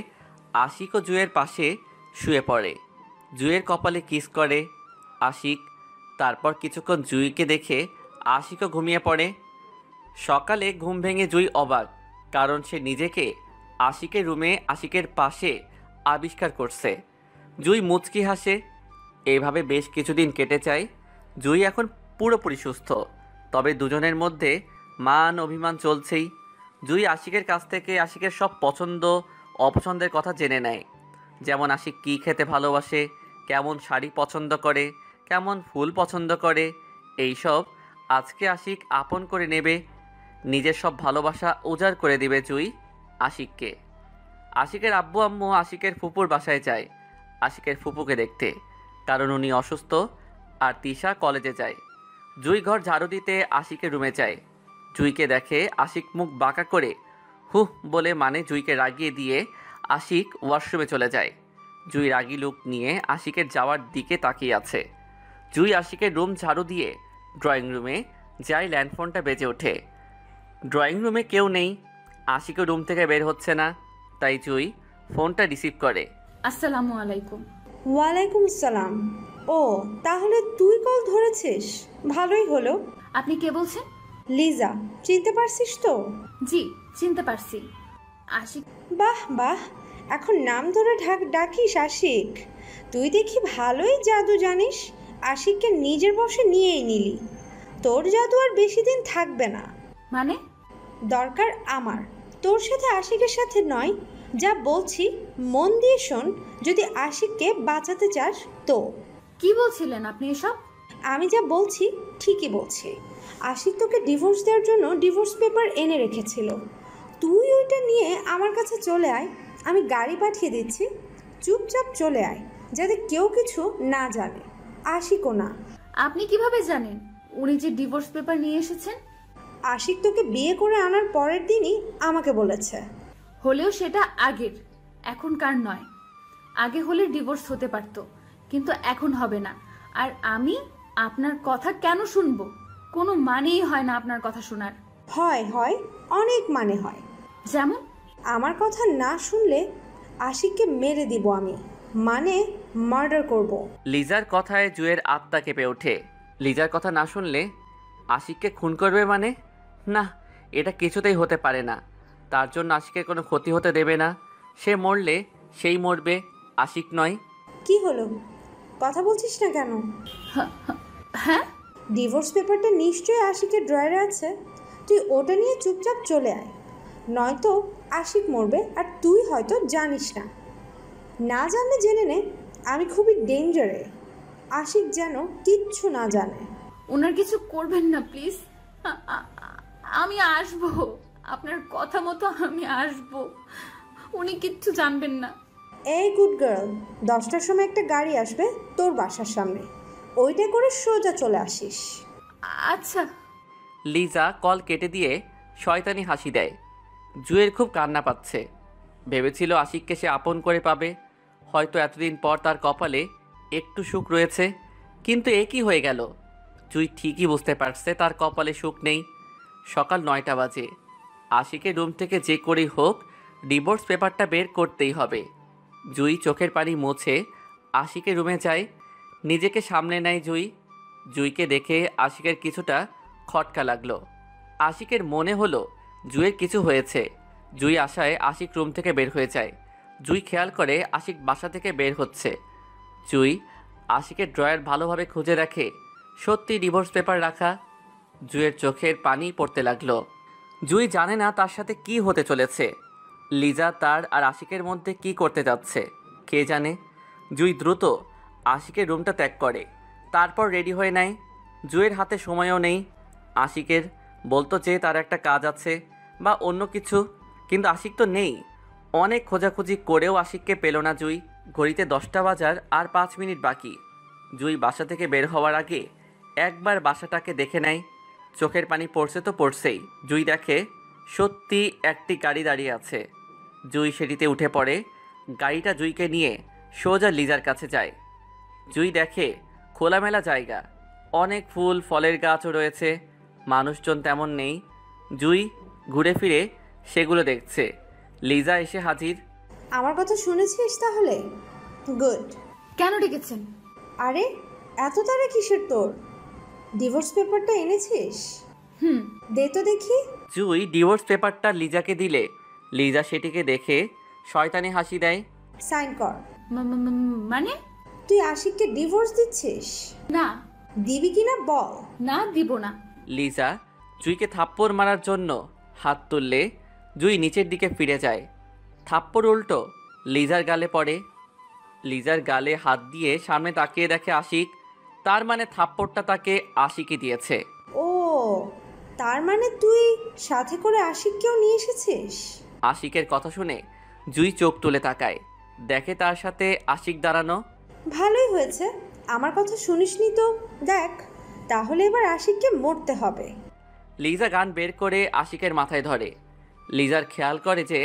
B: আশিকও জুইয়ের পাশে শুয়ে পড়ে। জুইয়ের কপালে কিস করে আশিক। তারপর কিছুক্ষণ জুইকে দেখে আশিকও ঘুমিয়ে পড়ে। সকালে ঘুম ভেঙে জুই অবাক, কারণ সে নিজেকে আশিকের রুমে আশিকের পাশে আবিষ্কার করছে। জুই মুচকি হাসে। এইভাবে বেশ কিছুদিন কেটে যায়। জুই এখন পুরোপুরি সুস্থ, তবে দুজনের মধ্যে মান অভিমান চলছেই। জুই আশিকের কাছ থেকে আশিকের সব পছন্দ অপছন্দের কথা জেনে নেয়, যেমন আশিক কী খেতে ভালোবাসে, কেমন শাড়ি পছন্দ করে, কেমন ফুল পছন্দ করে। এইসব আজকে আশিক আপন করে নেবে। নিজের সব ভালোবাসা উজাড় করে দিবে জুই আশিককে। আশিকের আব্বু আম্মু আশিকের ফুপুর বাসায় যায় আশিকের ফুপুকে দেখতে, কারণ উনি অসুস্থ আর তিশা কলেজে যায়। জুই ঘর ঝাড়ু দিতে আশিকের রুমে যায়। জুইকে দেখে আশিক মুখ বাঁকা করে হুহ বলে মানে জুইকে রাগিয়ে দিয়ে আশিক ওয়াশরুমে চলে যায়। জুই রাগি লুক নিয়ে আশিকের যাওয়ার দিকে তাকিয়ে আছে। জুই আশিকের রুম ঝাড়ু দিয়ে ড্রয়িং রুমে যায়। ল্যান্ডফোনটা বেজে ওঠে। ড্রয়িং রুমে কেউ নেই। আশিকের রুম থেকে বের হচ্ছে না, তাই জুই ফোনটা রিসিভ করে।
C: আসসালামু আলাইকুম।
A: ওয়ালাইকুম আসসালাম। ও, তাহলে তুই কল ধরেছিস, ভালোই হলো।
C: আপনি কে বলছেন?
A: লিজা, চিনতে পারছিস তো?
C: জি, চিনতে পারছি। আশিক?
A: বাহ বাহ, এখন নাম ধরে ডাকিস আশিক। তুই দেখি ভালোই জাদু জানিস। আশিককে নিজের বশে নিয়েই নিলি। তোর জাদু আর বেশি দিন থাকবে না।
C: মানে?
A: দরকার আমার, তোর সাথে আশিকের সাথে নয়। যা বলছি মন দিয়ে শোন। যদি আশিককে বাঁচাতে চাস তো।
C: কি বলছিলেন আপনি এসব?
A: আমি যা বলছি ঠিকই বলছি। আশিক তোকে ডিভোর্স দেওয়ার জন্য ডিভোর্স পেপার এনে রেখেছিল। তুই ওইটা নিয়ে আমার কাছে চলে আয়, আমি গাড়ি পাঠিয়ে দিচ্ছি। চুপচাপ চলে আয়, যাতে কেউ কিছু না জানে, আশিকও না।
C: আপনি কিভাবে জানেন উনি যে ডিভোর্স পেপার নিয়ে এসেছেন?
A: আশিক তোকে বিয়ে করে আনার পরের দিনই আমাকে বলেছে।
C: হলেও সেটা আগের, এখনকার নয়। আগে হলে ডিভোর্স হতে পারত, কিন্তু এখন হবে না। আর আমি আপনার কথা কেন শুনবো? কোনো মানেই হয় না আপনার কথা শোনার।
A: হয় হয়, অনেক মানে হয়।
C: যেমন?
A: আমার কথা না শুনলে আশিককে মেরে দিব আমি, মানে মার্ডার করব।
B: লিজার কথায় জুয়ের আত্মা কেঁপে ওঠে। লিজার কথা না শুনলে আশিককে খুন করবে মানে? না, এটা কিছুতেই হতে পারে না। তার জন্য আশিকের কোনো ক্ষতি হতে দেবে না। সে মরলে সেই মরবে, আশিক নয়।
A: কি হলো, কথা বলছিস না কেন?
C: হ্যাঁ,
A: ডিভোর্স পেপারটা নিশ্চয়ই আশিকের ড্রয়ারে আছে। তুই ওটা নিয়ে চুপচাপ চলে আয়, নয়তো আশিক মরবে আর তুই হয়তো জানিস না। না জানলে জেনে নে, আমি খুবই ডেঞ্জারে। আশিক যেন কিচ্ছু না জানে।
C: ওনার কিছু করবেন না প্লিজ। আমি আসবো, আপনার কথা মতো আমি আসবো। উনি কিচ্ছু জানবেন না।
A: এই গুড গার্ল, 10টার সময় একটা গাড়ি আসবে তোর বাসার সামনে, ওইটা করে সোজা চলে আসিস।
C: আচ্ছা।
B: লিজা কল কেটে দিয়ে শয়তানি হাসি দেয়। জুয়ের খুব কান্না পাচ্ছে। ভেবেছিল আশিককে সে আপন করে পাবে, হয়তো এতদিন পর তার কপালে একটু সুখ রয়েছে। কিন্তু এ কি হয়ে গেল? জুই ঠিকই বুঝতে পারছে তার কপালে সুখ নেই। সকাল 9টা বাজে। আশিকের রুম থেকে যে করেই হোক ডিভোর্স পেপারটা বের করতেই হবে। জুই চোখের পানি মুছে আশিকের রুমে যায়। নিজেকে সামলে নেয় জুই। জুইকে দেখে আশিকের কিছুটা খটকা লাগলো। আশিকের মনে হলো জুইয়ের কিছু হয়েছে। জুই আশায় আশিক রুম থেকে বের হয়ে যায়। জুই খেয়াল করে আশিক বাসা থেকে বের হচ্ছে। জুই আশিকের ড্রয়ার ভালোভাবে খুঁজে দেখে সত্যি ডিভোর্স পেপার রাখা। জুইয়ের চোখের পানি পড়তে লাগলো। জুই জানে না তার সাথে কি হতে চলেছে। লিজা তার আর আশিকের মধ্যে কি করতে যাচ্ছে কে জানে। জুই দ্রুত আশিকের রুমটা ত্যাগ করে, তারপর রেডি হয়ে নেয়। জুইয়ের হাতে সময়ও নেই। আশিকের বলতো যে তার একটা কাজ আছে বা অন্য কিছু, কিন্তু আশিক তো নেই। অনেক খোঁজাখুঁজি করেও আশিককে পেল না জুই। ঘড়িতে 10টা বাজার আর 5 মিনিট বাকি। জুই বাসা থেকে বের হওয়ার আগে একবার বাসাটাকে দেখে নেয়। চোখের পানি পড়ছে তো পড়ছেই। জুই দেখে সত্যি একটি গাড়ি দাঁড়িয়ে আছে। জুই সেটিতে উঠে পড়ে। গাড়িটা জুইকে নিয়ে সোজা লিজার কাছে যায়। জুই দেখে খোলামেলা জায়গা, অনেক ফুল ফলের গাছও রয়েছে, মানুষজন তেমন নেই। জুই ঘুরে ফিরে সেগুলো দেখছে। লিজা এসে হাজির।
A: আমার কথা শুনেছিস তাহলে? গুড।
C: কেন ডেকেছেন?
A: আরে এত তাড়া কিসের তোর? ডিভোর্স পেপারটা এনেছিস? দে তো দেখি।
B: জুই ডিভোর্স পেপারটা লিজাকে দিলে লিজা সেটিকে দেখে শয়তানি হাসি দেয়।
A: সাইন কর।
C: মানে?
A: তুই আশিককে ডিভোর্স দিচ্ছিস?
C: না।
A: দিবি কিনা বল।
C: না, দিব না।
B: লিজা জুইকে থাপ্পড় মারার জন্য হাত তুললে জুই নিচের দিকে ফিরে যায়। থাপ্পড় উল্টো লিজার গালে পড়ে। লিজার গালে হাত দিয়ে সামনে তাকিয়ে দেখে আশিক। তার মানে থাপ্পড়টা তাকে আশিকই দিয়েছে।
A: ও, তার মানে তুই সাথে করে আশিককেও নিয়ে এসেছিস?
B: আশিকের কথা শুনে জুই চোখ তুলে তাকায়, দেখে তার সাথে আশিক দাঁড়ানো।
A: ভালোই হয়েছে, আমার কথা শুনিসনি তো। দেখ, তাহলে এবার আশিককে মরতে হবে।
B: লিজা গান বের করে আশিকের মাথায় ধরে। লিজার খেয়াল করে যে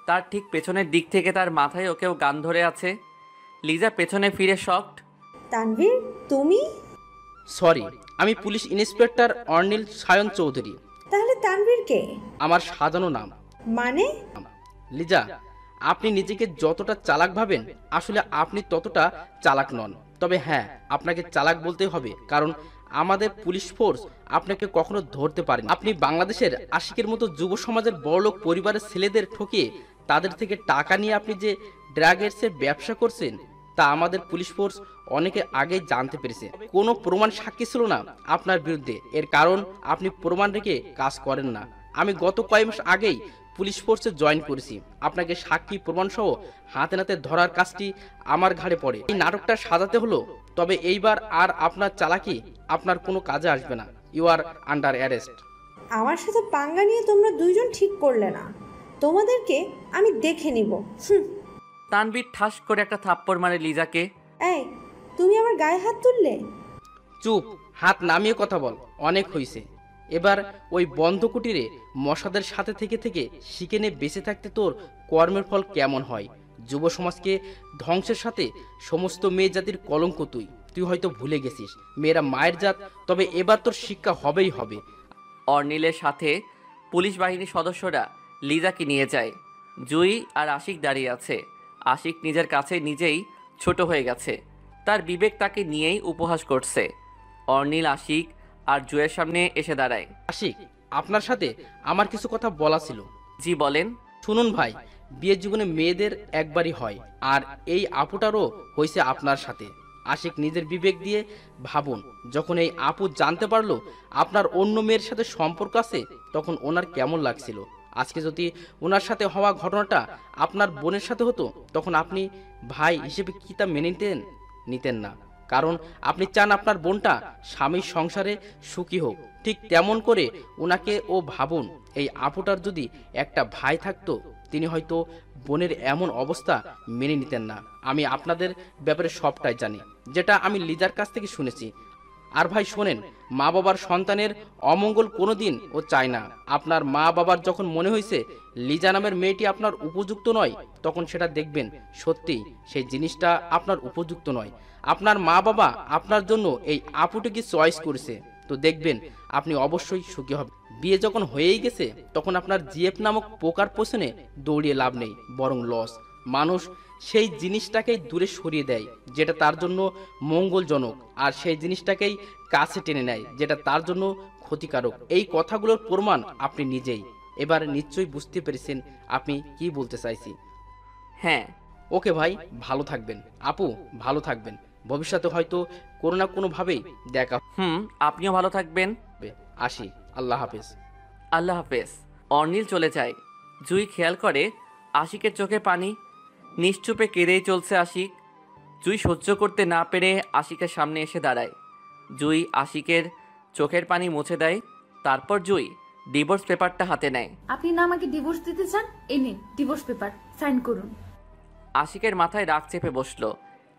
B: তার ঠিক পেছনের দিক থেকে তার মাথায় ওকেও গান ধরে আছে। লিজা পেছনে ফিরে শকড।
A: তানভীর, তুমি?
I: সরি, আমি পুলিশ ইন্সপেক্টর অর্নিল সায়ন চৌধুরী।
A: তাহলে তানভীর কে?
I: আমার সাজানো নাম।
A: মানে?
I: লিজা, আপনি নিজেকে যতটা চালাক ভাবেন আসলে আপনি ততটা চালাক নন। তবে হ্যাঁ, আপনাকে চালাক বলতে হবে, কারণ আমাদের পুলিশ ফোর্স আপনাকে কখনো ধরতে পারেনি। আপনি বাংলাদেশের আশিকের মতো যুব সমাজের বড়লোক পরিবারের ছেলেদের ঠকিয়ে তাদের থেকে টাকা নিয়ে আপনি যে ড্রাগসের ব্যবসা করছেন তা আমাদের পুলিশ ফোর্স অনেকে আগেই জানতে পেরেছে। কোনো প্রমাণ সাক্ষী ছিল না আপনার বিরুদ্ধে, এর কারণ আপনি প্রমাণ রেখে কাজ করেন না। আমি গত কয়েক মাস আগেই পুলিশ ফোর্সে জয়েন করেছি। আপনাকে সাক্ষী প্রমাণ সহ হাতে নাতে ধরার কাজটি আমার ঘাড়ে পড়ে। এই নাটকটা সাজাতে হলো, তবে এইবার আর আপনার চালাকি আপনার কোনো কাজে আসবে না। You are under arrest.
A: আমার সাথে পাঙ্গা নিয়ে তোমরা দুইজন ঠিক করলে না, তোমাদেরকে আমি দেখে নিব।
B: তানভীর ঠাস করে একটা থাপ্পড় মারে লিজাকে।
A: এই, তুমি আমার গায়ে হাত তুললে?
I: চুপ, হাত নামিয়ে কথা বল, অনেক হয়েছে। এবার ওই বন্ধ কুটিরে মশাদের সাথে থেকে থেকে শিখে নে বেঁচে থাকতে তোর কর্মের ফল কেমন হয়। যুব সমাজকে ধ্বংসের সাথে সমস্ত মেয়ে জাতির কলঙ্ক তুই হয়তো ভুলে গেছিস। মেয়েরা মায়ের জাত, তবে এবার তোর শিক্ষা হবেই হবে।
B: অর্নিলের সাথে পুলিশ বাহিনীর সদস্যরা লিজাকে নিয়ে যায়। জুই আর আশিক দাঁড়িয়ে আছে। আশিক নিজের কাছে নিজেই ছোট হয়ে গেছে, তার বিবেক তাকে নিয়েই উপহাস করছে। অর্নিল আশিক আর জুয়ের সামনে এসে দাঁড়ায়।
I: আশিক, আপনার সাথে আমার কিছু কথা বলা ছিল।
B: জি বলেন।
I: শুনুন ভাই, বিয়ের জীবনে মেয়েদের একবারই হয়, আর এই আপুটারও হয়েছে আপনার সাথে। আশিক নিজের বিবেক দিয়ে ভাবুন, যখন এই আপু জানতে পারলো আপনার অন্য মেয়ের সাথে সম্পর্ক আছে তখন ওনার কেমন লাগছিল। আজকে যদি ওনার সাথে হওয়া ঘটনাটা আপনার বোনের সাথে হতো তখন আপনি ভাই হিসেবে কি তা মেনে নিতেন না, কারণ আপনি চান আপনার বোনটা স্বামীর সংসারে সুখী হোক। ঠিক তেমন করে ওনাকে ও ভাবুন, এই আপুটার যদি একটা ভাই থাকতো তিনি হয়তো বোনের এমন অবস্থা মেনে নিতেন না। আমি আপনাদের ব্যাপারে সবটাই জানি, যেটা আমি লিজার কাছ থেকে শুনেছি। আর ভাই শোনেন, মা বাবার সন্তানের অমঙ্গল কোনোদিন ও চায় না। আপনার মা বাবার যখন মনে হয়েছে লিজা নামের মেয়েটি আপনার উপযুক্ত নয়, তখন সেটা দেখবেন সত্যি সেই জিনিসটা আপনার উপযুক্ত নয়। আপনার মা বাবা আপনার জন্য এই আপুটিকে চয়েস করেছে, তো দেখবেন আপনি অবশ্যই সুখী হবেন। বিয়ে যখন হয়েই গেছে তখন আপনার জিএফ নামক পোকার পেছনে দৌড়িয়ে লাভ নেই, বরং লস। মানুষ সেই জিনিসটাকেই দূরে সরিয়ে দেয় যেটা তার জন্য মঙ্গলজনক, আর সেই জিনিসটাকেই কাছে টেনে নেয় যেটা তার জন্য ক্ষতিকারক। এই কথাগুলোর প্রমাণ আপনি নিজেই। এবার নিশ্চয়ই বুঝতে পেরেছেন আপনি কি বলতে চাইছি।
B: হ্যাঁ।
I: ওকে ভাই, ভালো থাকবেন। আপু ভালো থাকবেন, ভবিষ্যতে হয়তো কোনো না কোনোভাবেই দেখা
B: আপনিও ভালো থাকবেন।
I: হবে। আসি, আল্লাহ হাফেজ।
B: আল্লাহ হাফেজ। অর্নিল চলে যায়। জুই খেয়াল করে আশিকের চোখে পানি। নিশ্চুপে কেঁদেই চলছে আশিক। জুই সহ্য করতে না পেরে আশিকের সামনে এসে দাঁড়ায়। জুই আশিকের চোখের পানি মুছে দেয়। তারপর জুই ডিভোর্স পেপারটা হাতে নেয়।
C: আপনি না আমাকে ডিভোর্স দিতে চান, এই নিন ডিভোর্স পেপার, সাইন করুন।
B: আশিকের মাথায় রাগ চেপে বসলো।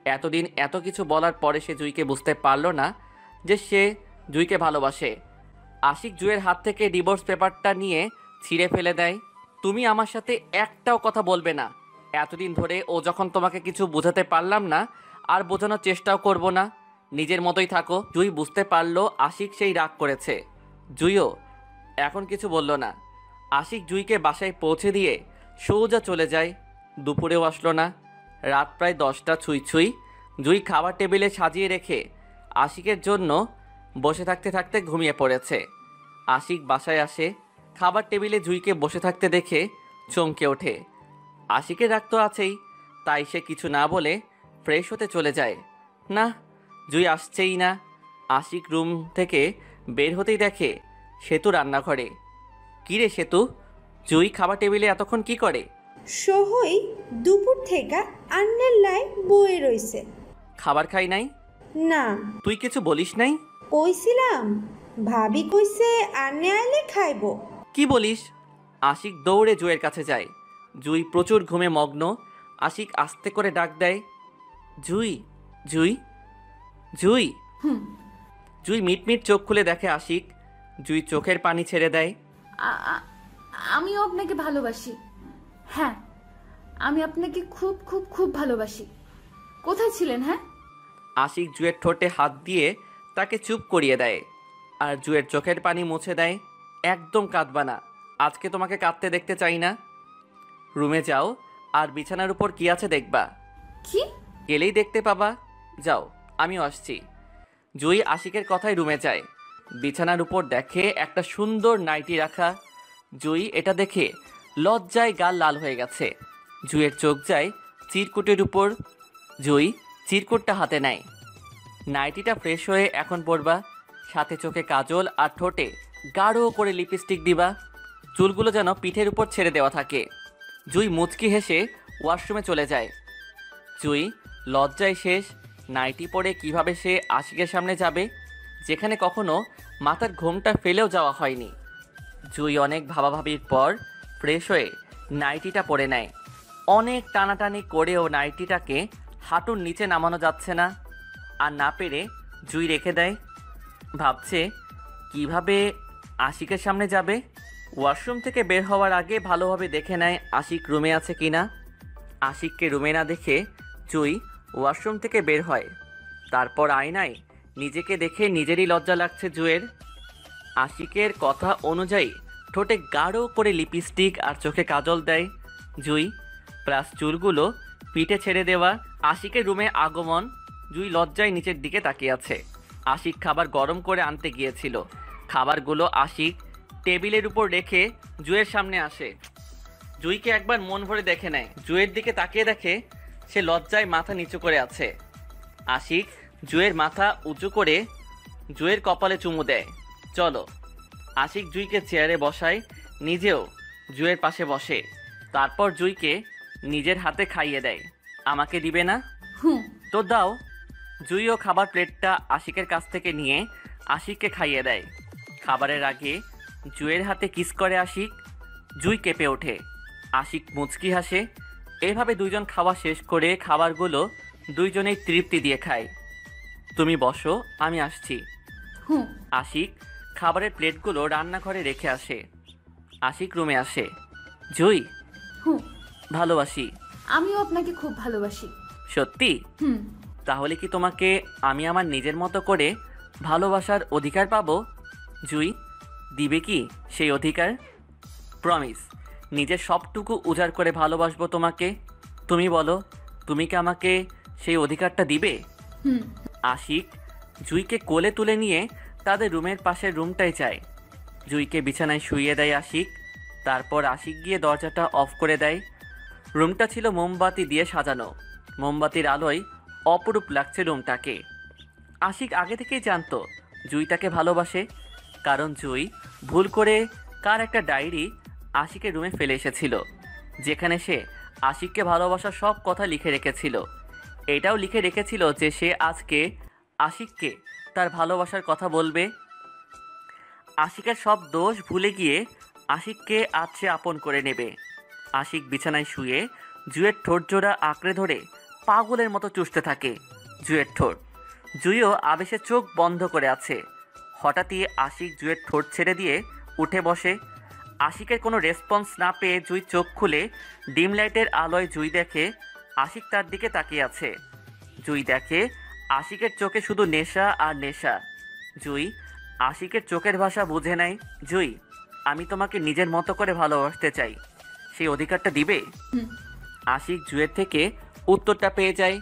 B: এতদিন এত কিছু বলার পরে সে জুইকে বুঝতে পারল না যে সে জুইকে ভালোবাসে। আশিক জুইয়ের হাত থেকে ডিভোর্স পেপারটা নিয়ে ছিঁড়ে ফেলে দেয়। তুমি আমার সাথে একটাও কথা বলবে না। এতদিন ধরে ও যখন তোমাকে কিছু বোঝাতে পারলাম না, আর বোঝানোর চেষ্টাও করব না। নিজের মতোই থাকো। জুই বুঝতে পারলো আশিক সেই রাগ করেছে। জুইও এখন কিছু বলল না। আশিক জুইকে বাসায় পৌঁছে দিয়ে সোজা চলে যায়। দুপুরেও আসলো না। রাত প্রায় 10টা ছুঁই ছুঁই। জুই খাবার টেবিলে সাজিয়ে রেখে আশিকের জন্য বসে থাকতে থাকতে ঘুমিয়ে পড়েছে। আশিক বাসায় আসে। খাবার টেবিলে জুইকে বসে থাকতে দেখে চমকে ওঠে। আশিকের রাগ তো আছেই, তাই সে কিছু না বলে ফ্রেশ হতে চলে যায়। না, জুই আসছেই না। আশিক রুম থেকে বের হতেই দেখে সেতু রান্নাঘরে। কিরে সেতু, জুই খাবার টেবিলে এতক্ষণ কি করে?
A: সহই দুপুর থেকে আন্নের লাই বয়ে রইছে।
B: খাবার খাই নাই?
A: না।
B: তুই কিছু বলিস নাই?
A: কইছিলাম, ভাবি কইছে আন্নে আইলে খাইবো।
B: কি বলিস? আশিক দৌড়ে জুইয়ের কাছে যায়। জুই প্রচুর ঘুমে মগ্ন। আশিক আস্তে করে ডাক দেয়, জুই জুই জুই। জুই মিটমিট চোখ খুলে দেখে আশিক। জুই চোখের পানি ছেড়ে দেয়।
C: আমিও আপনাকে ভালোবাসি। হ্যাঁ, আমি আপনাকে খুব খুব খুব ভালোবাসি। কোথায় ছিলেন? হ্যাঁ।
B: আশিক জুয়ের ঠোঁটে হাত দিয়ে তাকে চুপ করিয়ে দেয় আর জুয়ের চোখের পানি মুছে দেয়। একদম কাঁদবা না, আজকে তোমাকে কাঁদতে দেখতে চাই না। রুমে যাও আর বিছানার উপর কি আছে দেখবা।
C: কি?
B: এলেই দেখতে পাবা। যাও, আমিও আসছি। জুই আশিকের কথায় রুমে যায়। বিছানার উপর দেখে একটা সুন্দর নাইটি রাখা। জুই এটা দেখে লজ্জায় গাল লাল হয়ে গেছে। জুইয়ের চোখ যায় চিরকুটের উপর। জুই চিরকুটটা হাতে নেয়। নাইটিটা ফ্রেশ হয়ে এখন পরবা। সাথে চোখে কাজল আর ঠোঁটে গাঢ় করে লিপস্টিক দিবা। চুলগুলো যেন পিঠের উপর ছেড়ে দেওয়া থাকে। জুই মুচকি হেসে ওয়াশরুমে চলে যায়। জুই লজ্জায় শেষ। নাইটি পরে কিভাবে সে আশিকের সামনে যাবে, যেখানে কখনো মাথার ঘোমটা ফেলেও যাওয়া হয়নি। জুই অনেক ভাবাভাবির পর ফ্রেশ হয়ে নাইটিটা পরে নেয়। অনেক টানাটানি করেও নাইটিটাকে হাঁটুর নিচে নামানো যাচ্ছে না। আর না পেরে জুই রেখে দেয়। ভাবছে কিভাবে আশিকের সামনে যাবে। ওয়াশরুম থেকে বের হওয়ার আগে ভালোভাবে দেখে নেয় আশিক রুমে আছে কিনা। আশিককে রুমে না দেখে জুই ওয়াশরুম থেকে বের হয়। তারপর আয়নায় নিজেকে দেখে নিজেরই লজ্জা লাগছে জুয়ের। আশিকের কথা অনুযায়ী ঠোঁটে গাঢ় করে লিপস্টিক আর চোখে কাজল দেয় জুই, প্লাস চুলগুলো পিঠে ছেড়ে দেওয়া। আশিকের রুমে আগমন। জুই লজ্জায় নিচের দিকে তাকিয়ে আছে। আশিক খাবার গরম করে আনতে গিয়েছিল। খাবারগুলো আশিক টেবিলের উপর রেখে জুয়ের সামনে আসে। জুইকে একবার মন ভরে দেখে নেয়। জুয়ের দিকে তাকিয়ে দেখে সে লজ্জায় মাথা নিচু করে আছে। আশিক জুয়ের মাথা উঁচু করে জুয়ের কপালে চুমু দেয়। চলো। আশিক জুইকে চেয়ারে বসায়, নিজেও জুয়ের পাশে বসে। তারপর জুইকে নিজের হাতে খাইয়ে দেয়। আমাকে দিবে না? তো দাও। জুইও খাবার প্লেটটা আশিকের কাছ থেকে নিয়ে আশিককে খাইয়ে দেয়। খাবারের আগে জুয়ের হাতে কিস করে আশিক। জুই কেঁপে ওঠে। আশিক মুচকি হাসে। এভাবে দুইজন খাওয়া শেষ করে খাবারগুলো দুইজনেই তৃপ্তি দিয়ে খায়। তুমি বসো, আমি আসছি। আশিক খাবারের প্লেটগুলো রান্নাঘরে রেখে আসে। আশিক রুমে আসে। জুই, ভালোবাসি।
C: আমিও আপনাকে খুব ভালোবাসি।
B: সত্যি? তাহলে কি তোমাকে আমি আমার নিজের মতো করে ভালোবাসার অধিকার পাবো? জুই, দিবে কি সেই অধিকার? প্রমিস, নিজের সবটুকু উজাড় করে ভালোবাসবো তোমাকে। তুমি বলো, তুমি কি আমাকে সেই অধিকারটা দিবে? আশিক জুইকে কোলে তুলে নিয়ে তাদের রুমের পাশের রুমটায় যায়। জুইকে বিছানায় শুইয়ে দেয় আশিক। তারপর আশিক গিয়ে দরজাটা অফ করে দেয়। রুমটা ছিল মোমবাতি দিয়ে সাজানো। মোমবাতির আলোয় অপরূপ লাগছে রুমটাকে। আশিক আগে থেকেই জানতো জুই তাকে ভালোবাসে, কারণ জুই ভুল করে কার একটা ডায়েরি আশিকের রুমে ফেলে এসেছিল, যেখানে সে আশিককে ভালোবাসার সব কথা লিখে রেখেছিল। এটাও লিখে রেখেছিল যে সে আজকে আশিককে তার ভালোবাসার কথা বলবে। আশিকের সব দোষ ভুলে গিয়ে আশিককে আজ সে আপন করে নেবে। আশিক বিছানায় শুয়ে জুয়ের ঠোঁট জোড়া আঁকড়ে ধরে পাগলের মতো চুষতে থাকে জুয়ের ঠোঁট। জুইও আবেশে চোখ বন্ধ করে আছে। হঠাৎই আশিক জুয়ের ঠোঁট ছেড়ে দিয়ে উঠে বসে। আশিকের কোনো রেসপন্স না পেয়ে জুই চোখ খুলে ডিম লাইটের আলোয় জুই দেখে আশিক তার দিকে তাকিয়ে আছে। জুই দেখে আশিকের চোখে শুধু নেশা আর নেশা। জুই আশিকের চোখের ভাষা বুঝে নেয়। জুই, আমি তোমাকে নিজের মতো করে ভালোবাসতে চাই, সেই অধিকারটা দিবে? আশিক জুয়ের থেকে উত্তরটা পেয়ে যায়।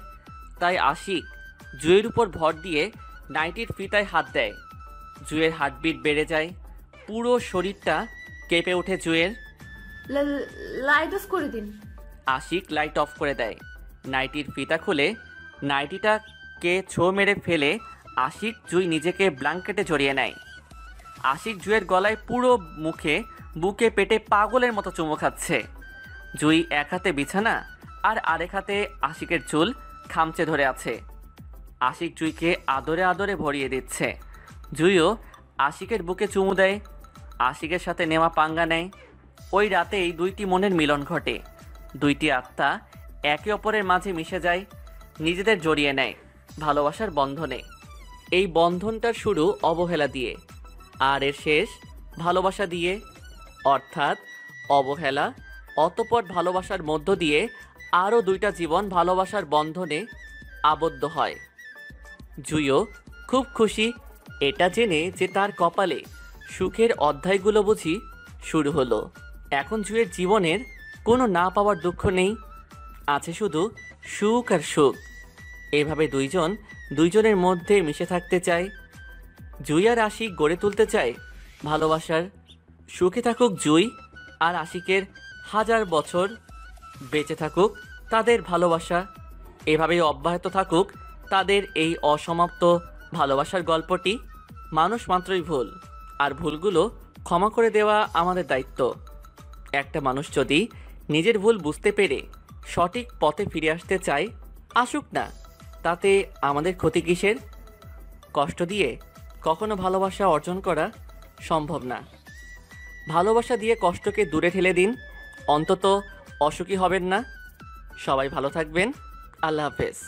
B: তাই আশিক জুয়ের উপর ভর দিয়ে নাইটির ফিতায় হাত দেয়। জুয়ের হার্টবিট বেড়ে যায়, পুরো শরীরটা কেঁপে ওঠে জুয়ের।
C: লাইট অফ করে দিন।
B: আশিক লাইট অফ করে দেয়। নাইটির ফিতা খুলে নাইটিটাকে ছো মেরে ফেলে আশিক জুই নিজেকে ব্ল্যাঙ্কেটে জড়িয়ে নেয়। আশিক জুয়ের গলায়, পুরো মুখে, বুকে, পেটে পাগলের মতো চুমু খাচ্ছে। জুই এক হাতে বিছানা আর আরেক হাতে আশিকের চুল খামচে ধরে আছে। আশিক জুইকে আদরে আদরে ভরিয়ে দিচ্ছে। জুইও আশিকের বুকে চুমু দেয়, আশিকের সাথে নেওয়া পাঙ্গা নেয়। ওই রাতেই দুইটি মনের মিলন ঘটে। দুইটি আত্মা একে অপরের মাঝে মিশে যায়, নিজেদের জড়িয়ে নেয় ভালোবাসার বন্ধনে। এই বন্ধনটার শুরু অবহেলা দিয়ে, আর এর শেষ ভালোবাসা দিয়ে। অর্থাৎ অবহেলা, অতঃপর ভালোবাসার মধ্য দিয়ে আরও দুইটা জীবন ভালোবাসার বন্ধনে আবদ্ধ হয়। জুইও খুব খুশি এটা জেনে যে তার কপালে সুখের অধ্যায়গুলো বুঝি শুরু হলো। এখন জুয়ের জীবনের কোনো না পাওয়ার দুঃখ নেই, আছে শুধু সুখ আর সুখ। এভাবে দুইজনের মধ্যে মিশে থাকতে চায়। জুই আর আশিক গড়ে তুলতে চায় ভালোবাসার। সুখে থাকুক জুই আর আশিকের 1000 বছর, বেঁচে থাকুক তাদের ভালোবাসা। এভাবেই অব্যাহত থাকুক তাদের এই অসমাপ্ত ভালোবাসার গল্পটি। মানুষ মাত্রই ভুল, আর ভুলগুলো ক্ষমা করে দেওয়া আমাদের দায়িত্ব। একটা মানুষ যদি নিজের ভুল বুঝতে পেরে সঠিক পথে ফিরে আসতে চায়, আসুক না, তাতে আমাদের ক্ষতি কিসের? কষ্ট দিয়ে কখনো ভালোবাসা অর্জন করা সম্ভব না। ভালোবাসা দিয়ে কষ্টকে দূরে ঠেলে দিন, অন্তত অসুখী হবেন না। সবাই ভালো থাকবেন। আল্লাহ হাফেজ।